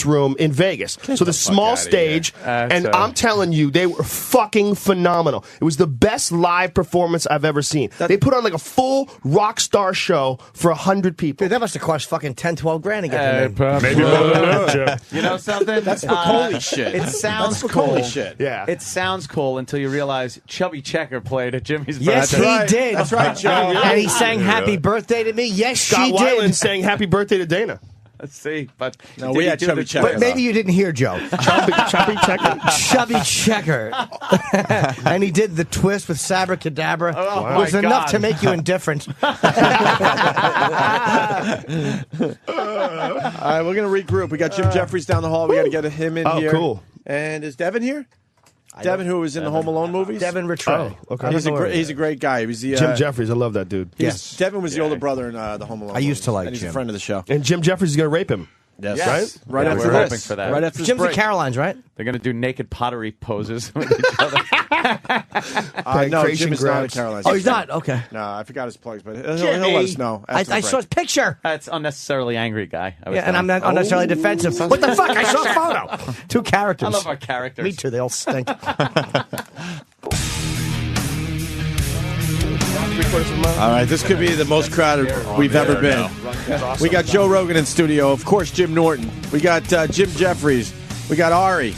room in Vegas. So the small stage, and I'm telling you, they were fucking phenomenal. It was the best live performance I've ever seen. They put on like a full rock star show for 100 people. Dude, that must have cost fucking 10, 12 grand to get them in. Maybe You know something? That's Spicoli shit. It sounds That's cool. Spicoli shit. Yeah. It sounds cool until you realize Chubby Checker played at Jimmy's Yes, birthday. he did. That's right, Joe. And he sang Happy Birthday to me. Yes, Scott she Weiland did. sang happy birthday to Dana. Let's see. But No, did we he had do Chubby the Checker. But maybe you didn't hear Joe. Choppy checker. Chubby Checker. And he did the twist with Sabracadabra. Oh, It was my enough God. to make you indifferent. All right, we're going to regroup. We got Jim Jeffries down the hall. We got to get him in here. Oh, cool. And is Devin here? Devin, who was in the Home Alone movies? Devin Rattray. Oh, okay. He's a great guy. He was the Jim Jeffries, I love that dude. Yes. Devin was the older brother in the Home Alone. I used to like and he's Jim. a friend of the show. And Jim Jeffries is going to rape him. Yes. Yes. Right Yeah, after we're this. hoping for that. Right after this Jim's at break. Caroline's, right? They're going to do naked pottery poses with each other. No, Creation Jim is not at grabs. Caroline's. Oh, he's not? Okay. No, I forgot his plugs, but he'll let us know. I after the saw break. his picture. That's unnecessarily angry guy. I was Yeah, and I'm telling- not unnecessarily defensive. What the fuck? I saw a photo. Two characters. I love our characters. Me too. They all stink. All right, this could be the most crowded we've ever been. We got Joe Rogan in studio. Of course, Jim Norton. We got Jim Jeffries. We got Ari.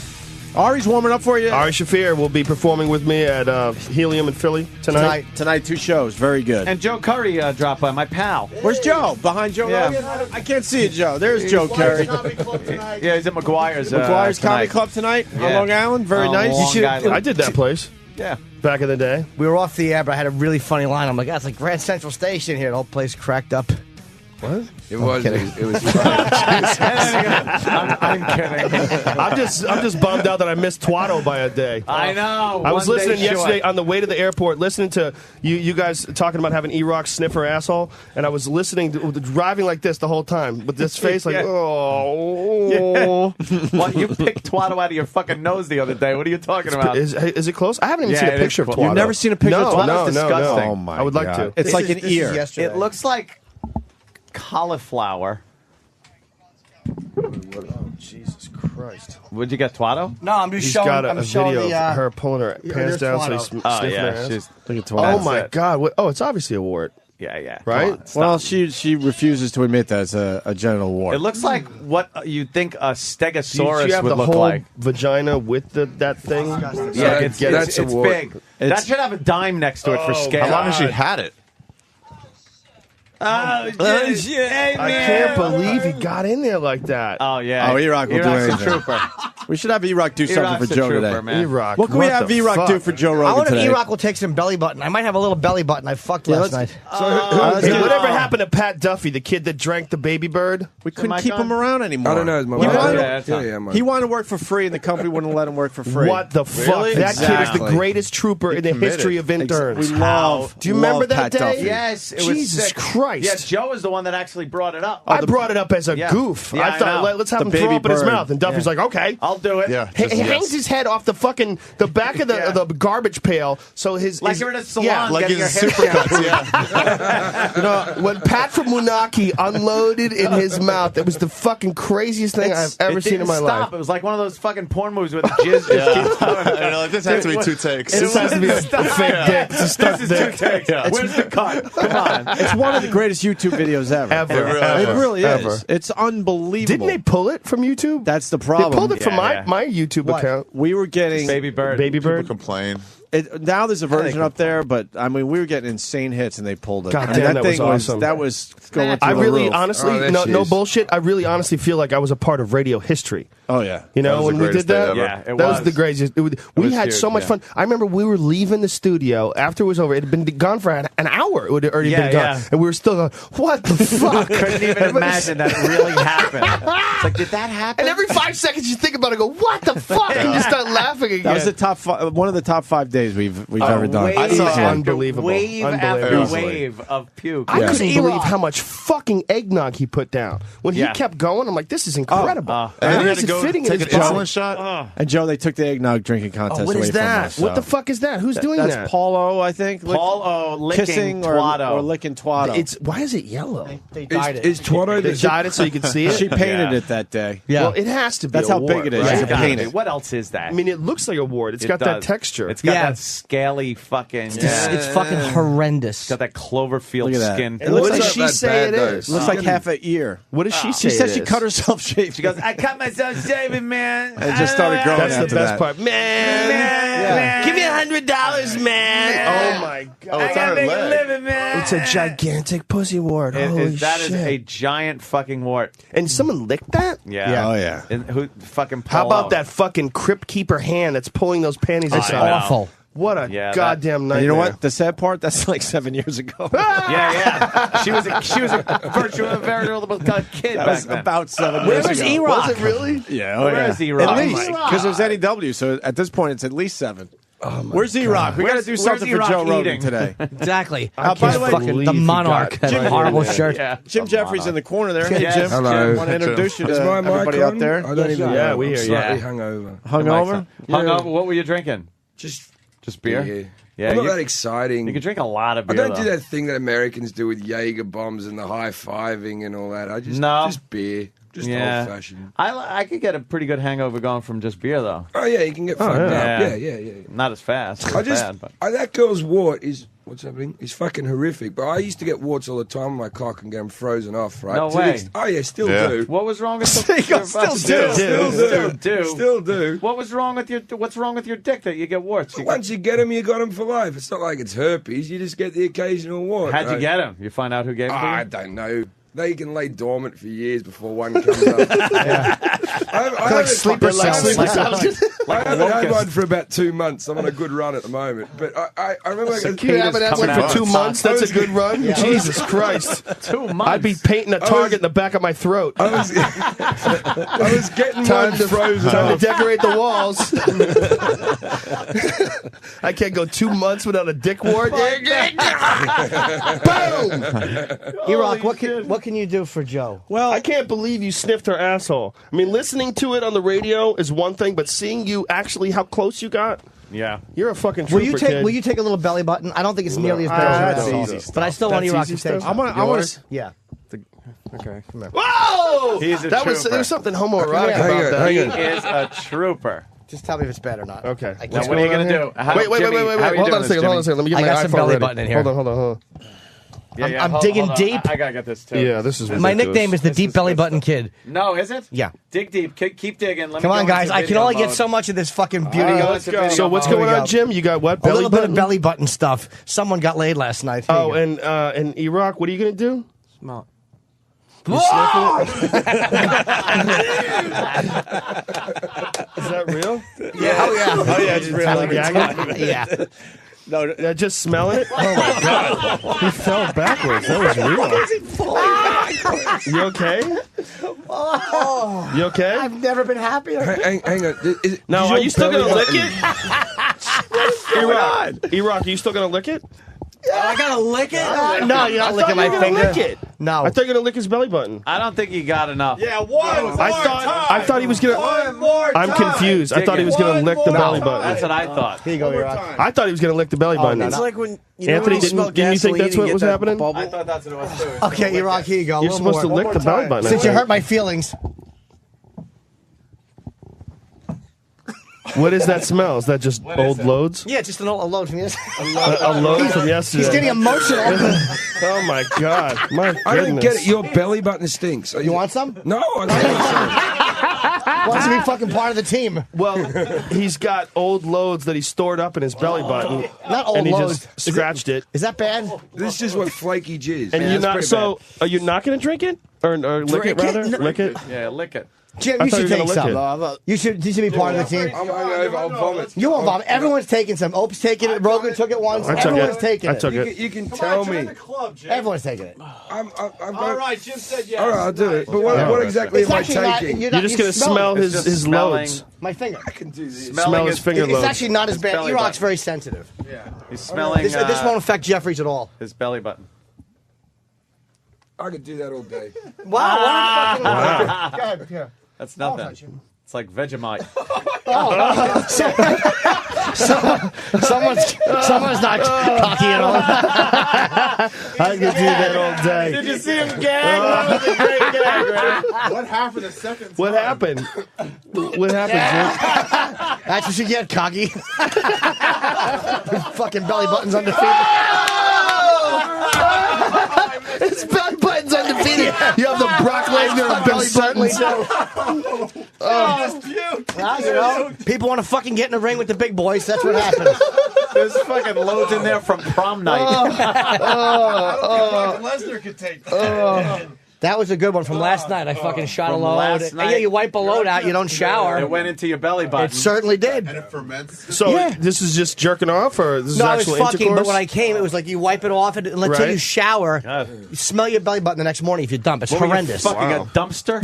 Ari's warming up for you. Ari Shafir will be performing with me at Helium in Philly tonight. Tonight, 2 shows. Very good. And Joe Curry dropped by, my pal. Where's Joe? Behind Joe Yeah. Rogan? I can't see you, Joe. There's Joe Carey. Yeah, he's at McGuire's. McGuire's Comedy tonight. Club tonight on Yeah. Long Island. Very Oh, nice. Long You should- Island. I did that place Yeah. back in the day. We were off the air, but I had a really funny line. I'm like, that's like Grand Central Station here. The whole place cracked up. What? It was funny. I'm kidding. I'm just bummed out that I missed Twato by a day. I know. I was One day listening yesterday short. on the way to the airport, listening to you guys talking about having E-Rock sniff her asshole, and I was listening, driving like this the whole time with this face, like, Yeah. oh. Well, you picked Twato out of your fucking nose the other day. What are you talking about? Is it close? I haven't even Yeah, seen a it is picture of close. Twato. You've never seen a picture no, of Twato's no, disgusting. no. Oh, my I would like God. to. It's like an ear. It looks like cauliflower. Jesus Christ. Christ. Would you get Twato? No, I'm just He's showing. got I'm a showing video the, of her pulling her pants down so he's Oh sniffing her yeah, ass. she's Look at Twato. Oh my God! What, it's obviously a wart. yeah. Right? Come on, stop. Well, she refuses to admit that it's a genital wart. It looks like what you'd think a stegosaurus Do you have would the look whole like. vagina with that thing? Yeah, it's that's a wart. big. That should have a dime next to it for scale. How long has she had it? Oh, shit. Hey, I can't believe he got in there like that. Oh, yeah. Oh, E-Rock will do E-Rock's a anything. trooper. We should have E-Rock do something E-Rock's for a Joe trooper, today. man. E-Rock, What can we have the E-Rock fuck? do for Joe I Rogan wonder if today? E-Rock will take some belly button. I might have a little belly button. I fucked last night. Hey, whatever happened to Pat Duffy, the kid that drank the baby bird? We couldn't keep him around anymore. I don't know. Is my He mic wanted, on? he wanted to work for free, and the company wouldn't let him work for free. What the fuck? That kid is the greatest trooper in the history of interns. We love. Do you remember that Pat day? Duffy. Yes, it was Jesus sick. Christ. Yes, Joe is the one that actually brought it up. I brought it up as a Yeah. goof. Yeah, I thought, know. let's have The him throw baby up in his bird. mouth. And Duffy's like, okay. I'll do it. Yeah. He hangs his head off the back of the garbage pail, so Like you're in a salon yeah, Like getting your his hair supercuts, yeah. you know, when Pat from Moonachie unloaded in his mouth, it was the fucking craziest thing I've ever seen in my life. It was like one of those fucking porn movies with the jizz just keeps coming. I know, like, this has to be 2 takes. This has to be a fake dick. It's a stunt This dick. is 2 takes. Where's the cut? Come on. It's one of the greatest YouTube videos ever. Ever. It really is. Ever. It's unbelievable. Didn't they pull it from YouTube? That's the problem. They pulled it from Yeah, my YouTube account. We were getting Baby bird. Baby People bird. complain. now there's a version up there, but I mean we were getting insane hits and they pulled it. God And damn, that that was thing awesome. that was going through I the really, roof. honestly, Oh, there no she no is. bullshit. I really honestly feel like I was a part of radio history. Oh yeah. You know, That was when the we did greatest day that, ever. Yeah, it that was was. the greatest. We was had huge, so much yeah. fun. I remember we were leaving the studio after it was over. It had been gone for an hour. It would already Yeah, been gone, yeah. and we were still going, "What the fuck?" Couldn't even imagine that it really happened. It's like, did that happen? And every 5 seconds you think about it, go, "What the fuck?" And you start laughing again. That was the top one of the top 5 days we've ever done. Wave I saw after unbelievable. Wave Unbelievable. after wave of puke. I Yeah. couldn't E-Rock. believe how much fucking eggnog he put down. When he Yeah. kept going, I'm like, "This is incredible." And then he Where had is to it go fitting in take his an body? insulin shot. And Joe, they took the eggnog drinking contest What away is that? from us. What the so. fuck is that? Who's doing That's that? Paulo, I think. Paul licking kissing Twato. or licking Twato. It's why is it yellow? They dyed it. Is Twato They the dyed it so you could see it. she painted Yeah. it that day. Yeah. Well, it has to be. That's a how big wart, it is. right? You It's can gotta paint be. it. What else is that? I mean, it looks like a wart. It's It got that does. texture. It's got Yeah. that scaly fucking. It's fucking horrendous. It's got that Cloverfield Look at that. skin. It looks what like does she say it is? It looks like half an ear. What does she say? She said it she is? cut herself shaving. She goes, I cut myself shaving, man. And just started growing That's the after best that. part, man. Give me $100, man. Oh my god! I gotta make a living, man. It's a gigantic pussy wart. Holy That shit! is a giant fucking wart. And someone licked that? Yeah. Oh, yeah. And who fucking? How about Paulo? that fucking crypt keeper hand that's pulling those panties That's aside? awful. What a Yeah, goddamn And nightmare! you know what? The sad part? That's like 7 years ago. Yeah. She was a veritable kid That back was then. about 7 Where years was ago. E-Rock? Was it really? Yeah. Where yeah. is E-Rock? At Oh least. my Because there's NEW, so at this point it's at least 7. Where's E-Rock? We got to do Where's something for E-Rock Joe Rogan eating? today. Exactly. By the way, fucking believe the he Monarch. got That Jim horrible in there. shirt. Yeah. Jim Jeffries in the corner there. Hey, Jim. Hello. Want to introduce you to Is my mic everybody on? out there? I don't even Yeah, know. we I'm hear you. slightly Yeah. hungover. Hungover? Hungover? What were you drinking? Just beer? Yeah, I'm not you- that exciting. You can drink a lot of I beer. don't do though. that thing that Americans do with Jaeger bombs and the high fiving and all that. I just No. just beer, just Yeah. old fashioned. I could get a pretty good hangover going from just beer though. Oh yeah, you can get fucked yeah. up. Yeah. Not as fast. I just bad, but. that girl's wart is what's happening? It's fucking horrific. But I used to get warts all the time on my cock and get them frozen off. Right? No To the way. oh yeah, still Yeah. do. What was wrong with Still do. Still do. Still do. What was wrong with your? What's wrong with your dick that you get warts? Once you get them, you got them for life. It's not like it's herpes. You just get the occasional wart. How'd you right? get them? You find out who gave them? I don't know. They can lay dormant for years before one comes up. I Like sleeper cells. I haven't had one for about 2 months. I'm on a good run at the moment. But I remember... You haven't had one for 2 months? That's a good run? Jesus Christ. 2 months. I'd be painting a target in the back of my throat. I was getting Time one to, frozen time to off. decorate the walls. I can't go 2 months without a dick wart. Boom! E-Rock, what can you do for Joe? Well, I can't believe you sniffed her asshole. I mean, listening to it on the radio is one thing, but seeing you actually how close you got, Yeah. you're a fucking trooper, Will you take a little belly button? I don't think it's nearly as bad as that's the easy But I still want That's E-Rock easy to take stuff. I want to. Yeah. Okay. Come here. Whoa! He's a There was trooper. something homoerotic Hang about that. He is a trooper. Just tell me if it's bad or not. Okay. I Now, can't- what are you going to do? Wait. Hold on a second. Let me get I my got some iPhone belly ready. button in here. Hold on. Yeah, I'm hold digging on. deep. I got to get this, too. Yeah, this is My ridiculous. nickname is the Deep Belly Button Kid. No, is it? Yeah. Dig deep. Keep digging. Let Come me on, go guys. into I can video only get mode. so much of this fucking beauty. Let's go. So what's Here going we on, go. Jim? You got what? A Belly little bit button? of belly button stuff. Someone got laid last night. Here Oh, you go. and E-Rock, what are you going to do? Smart. You sniffing it? Is that real? Yeah. Oh, yeah. Oh, yeah, it's real. Like gagging? Yeah. No, Just smelling it? Oh, my God. He fell backwards. That was real. You okay? You okay? I've never been happier. Hang on. Now, are you still going to lick it? God. E-Rock, are you still going to lick it? I got to lick it? No, you're not licking my finger. Lick it. No. I thought you were going to lick his belly button. I don't think you got enough. Yeah, one I thought he was going to. I'm confused. I thought he was going to lick the belly button. That's what I thought. Here you go, Rock. I thought he was going to lick the belly button. no, It's no. like when Anthony, didn't you think that's what was happening? I thought that's what it was, too. Okay, Rock, here you go. You're supposed to lick the belly button. I Since you think. hurt my feelings. What is that smell? Is that just old loads? Yeah, just a load from yesterday. A load from yesterday. He's getting emotional. Oh my God! My goodness. I don't get it. Your belly button stinks. You want some? No, I don't. Wants to be fucking part of the team. Well, he's got old loads that he stored up in his belly button. Not old and he loads. just scratched it. Is that bad? This is what flaky jizz. And man. you're That's not. pretty So, bad. are you not going to drink it or lick Drink it rather? it? No. Lick it. Yeah, lick it. Jim, I you thought should you were take gonna some. You should be part of the team. I'm hungover. I'll vomit. You won't vomit. Everyone's taking some. Ope's taking it. Rogan took it once. I took Everyone's it. taking I it. took it. You can tell me. Everyone's taking it. I'm All right, Jim said yes. All right, I'll do it. But what exactly It's am I actually not- taking? you're You're just going to smell It's his just smelling. loads. My finger. I can do this. Smell his finger It's loads. actually not as His bad. belly E-Rock's button. very sensitive. He's smelling This won't affect Jeffries at all. his belly button. I could do that all day. Wow. Go ahead. Here. That's nothing. It's like Vegemite. Someone's not cocky at all. I could do that all day. Did you see him gag? That was a great gag, right? What happened a second time? What happened? What happened, That's what you get, cocky. Fucking belly button's undefeated. His belly button's undefeated. You have the Brock Lesnar of belly buttons. You know, people want to fucking get in the ring with the big boys. That's what happens. There's fucking loads in there from prom night. Lesnar could take that. That was a good one from last night. I fucking shot a From load. last And night? yeah, you wipe a load out. You don't shower. It went into your belly button. It certainly did. And it ferments. So Yeah. this is just jerking off, or this is No, I was actual fucking, intercourse? but when I came, it was like you wipe it off until Right. you shower. God. You smell your belly button the next morning if you dump. It's What were you, horrendous. fucking a dumpster?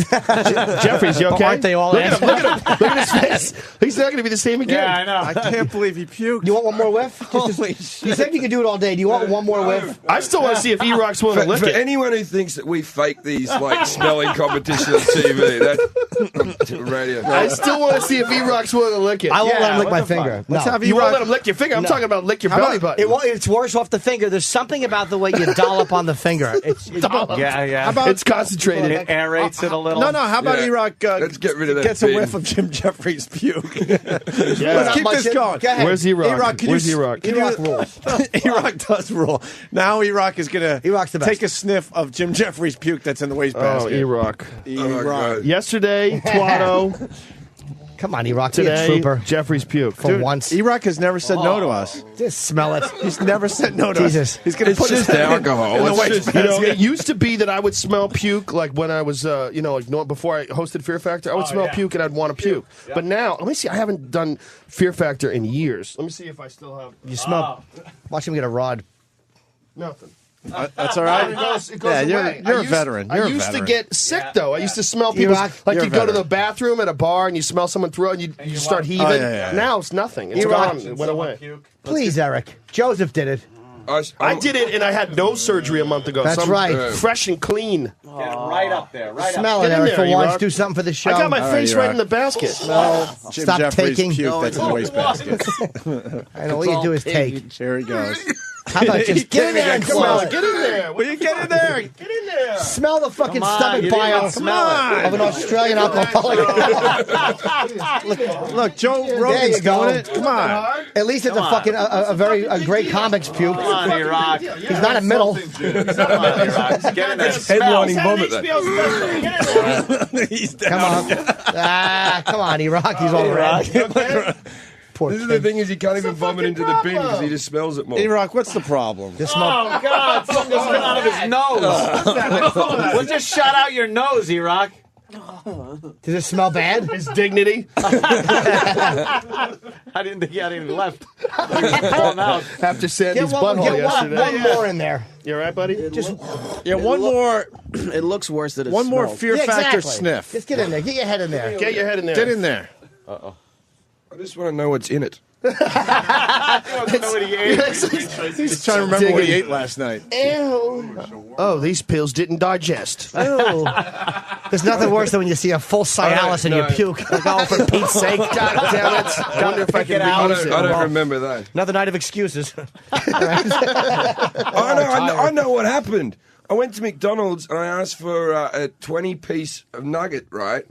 Jeffries, you okay? Aren't they all Look at him! Look at him! Look at his face. He's not going to be the same again. Yeah, I know. I can't believe he puked. You want one more whiff? Holy shit. You said you could do it all day. Do you want one more whiff? I still want to see if E-Rock's willing to lick For it. anyone who thinks that we fake these like smelling competitions on TV, that's radio. I still want to see if E-Rock's willing to lick it. I won't let him lick what my the fuck? finger. Let's No. have You won't E-Rock. let him lick your finger. I'm talking about lick your belly button. It's worse off the finger. There's something about the way you dollop on the finger. Yeah. How about It's concentrated. It aerates it a little. No, how about Yeah. E-Rock Let's get rid of that gets a bin. whiff of Jim Jeffries' puke? Yeah. Let's keep this going. Go ahead. Where's E-Rock? E-Rock, can Where's you- E-Rock? E-Rock rules. E-Rock does rule. Now E-Rock is going E-Rock's the to best. take a sniff of Jim Jeffries' puke that's in the Oh, wastebasket. E-Rock. E-Rock. Yesterday, Twatto. Come on, E-Rock. Be a Today, trooper. Jeffries puke. For once. E-Rock has never said no to us. Just smell it. He's never said no to Jesus. us. He's going to put his just hand alcohol. in the It's just- wastebasket. It used to be that I would smell puke, like when I was, before I hosted Fear Factor, I would smell puke and I'd want to puke. But now, let me see, I haven't done Fear Factor in years. Let me see if I still have. You smell. Watch him get a rod. Nothing. That's all right. It goes Yeah, away. you're a veteran. You're I a used veteran. to get sick though. I used to smell people E-Rock, like you're you a go to veteran. the bathroom at a bar and you smell someone throw it and you start heaving. Oh, yeah. Now it's nothing. It's E-Rock. gone. It went away. Please, Eric. Joseph did it. I did it and I had no surgery a month ago. That's so I'm right. fresh and clean. Get right up there. Right Smell up it, Get in Eric, there, for once. E-Rock. Do something for the show. I got my All right, face right E-Rock. in the basket. Jim Stop Jeffries' taking. puke that's in the wastebasket. I know all you do is take. Here he goes. How about just get in there and smell it? Get in there. Will you get in there? Get in there. Smell the fucking stomach you didn't bile even smell it. of an Australian alcoholic. Look, Joe There Rogan's you go. doing it. Come on. At least it's a fucking a great comics puke. Come on, E-Rock. He's not a middle. Come on, E-Rock. Get in there. Headlining vomit. He's Come down. on. Come on, E-Rock. He's all red. Poor This is the kid. thing is he can't even vomit into the bin because he just smells it more. E-Rock, what's the problem? Just smoke. Oh, God. Something just went out of his nose. What just shot out your nose, E-Rock? Does it smell bad? His dignity. I didn't think he had any left. After Sandy's Get one butthole yesterday. more in there. You all right, buddy? Just One more. It looks worse than it One more smells. Fear Yeah, Factor exactly. sniff. Just get in there. Get your head in there. Get your head in there. Get in there. I just want to know what's in it. He's trying to remember what he ate last night. Ew. Oh, these pills didn't digest. Ew. There's nothing worse than when you see a full Cialis and you puke. Like, oh, for Pete's sake. God damn it. I wonder if I can I reuse it. don't remember that. Another night of excuses. I know what happened. I went to McDonald's and I asked for a 20-piece of nugget, right?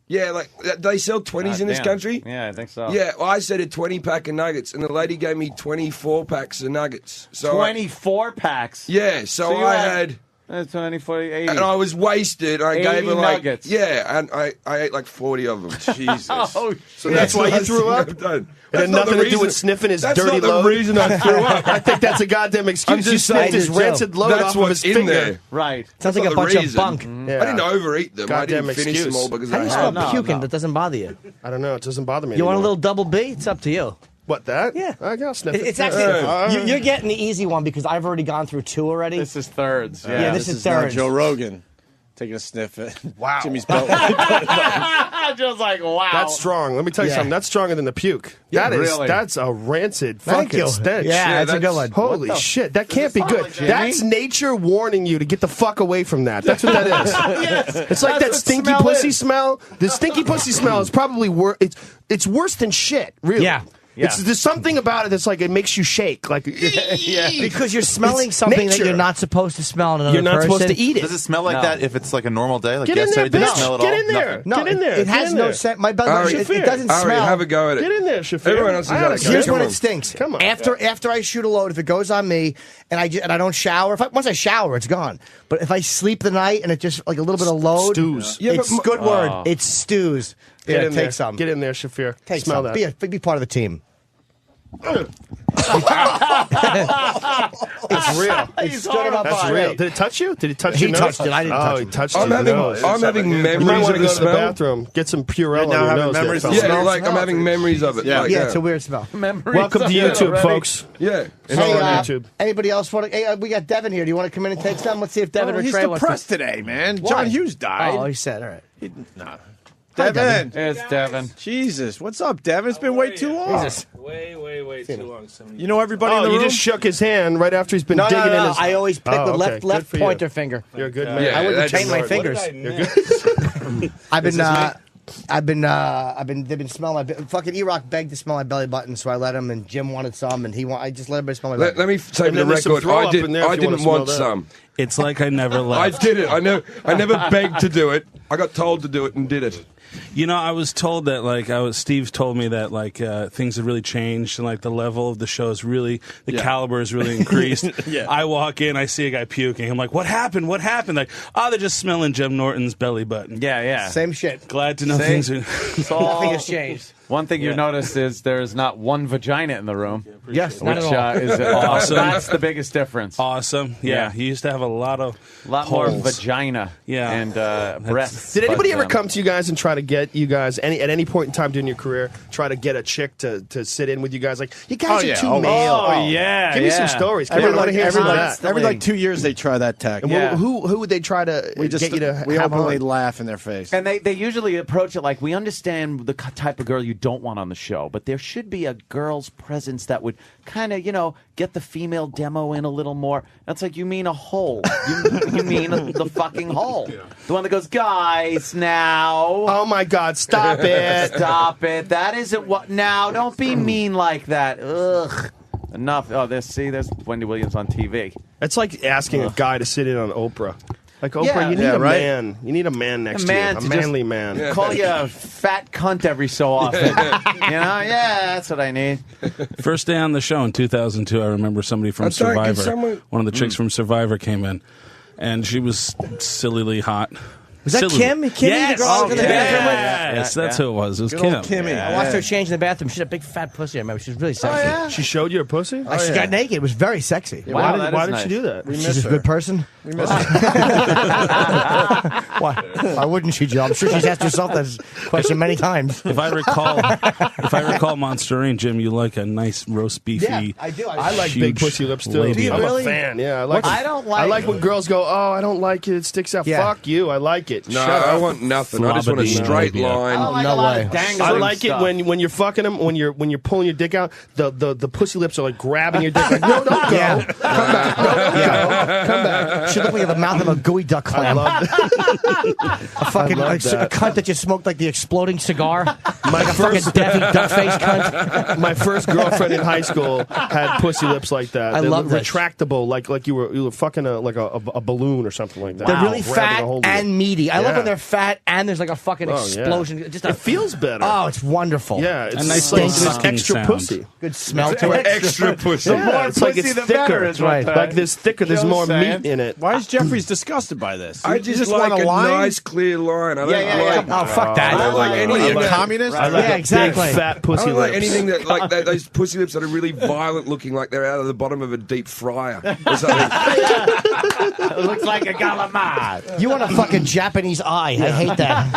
Yeah, like they sell 20s in this country. Yeah, I think so. Yeah, well, I said a 20-pack of nuggets, and the lady gave me 24 packs of nuggets. So 24 packs. Yeah, so I had. That's 24, 80. And I was wasted. I 80 gave her like nuggets. Yeah, and I ate like 40 of them. Jesus. Oh, So that's why you threw up? I've done. It had nothing to do with sniffing his That's dirty not the load. reason I threw up. I think that's a goddamn excuse. You just sniffed saying his it, rancid load That's off of what's his in finger. there. right. Sounds like a Not the bunch of reason. bunk. Yeah. I didn't overeat them. I didn't Goddamn finish them excuse. all because How do I you had smell them. puking that doesn't bother you? I don't know. It doesn't bother me You want a anymore. little double B? It's up to you. What, that? Yeah. I'll sniff it. It's actually, you're getting the easy one because I've already gone through two already. This is thirds. Yeah, this is now thirds. Joe Rogan taking a sniff at Jimmy's belt. Just like, wow. That's strong. Let me tell you Yeah. something. That's stronger than the puke. Yeah, That is. really. That's a rancid Thank fucking you. stench. Yeah, that's a good one. Holy shit. That can't be good. Jimmy? That's nature warning you to get the fuck away from that. That's what that is. Yes, It's like that's that what stinky smell pussy is. smell. The stinky pussy smell is probably worse. It's worse than shit, really. Yeah. There's something about it that's like it makes you shake. Like, Because you're smelling It's something that nature. you're not supposed to smell in another You're not person. supposed to eat it. Does it smell like No. that if it's like a normal day? Like Get in there, yesterday, did it bitch. smell at Get all? in there. Nothing. No, Get in there. It has Get in no there. scent. My belly, Ari, it doesn't Ari, smell. have a go at it. Get in there, Shafir. Everyone else has had a go. Here's Come when on. it stinks. Come on. After I shoot a load, if it goes on me and I don't shower, once I shower, it's gone. But if I sleep the night and it just like a little bit of load, Stews. Yeah, it's but good word. It stews. Get Yeah, in there. take some. Get in there, Shafir. Take Smell some. that. Be part of the team. It's real. It stood up That's on real. me. Did it touch you? Did it touch He your nose? touched it. I didn't touch he it. touched I'm your having nose. I'm having You might memories want of to the go to the smell. bathroom. Get some Purell You're on now your having nose. there, memories of fella. the Yeah, smell? like I'm having memories of it. Yeah. Like, Yeah, it's a weird smell. Welcome to YouTube, folks. Yeah. It's all Hey, on YouTube. anybody else want to? Hey, we got Devin here. Do you want to come in and take some? Let's see if Devin or He's Trey wants to. depressed today, man. Why? John Hughes died. Oh, he said, all right. Nah. Hi, Devin. It's Devin. Jesus, what's up, Devin? It's been way too long. Jesus. Way too long. You know everybody in Oh, the you room? just shook his hand right after he's been No, digging no, in no. his. I always pick Oh, the okay. Good left for you. pointer finger. You're a good man. Yeah, I wouldn't that's change my smart. fingers. They've been smelling my fucking E-Rock begged to smell my belly button, so I let him. And Jim wanted some, and I just let everybody smell my belly. Let me say for And the then there's some record, throw I up in there if you didn't wanna want smell that. some. It's like I never I left. did it. I never begged to do it. I got told to do it and did it. You know, I was told that Steve told me that things have really changed and like the level of the show is really caliber is really increased. Yeah. I walk in, I see a guy puking. I'm like, what happened? What happened? Like, they're just smelling Jim Norton's belly button. Yeah. Same shit. Glad to know See? things are. Nothing has changed. One thing you notice is there's not one vagina in the room. Yes, Which not at all. is Awesome. That's the biggest difference. Awesome. Yeah, he used to have a lot A lot holes. more vagina and breasts. Did anybody ever but, come to you guys and try to get you guys at any point in time during your career try to get a chick to sit in with you guys? Like, you guys are too male. Oh, yeah. Give me some stories. Come Every, on, I wanna like, hear every, some of like, that. every like 2 years they try that tack. And Yeah. who would they try to We just get you to we have openly on? laugh in their face. And they usually approach it like, we understand the type of girl you don't want on the show, but there should be a girl's presence that would kind of, get the female demo in a little more. That's like, you mean a hole. You mean the fucking hole. The one that goes, guys, now. Oh, my God, stop it. Stop it. That isn't what. Now, don't be mean like that. Ugh. Enough. Oh, there's Wendy Williams on TV. It's like asking a guy to sit in on Oprah. Like, Oprah, Yeah. you need Yeah, a right? man. You need a man next to you. A to manly just man. Call you a fat cunt every so often. That's what I need. First day on the show in 2002, I remember somebody from I'm sorry, can Survivor. someone- One of the chicks from Survivor came in, and she was sillily hot. Was that Kim? Kimmy, Yes. the girl I was in the bathroom with? Yes, that's who it was. It was Good Kim. old Kimmy. I watched her change in the bathroom. She had a big fat pussy. I remember she was really sexy. She showed you her pussy? She got naked. It was very sexy. Why did she do that? She's a good person. We miss her. Why wouldn't she, Joe? I'm sure she's asked herself that question many times. If I recall, Monsterine, Jim, you like a nice roast beefy. Yeah, I do. I like big pussy lips too. labia. I'm a fan. Yeah, I like. I don't I like- like when girls go, "Oh, I don't like it. It sticks out." Yeah. Fuck you. I like it. No, Shut I up. want nothing. I just want a Flabby straight labia. line. I like no a lot way. of dangling I like stuff. it when you're fucking them, when you're pulling your dick out, the pussy lips are like grabbing your dick. Like, no, don't go. Yeah. Come back. No, don't go. Come back. She looked like the mouth of a gooey duck I clam. love A fucking I love a that. cunt that just smoked like the exploding cigar. Like a fucking Daffy Duck face cunt. My first girlfriend in high school had pussy lips like that. I They're love this. retractable, like you were fucking a balloon or something like that. They're really Grabbing fat a hold of and it. meady. I love Yeah. when they're fat and there's like a fucking Oh, yeah. explosion. Just It feels better. Oh, it's wonderful. Yeah, it's A nice like little this sucking extra sound. pussy. Good smell to it. Extra pussy. Yeah, it's like it's thicker. right. Like this thicker. There's Joe's more saying. meat in it. Why is Jeffries disgusted by this? I You just want like a line? nice clear line. I don't like. Oh, fuck that. I don't like What are anything you, a that. communist? I like Yeah, a exactly. big fat I pussy don't like lips. anything that like those pussy lips that are really violent looking, like they're out of the bottom of a deep fryer or something. It looks like a galamad. You want a fucking Japanese eye. I hate that.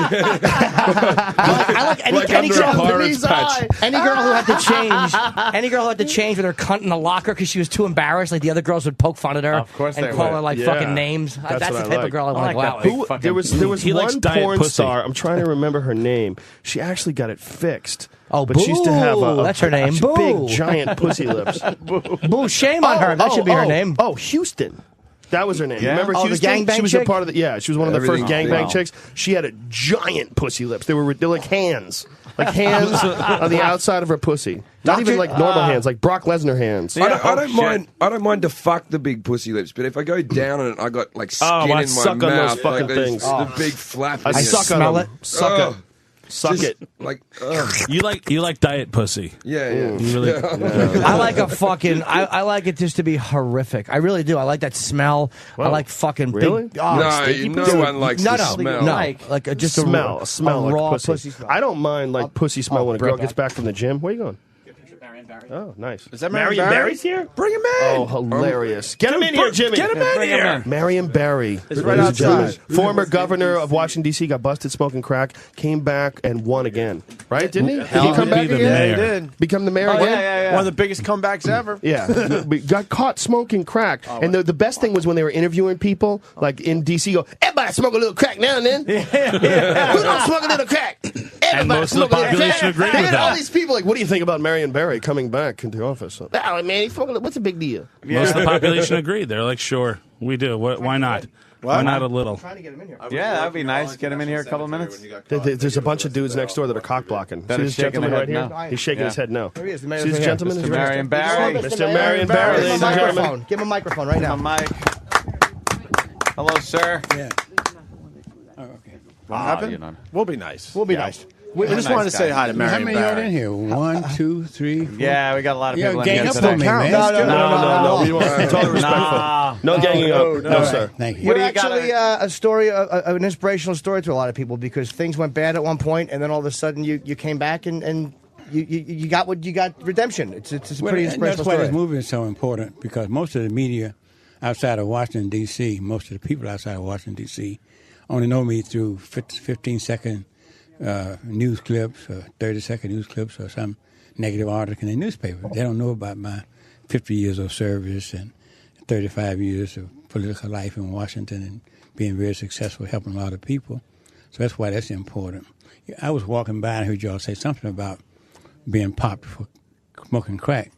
I like any, Like any under a girl, pirate's patch. any girl who had to change, any girl who had to change with her cunt in the locker because she was too embarrassed. Like the other girls would poke fun at her Of course and they call would. her like Yeah. fucking names. That's what the I type like. of girl I want. I like Wow. that. Who, Fucking- there was He likes one diet porn pussy. star. I'm trying to remember her name. She actually got it fixed. Oh, but she used to have Boo. That's her name. Boo. big giant pussy lips. Boo, shame on her. That should be her name. Oh, Houston. That was her name. Yeah? Remember Oh, the Houston? gangbang She was chick? a part of the. Yeah, she was one of the first Everything- gangbang wow. chicks. She had a giant pussy lips. They're like hands, on the outside of her pussy. Not even like normal hands, like Brock Lesnar hands. I don't shit. mind. I don't mind to fuck the big pussy lips, but if I go down on it, I got like skin I in my suck on mouth. those fucking like these- things. The big flap. I suck on smell them. it. Suck Ugh. it. Suck Just, it. Like, ugh. You like diet pussy. Yeah. You really. I like a fucking. I like it just to be horrific. I really do. I like that smell. I Wow. like fucking Really? big. Oh, No, stinky no pussy. one likes no, the no, smell. No, like just A smell a like raw pussy. smell. I don't mind like pussy smell when a girl Brett gets back from the gym. Where you going? Oh, nice. Is that Marion Marion Barry? Barry's here? Bring him in. Oh, hilarious. Get him in here, Jimmy. Get him in here. Marion Barry. It's right ladies and gentlemen. outside. Former governor of Washington, D.C., got busted smoking crack, came back and won again. Right? Didn't he? Did he come Be back the again? Yeah, he mayor. did. Become the mayor Oh, again? yeah. One of the biggest comebacks ever. Yeah, we got caught smoking crack, and the best thing was when they were interviewing people, like in DC, go, everybody smoke a little crack now and then. Who don't smoke a little crack? Everybody most of the smoke a little population crack. agreed They with had all that. these people like, what do you think about Marion Barry coming back into office? Oh man, he's smoking. What's the big deal? Most of the population agreed. They're like, sure, we do. Why not? Why not a little? Yeah, that'd be nice. Get him in here a couple minutes. There's a bunch of dudes next door that are cock blocking. See That this is shaking gentleman their right head here? no. He's shaking Yeah. his head no. There he is, the See mayor's this right here. gentleman? Mr. Marion Barry. Mr. Marion Barry, ladies and gentlemen. Give him a microphone right now. Mike. Hello, sir. Yeah. What happened? you know. We'll be nice. We'll be nice. We just wanted to say hi to How Marion many are in Barry. here? 1, 2, 3, 4. Yeah, we got a lot of Yeah, people in gang here up today. on me, man. No. We want totally respectful. No ganging up. No, sir. Thank you. You're do you actually a story, an inspirational story to a lot of people because things went bad at one point, and then all of a sudden you came back and you got what you got redemption. It's a Well, pretty and inspirational that's why story. this movie is so important because most of the media outside of Washington, D.C., most of the people outside of Washington, D.C., only know me through 15-second news clips or 30-second news clips or some negative article in the newspaper. They don't know about my 50 years of service and 35 years of political life in Washington and being very successful, helping a lot of people. So that's why that's important. I was walking by and heard y'all say something about being popped for smoking crack.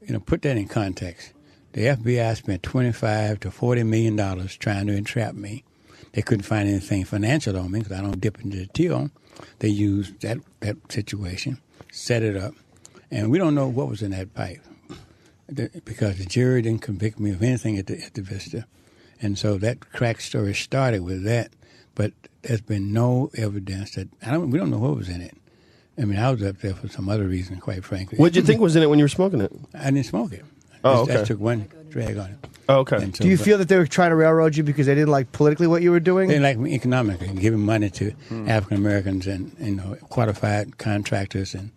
You know, put that in context. The FBI spent $25 to $40 million trying to entrap me. They couldn't find anything financial on me because I don't dip into the till. They used that situation, set it up, and we don't know what was in that pipe. because the jury didn't convict me of anything at the Vista. And so that crack story started with that. But there's been no evidence that we don't know what was in it. I mean, I was up there for some other reason, quite frankly. What did you think was in it when you were smoking it? I didn't smoke it. Oh, okay. I took one drag on it. Oh, okay. So, do you feel that they were trying to railroad you because they didn't like politically what you were doing? They didn't like me economically, giving money to African Americans and qualified contractors and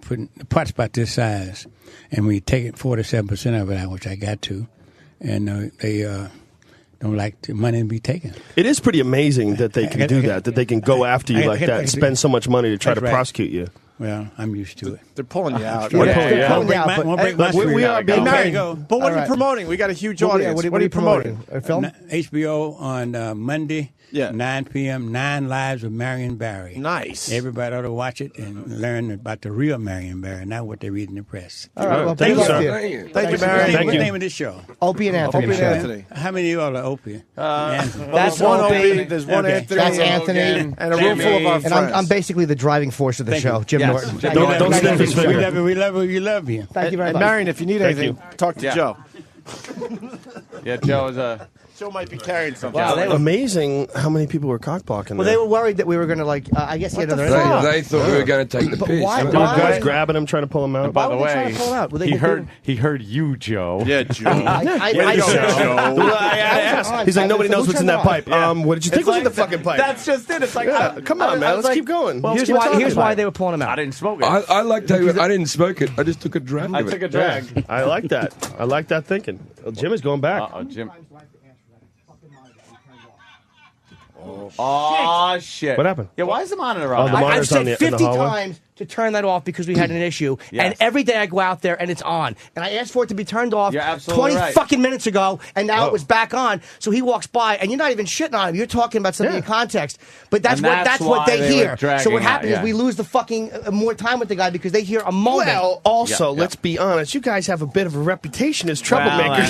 putting the pot's about this size, and we take it 47% of it out, which I got to, and they don't like the money to be taken. It is pretty amazing that they can do that they can go after you like that and spend so much money to try to prosecute you. Well, I'm used to it. They're pulling you out. We are being married. But what are you promoting? We got a huge audience. What are you promoting? A film? HBO on Monday, 9 p.m., 9 Lives of Marion Barry. Nice. Everybody ought to watch it and learn about the real Marion Barry, not what they read in the press. All right. Well, thank you, sir. Thank you, Barry. What's the name of this show? Opie and Anthony. Opie and Anthony. How many of you all are Opie? That's one Opie. There's one Anthony. That's Anthony. And a room full of our friends. And I'm basically the driving force of the show, Jim Norton. Don't sniff his finger. We love you. Thank you very much. And Marion, if you need anything, talk to Joe. Yeah, Joe is a... Joe might be carrying something. Wow, amazing how many people were cockblocking. Well, they were worried that we were going to, I guess, they thought we were going to take the piss. Why? Guys grabbing him, trying to pull him out. And by the why way, were they trying to pull him out? he heard you, Joe. Yeah, Joe. He's like, nobody knows what's in that pipe. What did you think was in the fucking pipe? That's just it. It's like, come on, man. Let's keep going. Here's why they were pulling him out. I didn't smoke it. I liked how I didn't smoke it. I just took a drag. I took a drag. I like that. I like that thinking. Well, Jim is going back. Jim. Oh, shit. What happened? Yeah, why is the monitor Oh, on? the I've said in the 50 hallway? times to turn that off because we had an issue. Yes. And every day I go out there and it's on. And I asked for it to be turned off You're absolutely 20 right. fucking minutes ago, and now it was back on. So he walks by, and you're not even shitting on him. You're talking about something in context. But that's And what they why hear. were dragging So what that, happens is we lose the fucking more time with the guy because they hear a moment. Well, also, let's be honest. You guys have a bit of a reputation as troublemakers.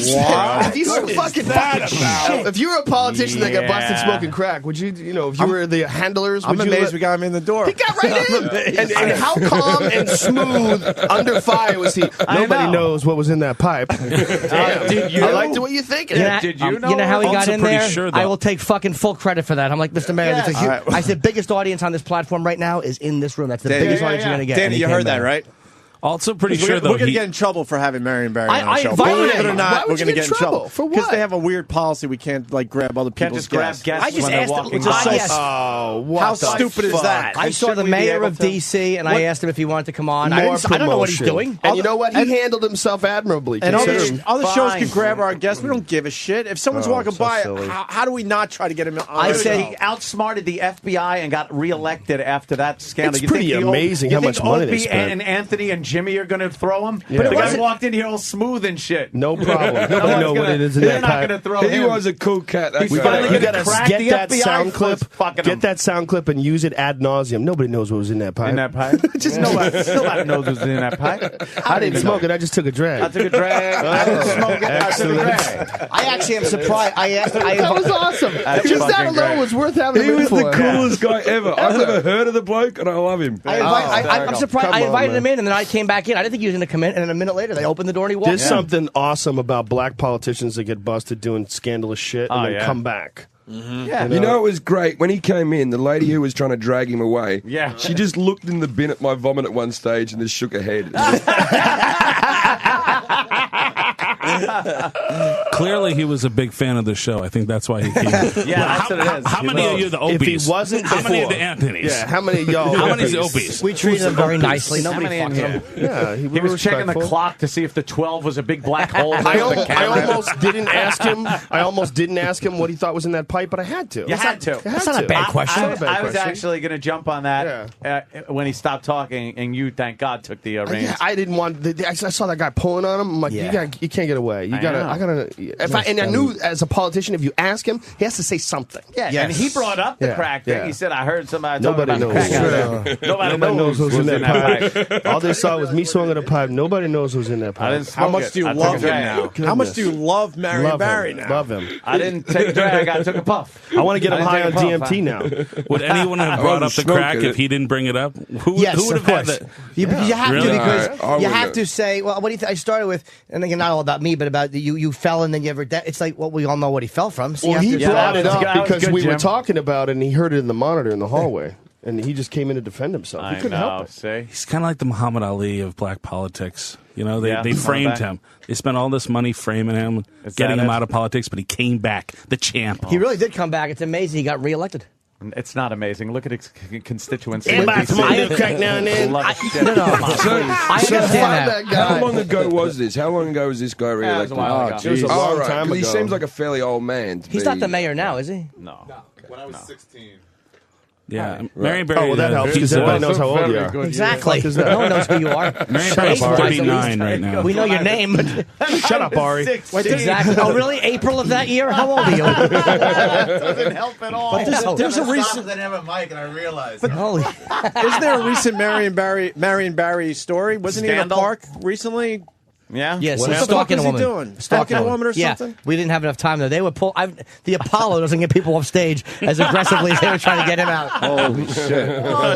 If you were if you were a politician that got busted smoking crack, would you? If you were the handlers, I'm amazed we got him in the door. He got right in. and how calm and smooth under fire was he? Nobody knows what was in that pipe. Did you? I liked the way you think. Did you know? You know how he got in there? Sure, I will take fucking full credit for that. I'm like, Mr. Mayor, Yes. I said biggest audience on this platform right now is in this room. That's the biggest audience you're going to get. Danny, you heard that, right? Also pretty sure, We're though, going to get in trouble for having Marion Barry on the show. invited Believe it him. or not, Why we're would you going to get get in trouble. For what? Because they have a weird policy. We can't grab other Can't people's just grab guests. guests I just when they're asked walking him. by. Oh, what How the stupid is fuck? that? I saw the Shouldn't we be mayor able of to- D.C. and I asked him if he wanted to come on. I More don't know what he's promotion. doing. And you know what? He handled himself admirably. And considering- other shows Fine. can grab our guests. We don't give a shit. If someone's walking so by, silly. how do we not try to get him on? I the said show? he outsmarted the FBI and got reelected after that scandal. It's You think pretty the amazing you how think much money they Opie spent. and Anthony and Jimmy are going to throw him? Yeah. But the It guy wasn't- walked in here all smooth and shit. No problem. No Nobody one's know what gonna- it is in they're that not pipe. going to throw He him. was a cool cat. That's He's for finally sure. You gonna gotta crack get the that FBI sound for clip. fucking him. Get that sound clip and use it ad nauseum. Nobody knows what was in that pipe. In that pipe? Just nobody knows who's in that pipe. I didn't smoke it. I just took a drag. I took a drag. I didn't smoke it. I took a drag. I actually am surprised. That was awesome. That's Just that fucking alone great. was worth having He him in was the for. coolest guy ever. I've never heard of the bloke, and I love him. I'm surprised. Come I on, invited man. him in, and then I came back in. I didn't think he was going to come in, and then a minute later, they opened the door and he walked There's in. something awesome about black politicians that get busted doing scandalous shit and then come back. Yeah. You know, it was great. When he came in, the lady who was trying to drag him away, Yeah. she just looked in the bin at my vomit at one stage and just shook her head. Clearly, he was a big fan of the show. I think that's why he came. Yeah, that's what it is. How He many loves- of you are the If he Opies? wasn't how many of the before- Anthonys? Yeah, how many of y'all? How many is the Opies? We treated him very nicely. How Nobody many fucked in him. here? Yeah, He was checking the respectful. clock to see if the 12 was a big black hole. I almost didn't ask him. I almost didn't ask him what he thought was in that pipe, but I had to. You had to. That's not a bad question. I Not a bad was question. actually going to jump on that when he stopped talking, and you, thank God, took the reins. Yeah, I didn't want. I saw that guy pulling on him. I'm like, Yeah. you can't get away. way. I knew as a politician, if you ask him, he has to say something. Yeah, and he brought up the crack thing. He said, "I heard somebody Nobody talking about knows. crack out there. Nobody knows who's in that pipe." All they saw was me smoking a pipe. Nobody knows who's in that pipe. I didn't smoke How much do you love him now? How much do you love Marion Barry now? Love him. I didn't take a drag. I took a puff. I want to get him high on DMT now. Would anyone have brought up the crack if he didn't bring it up? Who would have had that? You have Really? to because I you would have have. to say, well, what do you think? I started with, and again, not all about me, but about you fell and then you ever. It's like, well, we all know what he fell from. So Well, he brought it up because we were Jim. talking about it, and he heard it in the monitor in the hallway, and he just came in to defend himself. He couldn't help it. See? He's kind of like the Muhammad Ali of black politics. You know, they Yeah, framed that. him. They spent all this money framing him, Is getting that him it? out of politics, but he came back, the champ. He really did come back. It's amazing. He got reelected. It's not amazing. Look at his constituency. Everybody smoke a crack now and then. No, So, I so understand that. how long ago was this? How long ago was this guy it was re-elected? a while ago. It was a long right, time 'cause ago. he seems like a fairly old man. to He's be- not the mayor now, is he? No. When I was 16. Yeah, Marion Barry. Oh, well, that helps because everybody knows how old you are. Exactly. No one knows who you are. Marion Barry's Age-wise, at 39 least. right now. We know your name. But Shut up, Ari. exactly. Oh, really? April of that year? How old are you? Doesn't help at all. But there's a recent. I have a mic, and I realized. Holy. Isn't there a recent Marion Barry story? Wasn't he in a Scandal? park recently? Yeah. Yes, What he's the fuck stalking is a he woman. doing? Stalking a woman or Yeah, something? we didn't have enough time though. They would pull. The Apollo doesn't get people off stage as aggressively as they were trying to get him out. Holy shit.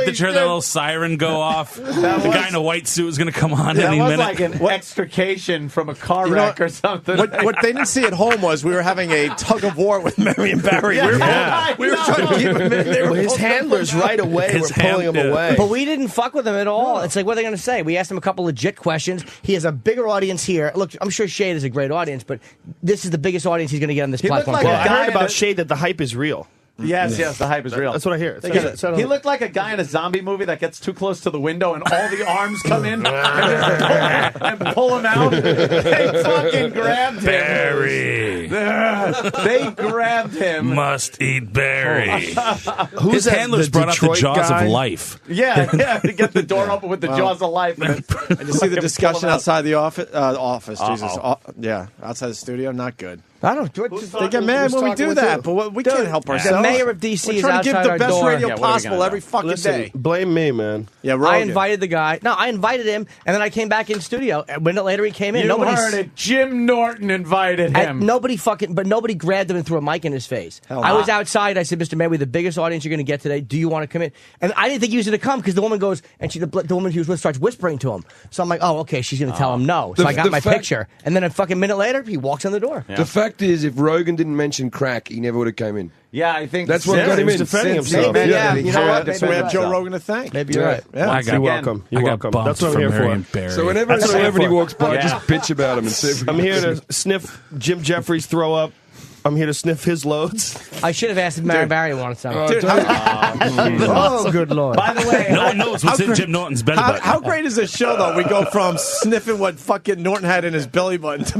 Did you hear that little siren go off? The guy in a white suit was going to come on That any was minute. like an extrication from a car wreck or something. What they didn't see at home was we were having a tug of war with Marion Barry. We were trying to keep him in there. Well, his handlers right away were pulling him away. But we didn't fuck with him at all. It's like, what are they going to say? We asked him a couple legit questions. He has a bigger audience here. Look, I'm sure Shade is a great audience, but this is the biggest audience he's going to get on this platform. like Well, a I guy heard about that- Shade that the hype is real. Yes, the hype is real. That's what I hear. He looked like a guy in a zombie movie that gets too close to the window and all the arms come in and pull him out. They fucking grabbed him. Barry. They grabbed him. Must eat Barry. Who's His that, handlers the brought out the Detroit jaws guy? of life. Yeah, to get the door open with the jaws of life. And And you see the discussion outside the office? Jesus. Uh-oh. Yeah, outside the studio. Not good. I don't. They get mad when we do that, but we can't help ourselves. The mayor of D.C. We're is trying to give outside the our best door. radio Yeah, what are we possible gonna every do? fucking Listen, day. blame me, man. Yeah, I Rogan. invited the guy. No, I invited him, and then I came back in studio. A minute later, he came in. you heard it. Jim Norton invited him. Nobody grabbed him and threw a mic in his face. I was outside. I said, "Mr. Mayor, we're the biggest audience you're going to get today. Do you want to come in?" And I didn't think he was going to come because the woman goes, and the woman he was with starts whispering to him. So I'm like, "Oh, okay, she's going to tell him no." So I got the my fact- picture, and then a fucking minute later, he walks in the door. The fact is, if Rogan didn't mention crack, he never would have came in. Yeah, I think That's what got him in. defending Since- himself. Maybe, Yeah. you know what? So we have Joe himself. Rogan to thank. Maybe you're right. Yeah. I got, You're welcome. You're I got welcome. bumped That's what I'm from here Marion for. Barry. So whenever a That's what I'm celebrity here for. walks by, Yeah. just bitch about him and see if we I'm can here fix to sniff Jim Jeffries throw up. I'm here to sniff his loads. I should have asked if Mary Barry wanted some. Dude, Oh, good lord! By the way, no one knows what's in Jim Norton's belly button. how great is this show, though? We go from sniffing what fucking Norton had in his belly button to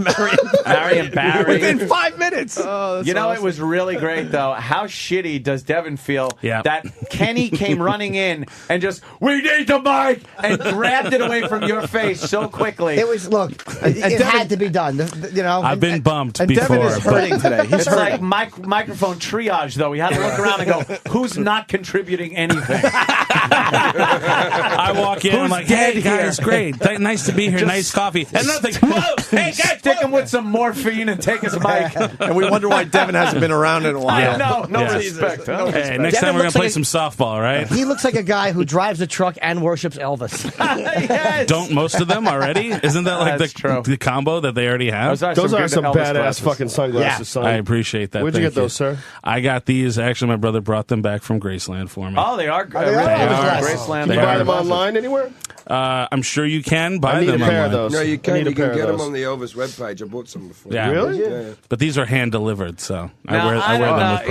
Marion Barry. within 5 minutes. You know, it was really great, though. How shitty does Devin feel that Kenny came running in and just, we need the mic, and grabbed it away from your face so quickly. It was, look, it had to be done. You know, I've been bumped and before. Devin is hurting today. He's It's hurting. like microphone triage, though. We had to look around and go, who's not contributing anything? I walk in, I'm like, hey, guys, great. Nice to be here. Nice coffee. And nothing. Whoa, hey, guys, Stick him with some morphine and take his mic. And we wonder why Devin hasn't been around in a while. No Yeah. respect. Huh? Hey, next Devin time we're going looks to play like some softball, right? he looks like a guy who drives a truck and worships Elvis. Yes. Don't most of them already? Isn't that like That's true. the combo that they already have? Those are some good badass Elvis fucking sunglasses, son. I appreciate that. Where'd you Thank get those, sir? I got these. Actually, my brother brought them back from Graceland for me. Oh, they are. they are? Graceland. Can you buy them online anywhere? I'm sure you can buy I need them a pair online. of those. No, you I can. need a You pair can of get them those. on the Elvis webpage. I bought some before. Yeah. Really? Yeah. But these are hand delivered, so Now, I wear them with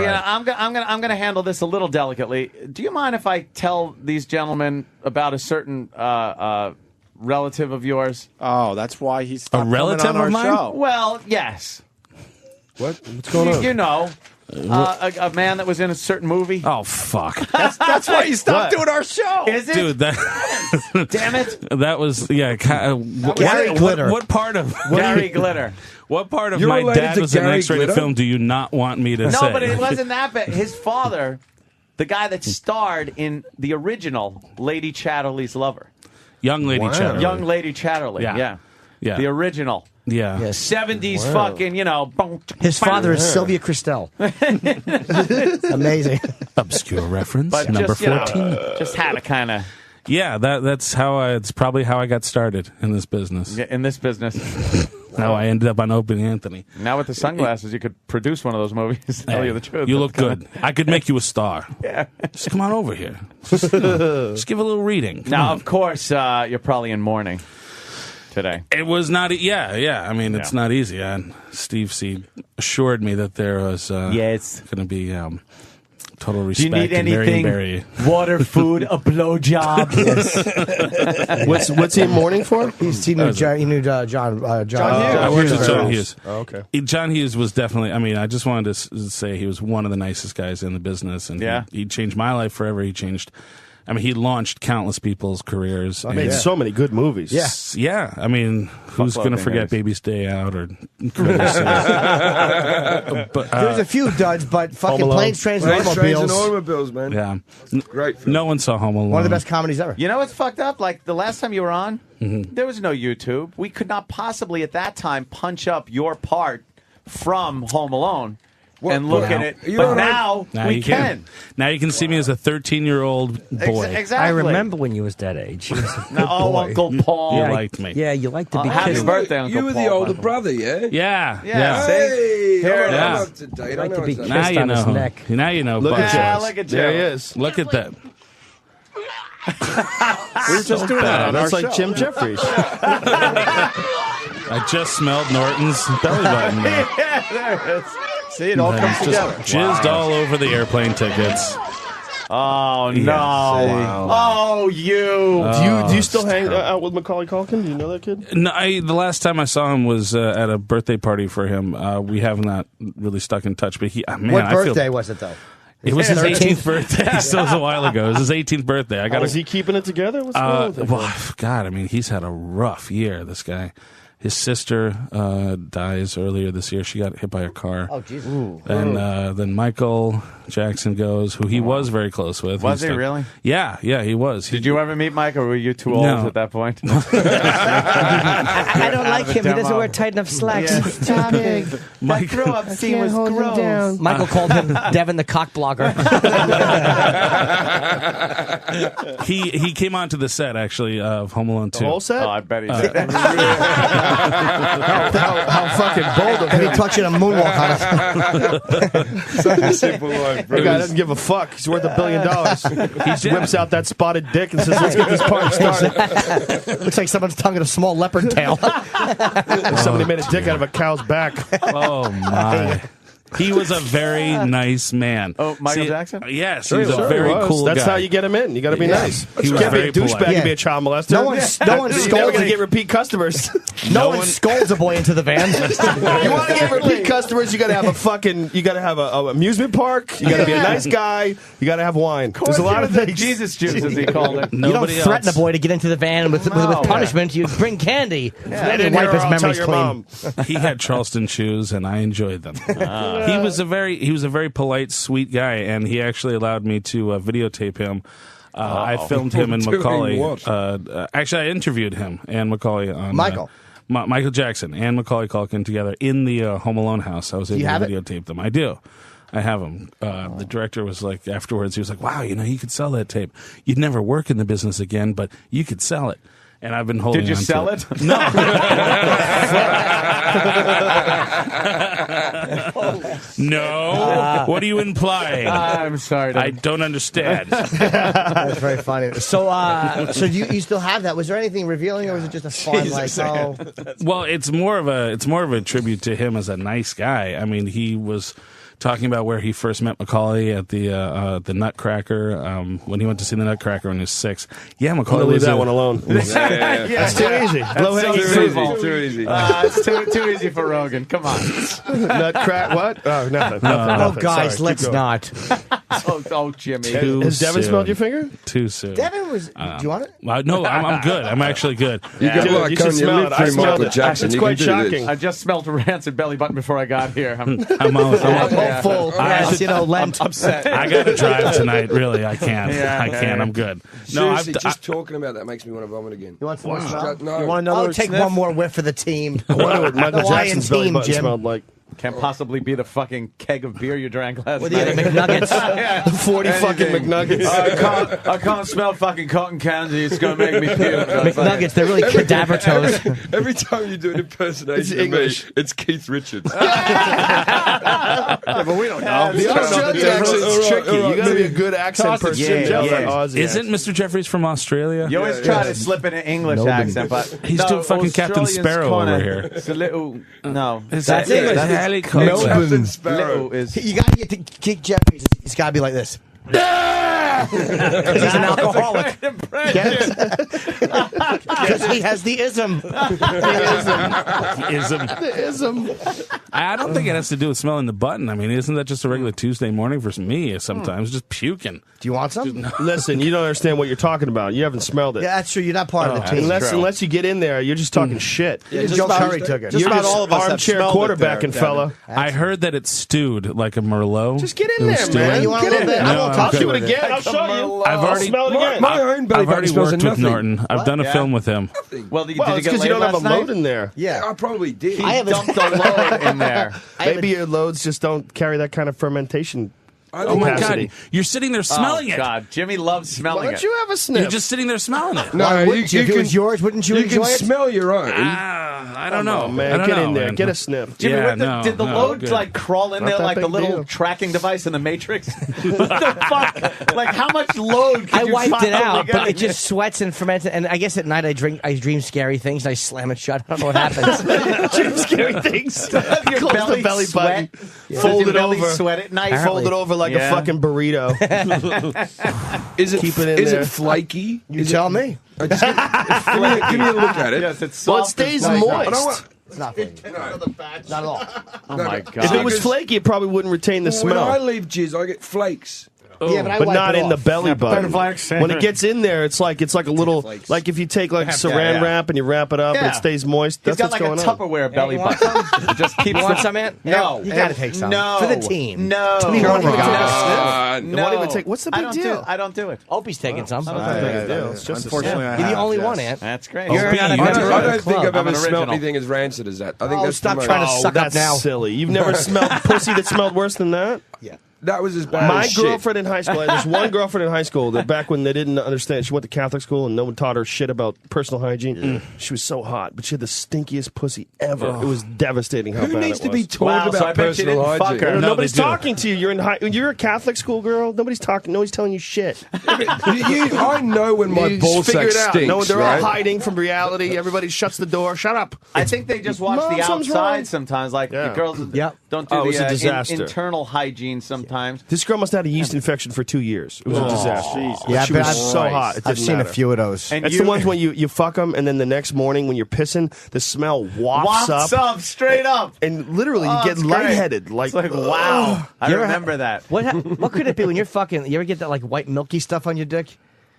pride. I'm gonna handle this a little delicately. Do you mind if I tell these gentlemen about a certain relative of yours? Oh, that's why he's A relative on our of mine? show. Well, yes. What's going on? You know, a man that was in a certain movie. Oh, fuck. That's why you stopped doing our show. Is it? Dude, that... Damn it. That was, Gary Glitter. What part of... Gary Glitter. What part of You're my related dad to was an Gary X-rated Glitter? film do you not want me to say? No, but it wasn't that bad. His father, the guy that starred in the original Lady Chatterley's Lover. Young Lady Chatterley. Young Lady Chatterley, yeah. The original. Yeah. 70s fucking, you know. His father is Sylvia Christel. Amazing. Obscure reference. But number just, 14. Just had to kind of. Yeah, that's it's probably how I got started in this business. In this business. How I ended up on Opie Anthony. Now with the sunglasses, you could produce one of those movies. Tell you the truth. You look good. I could make you a star. Yeah. Just come on over here. Just give a little reading. Now, of course, you're probably in mourning today. It was not. Yeah. I mean, it's not easy. And Steve C assured me that there was going to be total respect. Do you need and anything? Barry. Water, food, a blowjob. What's he in mourning for? He knew John Hughes. I worked with John Hughes. Oh, okay. John Hughes was definitely. I mean, I just wanted to say he was one of the nicest guys in the business, and he changed my life forever. He changed. I mean, he launched countless people's careers. I made so many good movies. Yeah. I mean, who's going to forget Baby's Day Out or There's a few duds, but fucking Planes, Trains, and Automobiles, man. Yeah. Great film. No one saw Home Alone. One of the best comedies ever. You know what's fucked up? Like, the last time you were on, there was no YouTube. We could not possibly, at that time, punch up your part from Home Alone. And look at it. But now we can. Now you can see me as a 13-year-old boy. Exactly. I remember when you was that age. You was a good boy. Uncle Paul. You liked me. Yeah, you liked to be Happy kissed. birthday, Uncle You were Paul. the older brother, yeah? Yeah. Hey, Here it I'm is. up to date. Like I know to be what's kissed up. Now you on his know. neck. Now you know. Look at Yeah, Joe. look at There he Joe. is. Look at that. We were just doing that on That's our like show. Jim Jeffries. I just smelled Norton's belly button. Yeah, there it is. See, it all And comes just together. jizzed all over the airplane tickets. Oh, no. Wow. Oh, you. Do you still hang out with Macaulay Culkin? Do you know that kid? No, the last time I saw him was at a birthday party for him. We have not really stuck in touch, but What birthday was it, though? It was his 13th? 18th birthday, so it was a while ago. It was his 18th birthday. Is he keeping it together? What's going on with him? Well, God, I mean, he's had a rough year, this guy. His sister dies earlier this year. She got hit by a car. Oh, Jesus. And then Michael Jackson goes, who he was very close with. Was he really? Yeah, he was. Did you ever meet Mike, or were you too old No. at that point? I don't like him. He doesn't wear tight enough slacks. Yeah. He's too big. That throw-up scene was gross. Michael called him Devin the cock blogger. He came onto the set, actually, of Home Alone 2. The whole set? Oh, I bet he did. How fucking bold of And he him. taught you to moonwalk on it. Such a simple life, The guy doesn't give a fuck. He's worth $1 billion. He just whips out that spotted dick and says, let's get this party started. Looks like someone's tonguing a small leopard tail. Somebody made a dick out of a cow's back. Oh, my. He was a very nice man. Oh, Michael Jackson? Yes, he was a very cool That's guy. how you get him in. You got to be nice. He You was can't be very a douchebag polite. and be a child molester. No one You never scolds gonna any- get repeat customers. No one scolds a boy into the van. You want to get repeat customers, you got to have a amusement park. You got to be a nice guy. You got to have wine. There's a lot of things. Jesus juice, as he called it. You don't Nobody threaten else. a boy to get into the van with punishment. You bring candy. Then you wipe his memories clean. He had Charleston shoes, and I enjoyed them. He was a very polite, sweet guy, and he actually allowed me to videotape him. I filmed him and Doing Macaulay. what? Actually, I interviewed him and Macaulay on Michael. Michael Jackson and Macaulay Culkin together in the Home Alone house. I was able you to have it? videotape them. I do. I have them. The director was like, afterwards, he was like, wow, you could sell that tape. You'd never work in the business again, but you could sell it. And I've been holding on to it. Did you sell it? No. No. What are you implying? I'm sorry. I don't understand. That's very funny. So, so you still have that? Was there anything revealing, or was it just a fun Well, it's more of a tribute to him as a nice guy. I mean, he was talking about where he first met Macaulay at the Nutcracker when he went to see the Nutcracker when he was 6. Yeah, Macaulay. Leave that one alone. That's too easy. Too easy. It's too easy for Rogan. Come on. Nutcracker. What? Oh, nothing. Oh, guys, Sorry, let's not. Oh, Jimmy. Has Devin smelled your finger? Too soon. Devin was. Do you want it? No, I'm good. I'm actually good. You can look you on should your smell lip it. I through smelled Michael it. Jackson. It's You quite can do this. shocking. I just smelled rancid belly button before I got here. I'm Full. Yes, Lent. I'm upset. I got to drive tonight. Really, I can't. I can't. I'm good. No, Seriously, just talking about that makes me want to vomit again. You want some more smell? No. You want another I'll take sniff? one more whiff for the team. I wonder what Michael Hawaiian Jackson's belly team, button Jim. smelled like. Can't possibly be the fucking keg of beer you drank last With night. the McNuggets. 40 fucking McNuggets. I can't smell fucking cotton candy. It's going to make me puke. McNuggets, they're really cadaver toes. Every time you do an impersonation It's of me, English. it's Keith Richards. Yeah, but we don't know. The Australian accent's tricky. You got to be a good accent person. Yeah. Isn't Mr. Jeffries from Australia? You always try to slip in an English accent, but He's doing fucking Captain Sparrow over here. It's a little no. That's That's English. it. Helicopter. Captain Sparrow. Little is You got to get to Kick Jeffries. It's got to be like this. Because he's an alcoholic. Because he has the ism. The ism. I don't think it has to do with smelling the button. I mean, isn't that just a regular Tuesday morning for me? Sometimes just puking. Do you want some? Listen, you don't understand what you're talking about. You haven't smelled it. Yeah, that's true. You're not part of the team. Unless you get in there, you're just talking shit. Yeah, Joe Curry took it. You're about just all of us have armchair smelled it quarterbacking, there, fella. I heard that it's stewed like a Merlot. Just get in It was there, stewed. man. You want a Get little in bit? there. I won't I'll touch do you it with it. again. I'll show you. I've already smell it again. My own belly I've already button smells worked of with nothing. Norton. I've done a film with him. Well, did Well, you it's get because you laid don't have a last load night? in there. Yeah. I probably did. I have Dumped a load in there. Maybe your loads just don't carry that kind of fermentation. Oh my capacity. God! You're sitting there smelling Oh, it. God, Jimmy loves Why smelling don't it. you have a sniff? You're just sitting there smelling it. No, Why wouldn't you? If it was yours, wouldn't you You enjoy can it? smell your own. I don't know, man. I don't Get know, in there. man. Get a sniff. Jimmy, Yeah, did the no, load good. like crawl in Not there that like the big little deal. tracking device in the Matrix? What the fuck? Like how much load? Could I you wiped it finally out, get? but it just sweats and ferments. And I guess at night I dream scary things. And I slam it shut. I don't know what happens. Dream scary things. Your Close belly the belly sweat? button. Does Fold your it belly over. sweat at night? Fold it over like a Yeah. fucking burrito. Is it Keep it in is there. it flaky? You tell me. Give me a look at it. Yes, it's Well, it soft and stays flaky. moist. It's not flaky. Not at all. Oh my If God! it was flaky, it probably wouldn't retain the When I smell. leave jizz, I get flakes. Yeah, but I But wipe not it in the off. belly button. flakes. When it gets in there, it's like a little, like if you take like saran wrap and you wrap it up and Yeah. it stays moist. He's That's got what's like a going on. Tupperware belly you want button. It just keeps You want the- some, Ant? No, You gotta take some. No, For the team. No, Come on, Come on. God. No. Why don't we take- what's the I big don't deal? I don't do it. Opie's taking some. It's just Unfortunately, I You're the have, only yes. one, Ant. That's great. You're Opie, not a you I member don't, of I the don't think club. I've I'm ever an smelled original. anything as rancid as that. I think Oh, that's stop the trying to most- suck up That's now. silly. You've never smelled pussy that smelled worse than that? That was as bad My as shit. girlfriend in high school, there's one girlfriend in high school that back when they didn't understand, she went to Catholic school and no one taught her shit about personal hygiene. She was so hot, but she had the stinkiest pussy ever. It was devastating how Who bad needs it to was. be taught Wow, so I about bet you personal didn't fuck hygiene? her. No, Nobody's they do. talking to you. You're a Catholic school girl. Nobody's talking. Nobody's telling you shit. I know when my You ball figure sack it out. stinks. No, they're right? all hiding from reality. Everybody shuts the door. Shut up. I think they just watch the something's wrong. outside sometimes. Like Yeah. the girls don't do Oh, it was a the disaster. internal hygiene sometimes. This girl must have had a yeast infection for 2 years. It was a disaster. Yeah, she but was so hot. It I've didn't seen matter. a few of those. And It's you- the ones when you fuck them, and then the next morning when you're pissing, the smell wafts Wafts up, up straight up. and literally you Oh, get it's great. lightheaded. It's like wow. I You ever remember that. What could it be when you're fucking? You ever get that like white milky stuff on your dick?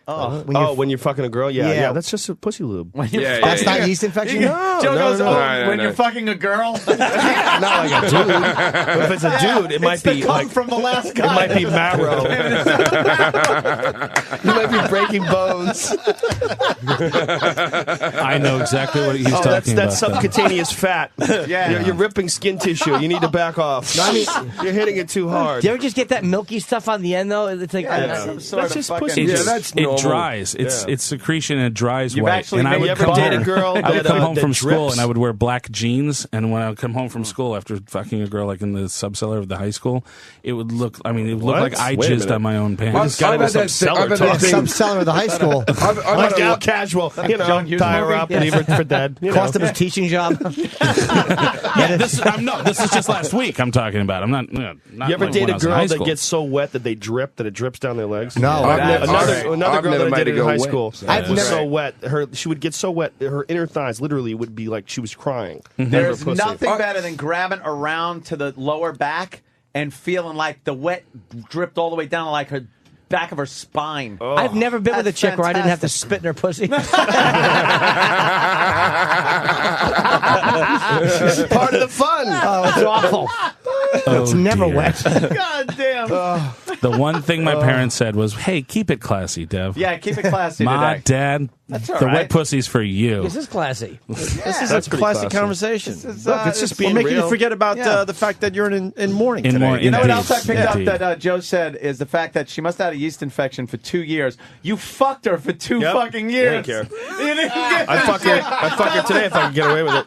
Oh, When you're fucking a girl, yeah, Yeah. that's just a pussy lube. when you're Yeah, That's not yeah. yeast infection. No, Joe goes, no. when you're fucking a girl. Not like a dude. But if it's a dude, it might It's the be cum like from the last it guy. might be marrow. You might be breaking bones. I know exactly what he's talking That's about. subcutaneous fat. Yeah. You're ripping skin tissue. You need to back off. You're hitting it too hard. Do you ever just get that milky stuff on the end though? It's like Some sort That's of just fucking- pussy. Yeah, It that's it normal. dries. It's secretion and it dries You've white. actually And I made would you come date a home. girl I would that, come home that from school drips. and I would wear black jeans. And when I would come home from school after fucking a girl like in the subcellar of the high school, it would look. I mean, it would look like I Wait a jizzed minute. on my own pants. I've had that thing- I've had that thing- Subcellar of the high school. I've Like had a now, lot- casual, you know, John Hughes tie her movie? up, leave her for dead. You know. Cost him his teaching job. This is just last week. I'm talking about. I'm not. Not You ever like date when I a was in girl high that school. gets so wet that they drip, that it drips down their legs? No. Another I've girl never that I made dated it in go high wet. school I've was never- so wet. She would get so wet, her inner thighs literally would be like she was crying. There's Her pussy. nothing better than grabbing around to the lower back and feeling like the wet dripped all the way down to like her back of her spine. I've never been with a That's chick where I didn't have to fantastic. spit in her pussy. It's part of the fun. Oh, it's awful. It's never dear. wet. God damn. The one thing my parents said was, "Hey, keep it classy, Dev." Yeah, keep it classy Ma, today. Dad, That's all the right. wet pussy's for you. This is classy. This is That's a pretty classic classy. conversation. Look, it's just We're being making real. you forget about Yeah. the fact that you're in mourning In today. mourning. You know what Indeed. else I picked up Indeed. that Joe said is the fact that she must have had a yeast infection for 2 years. You fucked her for 2 Yep. fucking years. I don't care. You didn't get I'd fuck her today if I could get away with it.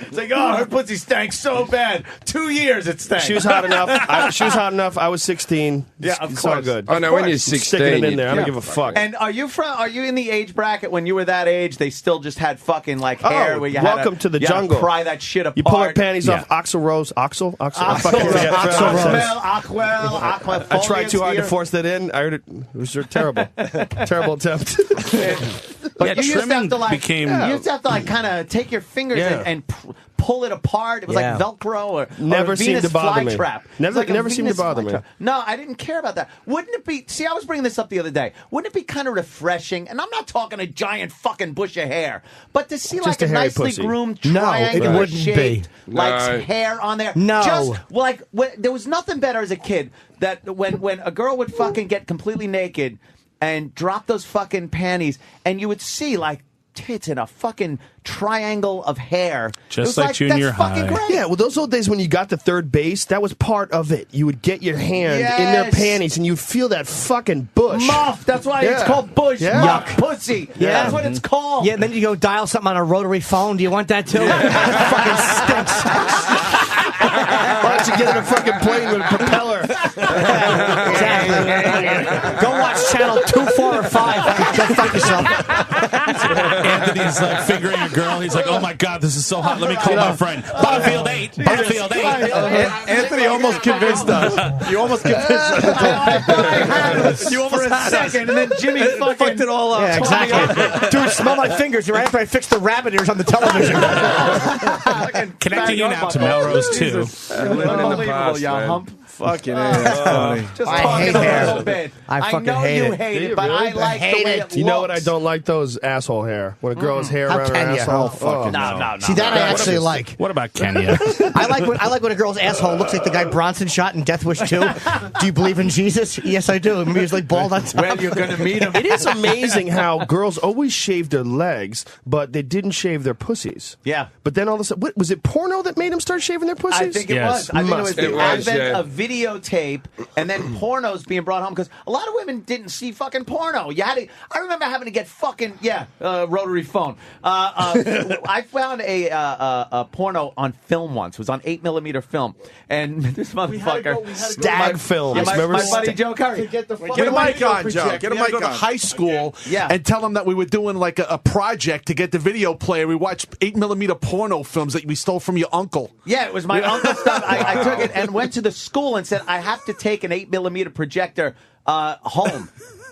It's like, oh, her pussy stank so bad. 2 years it stank. She was hot enough. She was hot enough. I was 16. Yeah, of it's all course. good. Oh no, when you're I'm 16, sticking it in there. I don't Yeah. give a fuck. And are you in the age bracket when you were that age? They still just had fucking like hair Oh, where you welcome had to the you had jungle. Pry that shit apart. You pull her panties Yeah. off. Oxel Rose. Oxel. I Aquel, fucking forget. Aquel. I tried too hard to Folius force that in. I heard it. It was terrible. Terrible attempt. But Yeah, you used to trimming have to like, became- you used to have to like kind of take your fingers Yeah. and pull it apart. It was Yeah. like Velcro or Never a seemed Venus to bother me. flytrap. Never- It's like a never seemed to Venus bother me. flytrap. No, I didn't care about that. Wouldn't it be? See, I was bringing this up the other day. Wouldn't it be kind of refreshing? And I'm not talking a giant fucking bush of hair, but to see Just like a a hairy nicely pussy. groomed No, it triangular wouldn't shaped, be. like No. hair on there. No. Just like there was nothing better as a kid that when a girl would fucking get completely naked and drop those fucking panties, and you would see like tits in a fucking triangle of hair. Just It was like junior that's fucking high. great. Yeah, well, those old days when you got to third base, that was part of it. You would get your hand in their Yes. panties, and you'd feel that fucking bush. Muff. That's why it's Yeah. called bush. Yeah. Muff pussy. Yeah. That's what it's called. Yeah, and then you go dial something on a rotary phone. Do you want that too? Fucking stinks. Why don't you get in a fucking plane with a propeller? Exactly. Go watch channel 2, 4, or 5. Go fuck yourself. Anthony's like fingering a girl. He's like, "Oh my god, this is so hot. Let me call my friend." Butterfield 8. Butterfield 8. Anthony almost convinced us. You almost convinced us. You almost had a second, and then Jimmy fucked it all up. Yeah, exactly. Dude, smell my fingers. Right after I fixed the rabbit ears on the television. Connecting you now to Melrose too. Unbelievable, past, you man. hump. Fucking that's funny. Just I talking hate a hair. little bit. I fucking know hate you it. hate Do you it, but really? I like hate the way it. it You know what I looks. don't like? Those asshole hair. When a girl has hair How around her can you? asshole. Oh, fucking No. See, that I actually like. What about Kenya? I like when a girl's asshole looks like the guy Bronson shot in Death Wish 2. Do you believe in Jesus? Yes, I do. Maybe he's like bald on top. Well, you're going to meet him. It is amazing how girls always shave their legs, but they didn't shave their pussies. Yeah. But then all of a sudden, was it porno that made them start shaving their pussies? I think it Yes. was. I think it was Must the be. It was, advent yeah. of videotape and then pornos being brought home because a lot of women didn't see fucking porno. You had to. I remember having to get fucking rotary phone. I found a porno on film once. It was on 8mm film, and this motherfucker Stag films. Yeah, Remember my buddy Joe Curry. Get a mic on, Joe. Get a mic go to on. high school Yeah. and tell them that we were doing like a project to get the video player. We watched 8mm porno films that we stole from your uncle. Yeah, it was my uncle's stuff. I took it and went to the school and said, I have to take an 8mm projector home.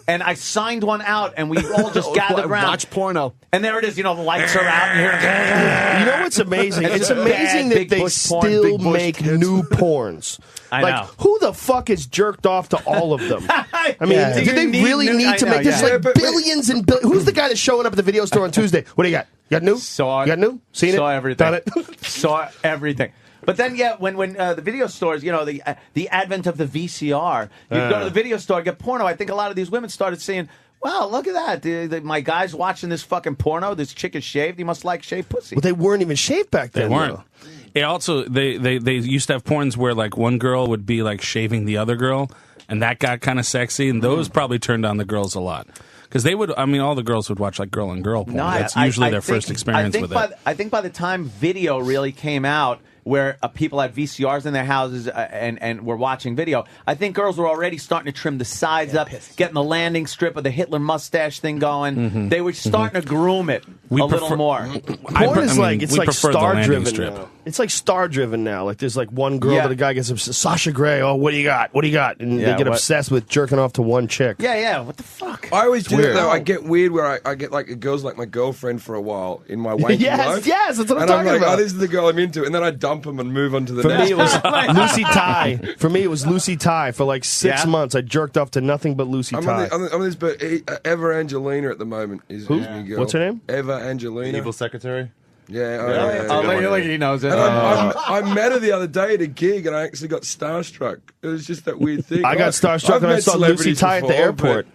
And I signed one out, and we all just gathered around. Watch porno. And there it is, the lights are out. And here. You know what's amazing? It's It's a amazing bad that big they bush porn, still big bush make kids. new porns. I like, know. who the fuck has jerked off to all of them? I mean, Yeah. do You they need really new- need I to know, make this yeah. like billions and billions? Who's the guy that's showing up at the video store on Tuesday? What do you got? You got new? Saw it. You got new? Seen it? Saw everything. Done it? Saw everything. But then, when the video stores, the advent of the VCR, you go to the video store, get porno. I think a lot of these women started saying, wow, look at that. My guy's watching this fucking porno. This chick is shaved. He must like shaved pussy. Well, they weren't even shaved back then. They weren't. though. It also they used to have porns where like one girl would be like shaving the other girl, and that got kind of sexy, and those probably turned on the girls a lot. Because they would, I mean, all the girls would watch like girl on girl porn. That's usually their first experience with it. I think by the time video really came out, where people had VCRs in their houses and were watching video, I think girls were already starting to trim the sides up, getting the landing strip of the Hitler mustache thing going. They were starting to groom it a little more. Porn is like, it's like star-driven now. It's like star-driven now. Like there's like one girl that a guy gets obsessed. Sasha Grey, oh, what do you got? What do you got? And they get obsessed with jerking off to one chick. Yeah, what the fuck? I always do it though. I get weird where I get like a girl's like my girlfriend for a while in my wanking life. Yes, that's what I'm and talking I'm like, about. Oh, this is the girl I'm into. And then I dump them and move on to the For next. me, it was Lucy Ty. For me, it was Lucy Ty. For like 6 months, I jerked off to nothing but Lucy Ty. I'm on this, but Eva Angelina at the moment is Who? my girl. What's her name? Eva Angelina. Evil secretary? Yeah. Look, he knows it. And I met her the other day at a gig, and I actually got starstruck. It was just that weird thing. I got starstruck when I saw Lucy Ty at the airport.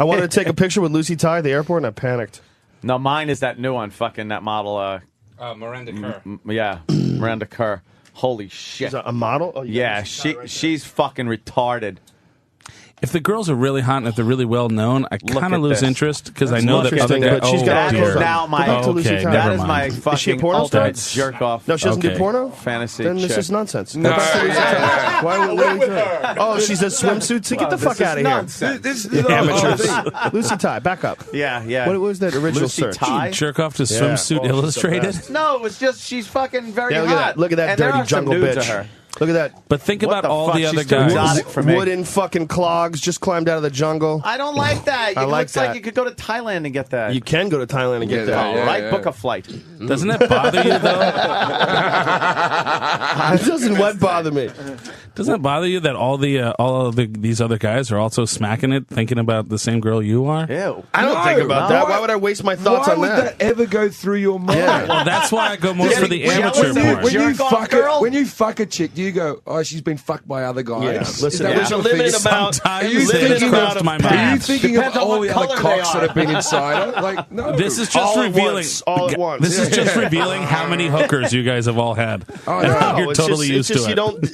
I wanted to take a picture with Lucy Ty at the airport, and I panicked. No, mine is that new one, fucking that model. Miranda Kerr. Yeah, Miranda Kerr. Holy shit. She's a model? Oh, yeah, she's fucking retarded. If the girls are really hot and if they're really well known, I kind of lose interest because I know that other guys. She's got that is now my. That is my fucking is she a porno star? ultimate jerk off. No, she doesn't do porno. Fantasy. Then chick. this is nonsense. No. Why would we? Oh, she's a swimsuit. So get the fuck out of here. This is Amateurs. Lucy Ty, back up. Yeah. What was that original Lucy search? Ty? Jerk off to Swimsuit Illustrated? No, it was just she's fucking very Yeah, hot. look at that And there dirty are some jungle nudes of bitch. her. Look at that. But think What about the all fuck? the other She's too guys. exotic for me. Wooden fucking clogs, just climbed out of the jungle. I don't like that. It I like looks that. like you could go to Thailand and get that. You can go to Thailand and get that. All right, book a flight. Doesn't that bother you, though? It doesn't what bother me. Doesn't it bother you that all these other guys are also smacking it, thinking about the same girl you are? Ew. I don't think about that. Why would I waste my thoughts Why on would that? that ever go through your mind? Well, that's why I go more for the amateur porn. When you fuck a chick, do you go, oh, she's been fucked by other guys? Yeah. Listen, there's a limited amount. Sometimes Are you it thinking crossed of, my are you mind. thinking of all the other cocks that have been inside her? Like, no. This is just All at revealing. once, all at once. This is just revealing how many hookers you guys have all had. Oh, And no. how you're It's totally just, used it's just to you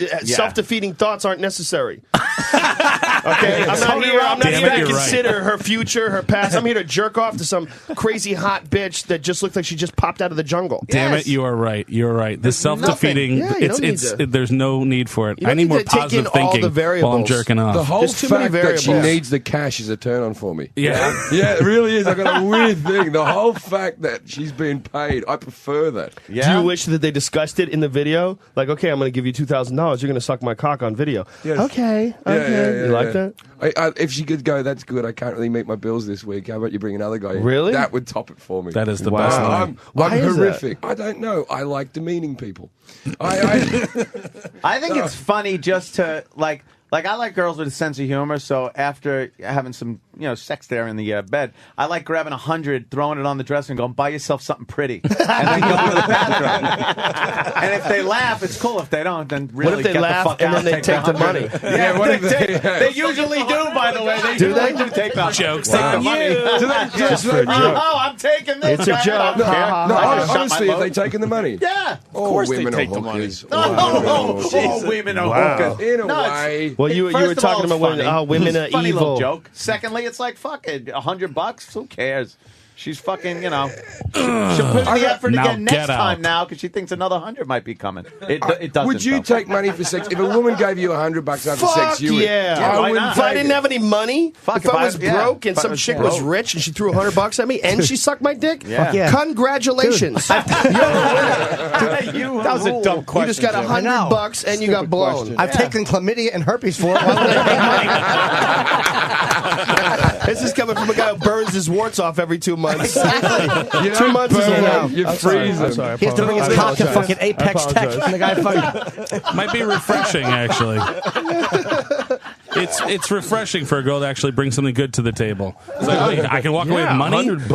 it. don't. Self-defeating thoughts aren't necessary. Okay, I'm not here. I'm not Damn here it, to you're consider her future, her past. I'm here to jerk off to some crazy hot bitch that just looked like she just popped out of the jungle. Damn it, you are right. You're right. The self-defeating. Yeah, you don't need to- there's no need for it. You I don't need need more to take in positive all the thinking while I'm variables. jerking off. The whole There's too many fact that she variables. needs the cash is a turn on for me. Yeah. Yeah, it really is. I got a weird thing. The whole fact that she's being paid, I prefer that. Yeah. Do you wish that they discussed it in the video? Like, okay, I'm going to give you $2,000. You're going to suck my cock on video. Yes. Okay. Yeah, You like that? If she could go, that's good. I can't really meet my bills this week. How about you bring another guy in? Really? That would top it for me. That is the Wow. best line. Why I'm is horrific. I don't know. I like demeaning people. I think it's funny just to like I like girls with a sense of humor. So after having some sex there in the bed, I like grabbing 100, throwing it on the dresser, and going, buy yourself something pretty, and then go to the bathroom. And if they laugh, it's cool. If they don't, then really What if they get laugh the fuck and out. then they take the money? Yeah, what if they- they usually do. By the way, they Do usually they? do take the Jokes take the on money. you. Do they just for a joke? Oh, I'm taking this. It's a guy. joke. I don't care. No, I just shut honestly, my have they mouth. taken the money? Yeah, of All course they women take are the money. hookers. Oh, women are Wow. hookers. In a No, it's- way. Well, you First were of all, talking it's about when funny. women are Funny evil. little joke. Secondly, it's like, fuck it, $100. Who cares? She's fucking, she'll put in the effort Now again next get out. time now because she thinks another 100 might be coming. It doesn't. Would you though. take money for sex? If a woman gave you $100 after Fuck sex, you would. yeah. Yeah, I why wouldn't not? If I take didn't it. have any money, Fuck, if I was broke and if I some was chick broke. was rich and she threw $100 at me and she sucked my dick, Yeah. Fuck yeah. congratulations. You're a winner. That was a dumb question. You just got Jim. $100 and you got blown. I've taken chlamydia and herpes for it. Why would I pay money? This is coming from a guy who burns his warts off every 2 months. You 2 months is burn enough. them, you I'm sorry. freeze I'm them. sorry. He has to bring his I cock to apologize. fucking Apex I Tech. apologize. And the guy fucking... Might be refreshing, actually. It's refreshing for a girl to actually bring something good to the table. It's like, oh, I can walk away with money. $100.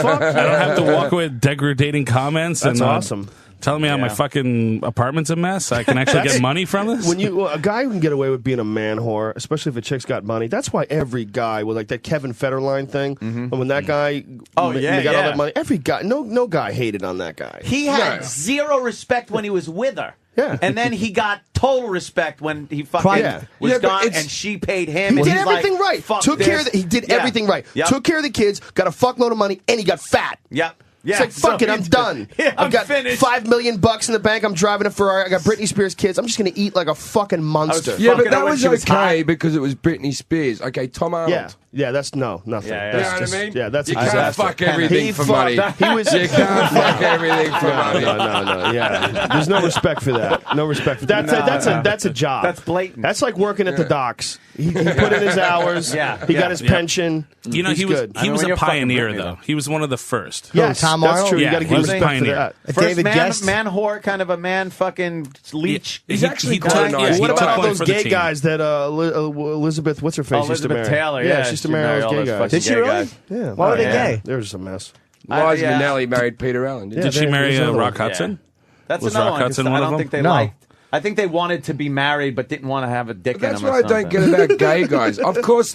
Fuck. I don't have to walk away with degrading comments. That's and, awesome. Telling me how my fucking apartment's a mess. I can actually get money from this. When a guy who can get away with being a man whore, especially if a chick's got money, that's why every guy with like that Kevin Federline thing, and when that guy got all that money, every guy, no guy hated on that guy. He had zero respect when he was with her. Yeah. And then he got total respect when he fucking was gone, and she paid him. He and did he's everything like, right. Fuck Took this. care of he did everything right. Yep. Took care of the kids, got a fuckload of money, and he got fat. Yep. It's Yeah, like, fuck it, I'm done. Yeah, I've got finished. $5 million in the bank. I'm driving a Ferrari. I got Britney Spears' kids. I'm just going to eat like a fucking monster. Yeah, but that was okay because it was Britney Spears. Okay, Tom Arnold. Yeah, that's nothing. Yeah, That's you know just, what I mean? Yeah, that's you can't fuck everything for money. He was. You can't fuck everything for money. No. Yeah, there's no respect for that. No respect for that. That's a job. That's blatant. That's like working at the docks. He put in his hours. He got his pension. You know, He's he was good. he was a pioneer, Britney, though. He was one of the first. Yes, Tom that's Arnold? true. Yeah, You got to he give was a respect for pioneer. that. First David man, Guest? man whore, kind of a man fucking leech. He's actually he quite took- nice. he What took about all one those for the gay team. guys that Elizabeth, what's her face, used to Elizabeth marry? Taylor, Yeah, yeah, she used to she marry married all all those gay those guys. fucking Did she gay really? guys. Yeah. Why were they yeah. gay? They're just a mess. Liza Yeah. Minnelli married Peter Allen. Did she marry Rock Hudson? That's Was another Rock one. 'Cause Hudson one I of don't them? think they No. liked. I think they wanted to be married, but didn't want to have a dick in That's them. what or I don't something. get about gay guys. Of course,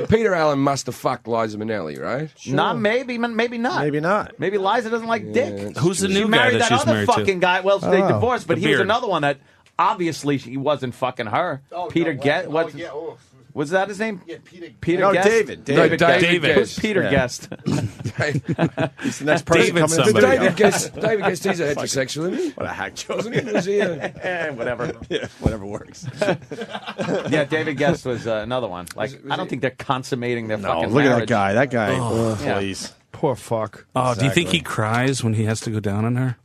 Peter Allen must have fucked Liza Minnelli, right? Not maybe, maybe not. Maybe not. Maybe Liza doesn't like dick. Who's the She new guy married that that she's other married fucking to? guy. Well, they divorced, but The he was beard. another one that obviously he wasn't fucking her. Peter Guest. What? Was that his name? Yeah, Peter No, Guest. David. David David. Who's Peter Guest? He's the next person David coming in the somebody. video. David Guest, he's a heterosexual, isn't he? What a hack joke. Wasn't he? Was he a... Whatever. Yeah, whatever works. Yeah, David Guest was another one. Like, I don't think they're consummating their No, fucking look at marriage. that guy. That guy. Yeah. Please. Poor fuck. Oh, do you think he cries when he has to go down on her?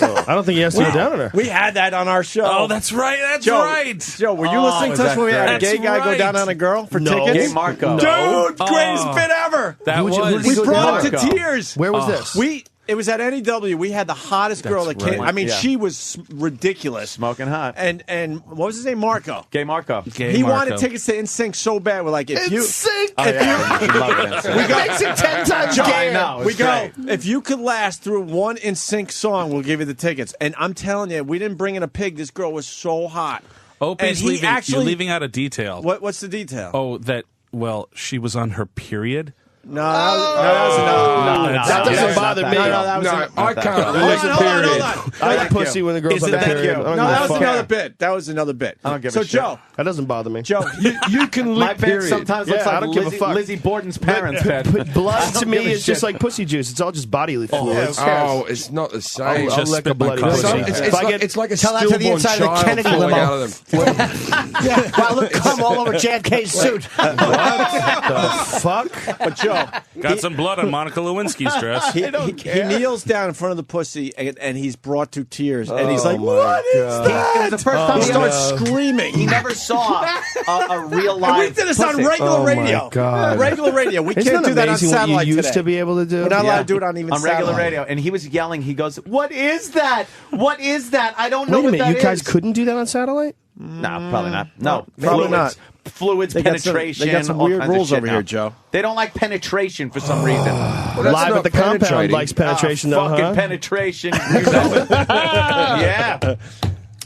I don't think he has to go down on her. We had that on our show. Oh, that's right. That's Joe, right. Joe, were you Oh, listening was to us that when we had a great? gay That's guy go right. down on a girl for No. tickets? Gay Marco. Dude, greatest bit ever. That Who did was. he We go brought down him to on? tears. Where was this? It was at NEW. We had the hottest girl that came. right. I mean, Yeah. she was ridiculous. Smoking hot. And what was his name? Marco. Gay Marco. Gay He Marco. wanted tickets to NSYNC so bad. We're like, if you. Sync. Oh, yeah. You love it. We makes it 10 times Joe, gayer. I know. We It's go, great. if you could last through one NSYNC song, we'll give you the tickets. And I'm telling you, we didn't bring in a pig. This girl was so hot. Opie's And he leaving. actually- You're leaving out a detail. What's the detail? Oh, that. Well, she was on her period. No, that was another. That doesn't bother me. No, that was No, another. I can't Hold lose on, a hold on, period. hold on. I like Thank pussy you. when the girl's on Isn't the that period. cute? I don't No, give a that was fuck. another bit. That was another bit. I don't give so, a shit. Joe, That doesn't bother me. Joe, You can My lick bed period. sometimes looks Yeah, I like don't give a fuck. Lizzie Borden's parents' bed. Blood I to don't me give a is just shit. like pussy juice. It's all just bodily fluids. Oh, it's not the same. I'll Just lick a spit my bloody coffee. pussy. It's, If it's, I like, get- it's like a Tell that to the stillborn inside of the child Kennedy falling limo. out of them. Wow, look, come all over JFK's suit. the fuck? but Joe, Got some blood on Monica Lewinsky's dress. he kneels down in front of the pussy and he's brought to tears. And he's like, my what is God. that? It was the first time He he starts ever- screaming. He never saw a real live. And we did this on pussy. regular Oh, my radio. God. Regular radio. We Isn't can't that do that on amazing what satellite you used today. to be able to do? We're not Yeah. allowed to do it on even on regular satellite. radio, and he was yelling. He goes, "What is that? What is that? I don't know Wait a what minute, that you guys is." couldn't do that on satellite? No, probably not. No, Probably fluids. not. Fluids, They got some- penetration. they got some all weird kinds of rules shit over now. here, Joe. They don't like penetration for some reason. Well, that's Live not at the compound penetrating. likes penetration, though, Fucking huh? penetration. You know it. Yeah.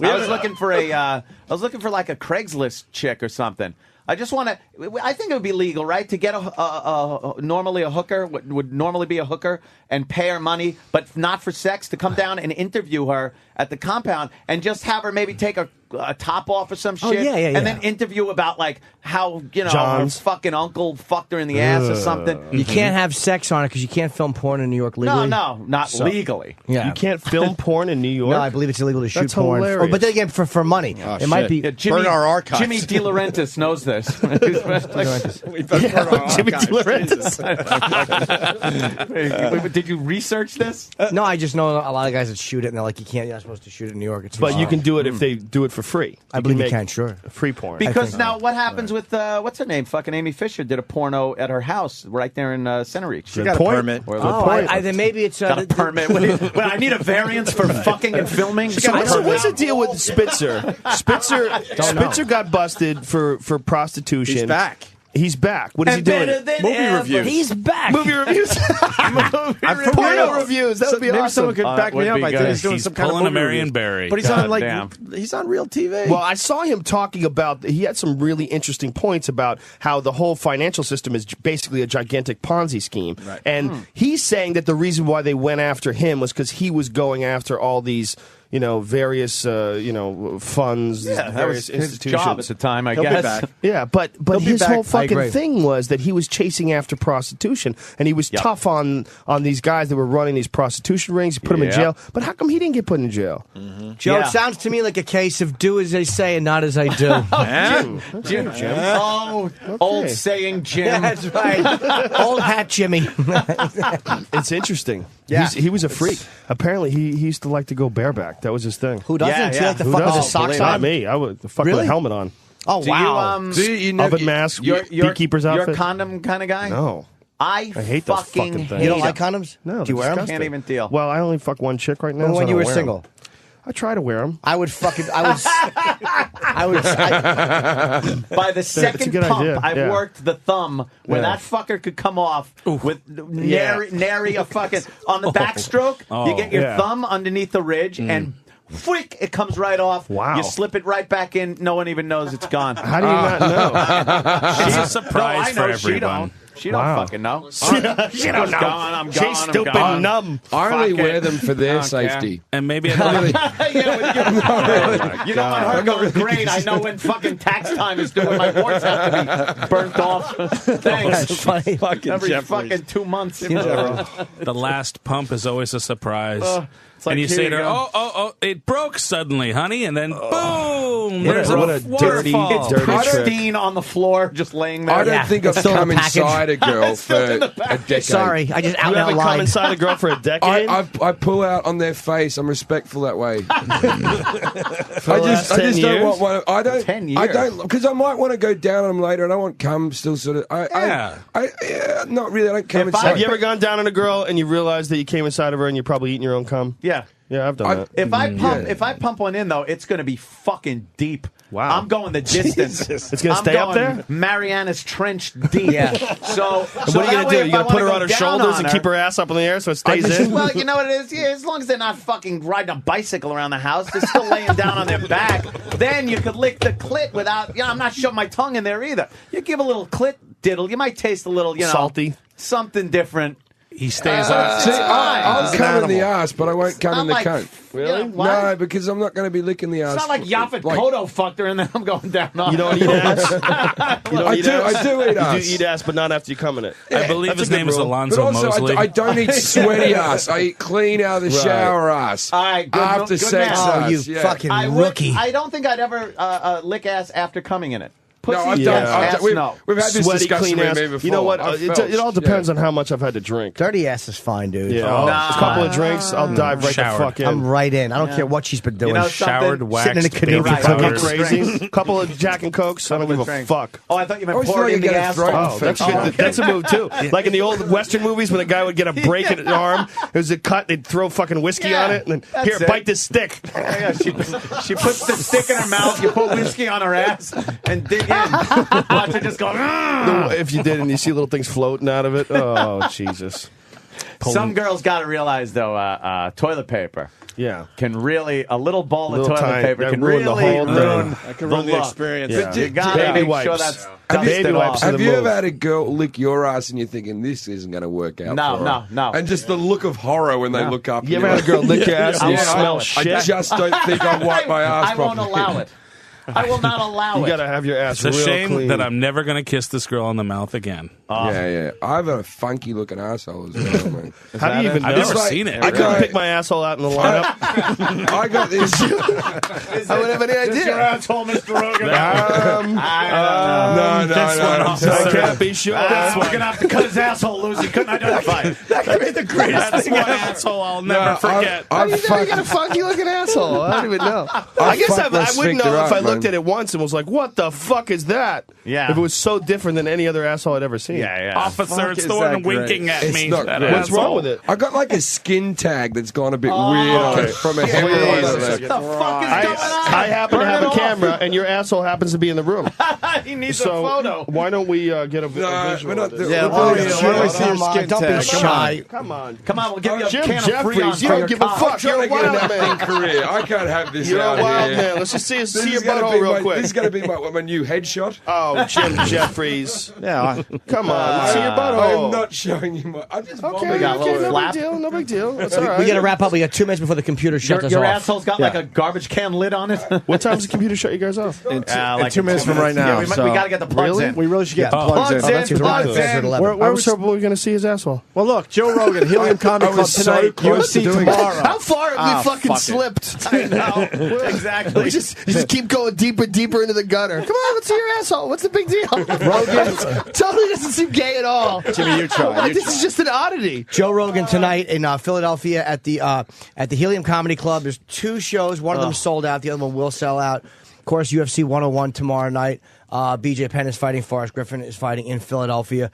I was looking for like a Craigslist chick or something. I just want to. I think it would be legal, right, to get normally a hooker would normally be a hooker and pay her money, but not for sex. To come down and interview her at the compound and just have her maybe take a top off or some shit, yeah, and then interview about like how John's. her fucking uncle fucked her in the ass or something. You can't have sex on it because you can't film porn in New York legally. No, not legally. Yeah. You can't film porn in New York? No, I believe it's illegal to shoot That's porn. hilarious. But then again, for money, it might be. Yeah, Jimmy, Burn our archives. Jimmy DeLaurentis knows this. We better burn our Jimmy archives. DeLaurentis. Wait, did you research this? No, I just know a lot of guys that shoot it, and they're like, you're not supposed to shoot it in New York. It's But you can do it if they do it for free. I believe you make can, sure. Free porn. Because now, what happens with what's her name? Fucking Amy Fisher did a porno at her house right there in Center Reach. She got a permit. Then maybe it's Got a permit. Well, I need a variance for fucking and filming. What's the deal with Spitzer? Spitzer got busted for prostitution. He's back. He's back. What is he doing? Movie reviews. He's back. Movie reviews. Porno reviews. That would be Maybe awesome. someone could back me would up. be I think good. he's doing He's some kind of pulling a movie Marion reviews. Barry. But he's on Damn. he's on real TV. Well, I saw him talking about. He had some really interesting points about how the whole financial system is basically a gigantic Ponzi scheme, and he's saying that the reason why they went after him was because he was going after all these, various funds, various his institutions. job at the time, I He'll be guess. back. Yeah, but He'll be his back. whole I fucking agree. thing was that he was chasing after prostitution, and he was tough on these guys that were running these prostitution rings. He put them in jail. But how come he didn't get put in jail? Joe, it sounds to me like a case of do as I say and not as I do. Jim. Oh, old saying Jim. Yeah, that's right. Old hat Jimmy. It's interesting. Yeah. He was a freak. Apparently, he used to like to go bareback. That was his thing. Who doesn't? Yeah, He yeah. like to Who fuck with doesn't? his socks Not on? me. I would fuck with Really? a helmet on. Oh, Do wow. you, Oven mask, beekeeper's you're a outfit. condom kind of guy? No. I hate those fucking things. hate You don't them. like condoms? No, Do you wear them? disgusting. Can't even deal. Well, I only fuck one chick right now. Well, so when I you don't were wear 'em. single? I try to wear them. I would fucking. I would. By the second good pump, idea, I've yeah. worked the thumb where Yeah. that fucker could come off with nary a fucking on the backstroke. You get your Yeah. thumb underneath the ridge and. Flick, it comes right off. Wow. You slip it right back in. No one even knows it's gone. How do you not know? It's a surprise no, I know, for everyone. She don't fucking know. She don't I'm know. gone, I'm She's gone, stupid I'm gone. and numb. I only Fuck wear it. them for their Don't care. safety. And maybe You know, you don't want her going great. I know when fucking tax time is due when my warts have to be burnt off. Thanks. That's funny. Every fucking 2 months. the last pump is always a surprise. It's like, and you here say you to her, go. oh, it broke suddenly, honey, and then boom, What there's a dirty, waterfall. dirty trick. Pristine on the floor, just laying there. I don't think I've Still in come the package. inside a girl for a decade. Sorry, I just out You and out haven't come lied. inside a girl for a decade? I pull out on their face. I'm respectful that way. For the last I 10 just years? don't want one. I don't. 10 I years. don't because I might want to go down on them later, and I want cum still sort of. Yeah. Yeah, not really. I don't come If I- inside. Have you ever gone down on a girl and you realize that you came inside of her and you're probably eating your own cum? Yeah. Yeah, I've done that. If I pump one in though, it's going to be fucking deep. Wow. I'm going the distance. It's gonna stay up there? Mariana's Trench deep. Yeah. So What are you going to do? You going to put her on her shoulders and keep her ass up in the air so it stays in? Well, you know what it is? Yeah, as long as they're not fucking riding a bicycle around the house, they're still laying down on their back. Then you could lick the clit without, I'm not shoving my tongue in there either. You give a little clit diddle, you might taste a little, Salty. something different. He stays up. See, I'll It's come in the ass, but I won't come in the not like- cunt. Really? What? No, because I'm not going to be licking the ass. It's not like Yaphet Kodo fucked her and then I'm going down on You don't eat ass? You don't I eat do. ass? I do eat ass. You do eat ass, but not after you come in it. I believe That's his a good name is rule. But Alonzo also, Mosley. I don't eat sweaty ass. I eat clean out of the Right. shower ass. All right, good, After good sex man. ass. you yeah. fucking I rookie. I don't think I'd ever lick ass after coming in it. Pussy, No, I've yes, done. ass, We've no. had this Sweaty, discussion clean with ass. me before. You know what? I've It all depends yeah. on how much I've had to drink. Dirty ass is fine, dude. Yeah, Nah. a couple of drinks, I'll dive right Showered. the fuck in. I'm right in. I don't care what she's been doing. You know, Showered, something- waxed, sitting in a canoe baby for Fucking powder. fucking crazy. Couple of Jack and Cokes. I don't give a drink. fuck. Oh, I thought you meant always poured thought in you the gotta throw it asshole. in Oh, that's Oh, good. That's a move too. Like in the old Western movies, when a guy would get a break in his arm, it was a cut. They'd throw fucking whiskey Yeah, on it, and then that's here, it. bite this stick. Yeah, she puts the stick in her mouth, you put whiskey on her ass, and dig in. Watch her just go, If you did, and you see little things floating out of it, oh Jesus! Some girls got to realize, though, toilet paper Yeah. can really, a little ball of Little toilet tiny- paper that can ruin really the whole ruin thing. That can ruin the look. experience. Yeah. You got to Baby make sure wipes. that's Baby dusted wipes off. are Have the you move. ever had a girl lick your ass and you're thinking this isn't going to work out? No, for her? no. And just the look of horror when they look up. You and ever had a you're girl lick your ass and you Yeah, smell I shit? just don't think I wipe my ass I won't properly. allow it. I will not allow You it. gotta have your ass It's a real shame clean. that I'm never going to kiss this girl on the mouth again. Yeah. I have a funky looking asshole as well, man. How do you even know? I've never like- seen it. I couldn't Right. pick my asshole out in the lineup. I got this. I wouldn't have any Is your idea. asshole, Mr. Rogan? No, I can't be sure. We're going to have to cut his asshole loose. He couldn't identify it. That could be the greatest That's thing one ever. asshole I'll never forget. How do you know you got a funky looking asshole? I don't even know. I guess fucked my I wouldn't know sphincter if I up, looked man. at it once and was like, "What the fuck is that?" Yeah. If it was so different than any other asshole I'd ever seen. Yeah. Officer, it's is the one that great? winking at It's me. not that great. What's wrong asshole. with it? I got like a skin tag that's gone a bit weird on it from a Wait a hemorrhoid. second. What the fuck is I going on? happen to Burn have it a off. camera, and your asshole happens to be in the room. He needs So a photo. why don't we get a No, visual? we're not of this? doing- Yeah, we're why doing- don't we see your Come on, skin don't be tag? shy. Come on. Come on, we'll give you a Jim can of Jeffries, Freon you for don't your give a cock. fuck. I'm trying You're to a get an wild acting man. career. I can't have this You're out a wild here. man. Let's just see This your is going butthole real quick. This is going to be my new headshot. Oh, Jim Jeffries. Yeah. Come on. Let's see your butthole. I'm not showing you my... I'm just Okay, no big deal. No big deal. That's all right. We got to wrap up. We got 2 minutes before the computer shuts us Your off. asshole's got like a garbage can lid on it. What time's the computer shut you guys off? In 2 minutes from right now. Yeah, we got to get the plugs in. We really should get the plugs in. Where was hoping we were going to see his asshole? Well, look, Joe Rogan, Helium Comedy Club tonight, UFC tomorrow. How far have we fucking slipped? I know. Exactly. We just keep going deeper into the gutter. Come on, let's see your asshole. What's the big deal? Rogan totally doesn't seem gay at all. Jimmy, you try. This is just an oddity. Joe Rogan tonight in Philadelphia at the Helium Comedy Club. There's 2 shows. One of them sold out. The other one will sell out. Of course, UFC 101 tomorrow night. BJ Penn is fighting. Forrest Griffin is fighting in Philadelphia.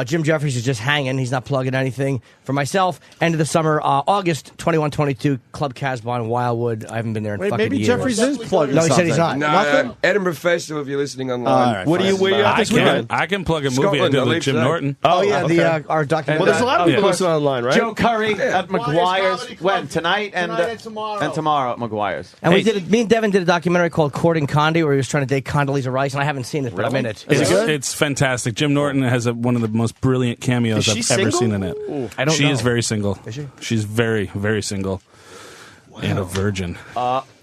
Jim Jeffries is just hanging. He's not plugging anything. For myself, end of the summer, August 21-22, Club Casbah in Wildwood. I haven't been there in fucking maybe years. Jeffries is plugging No, he said he's not. No, Edinburgh Festival, if you're listening online. Right, What are you at this weekend? I can plug a movie I did with Jim Norton. Oh, yeah, our documentary. Well, there's a lot of people listening online, right? Joe Curry at McGuire's. When? Tonight and tomorrow. And tomorrow at McGuire's. And me and Devin did a documentary called Courting Condi, where he was trying to date Condoleezza Rice, and I haven't seen it, but I'm in it. Is it good? It's fantastic. Jim Norton has one of the most brilliant cameos I've ever seen in it. I don't know. She is very single. Is she? She's very, very single. And a virgin.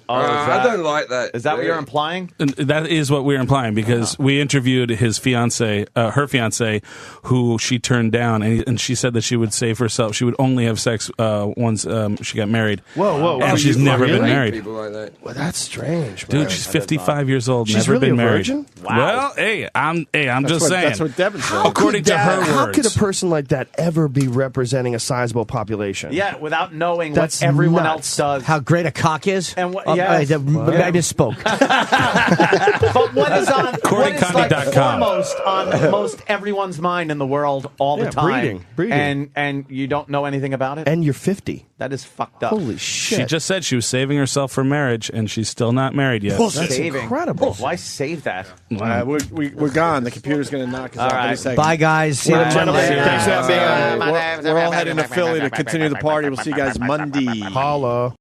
I don't like that. Is that what you're implying? And that is what we're implying, because we interviewed his fiance, her fiance, who she turned down, and she said that she would save herself. She would only have sex once she got married. Whoa! And she's never been married. People like that. Well, that's strange, Dude, she's 55 years old. She's never really been a married. virgin? Wow. Well, I'm just saying. That's what Devin said. According to her words. How could a person like that ever be representing a sizable population? Yeah, without knowing That's what everyone nuts. else does. How great a cock is. And what, I misspoke. But what is on CourtingCondi.com. foremost on most everyone's mind in the world all the time? breeding. And you don't know anything about it? And you're 50. That is fucked up. Holy shit. She just said she was saving herself for marriage, and she's still not married yet. That's incredible. Why save that? We're gone. The computer's going to knock us out any second. Bye, guys. See you Well, gentlemen, thanks for being on. We're all heading to Philly to continue the party. We'll see you guys Monday. Holla.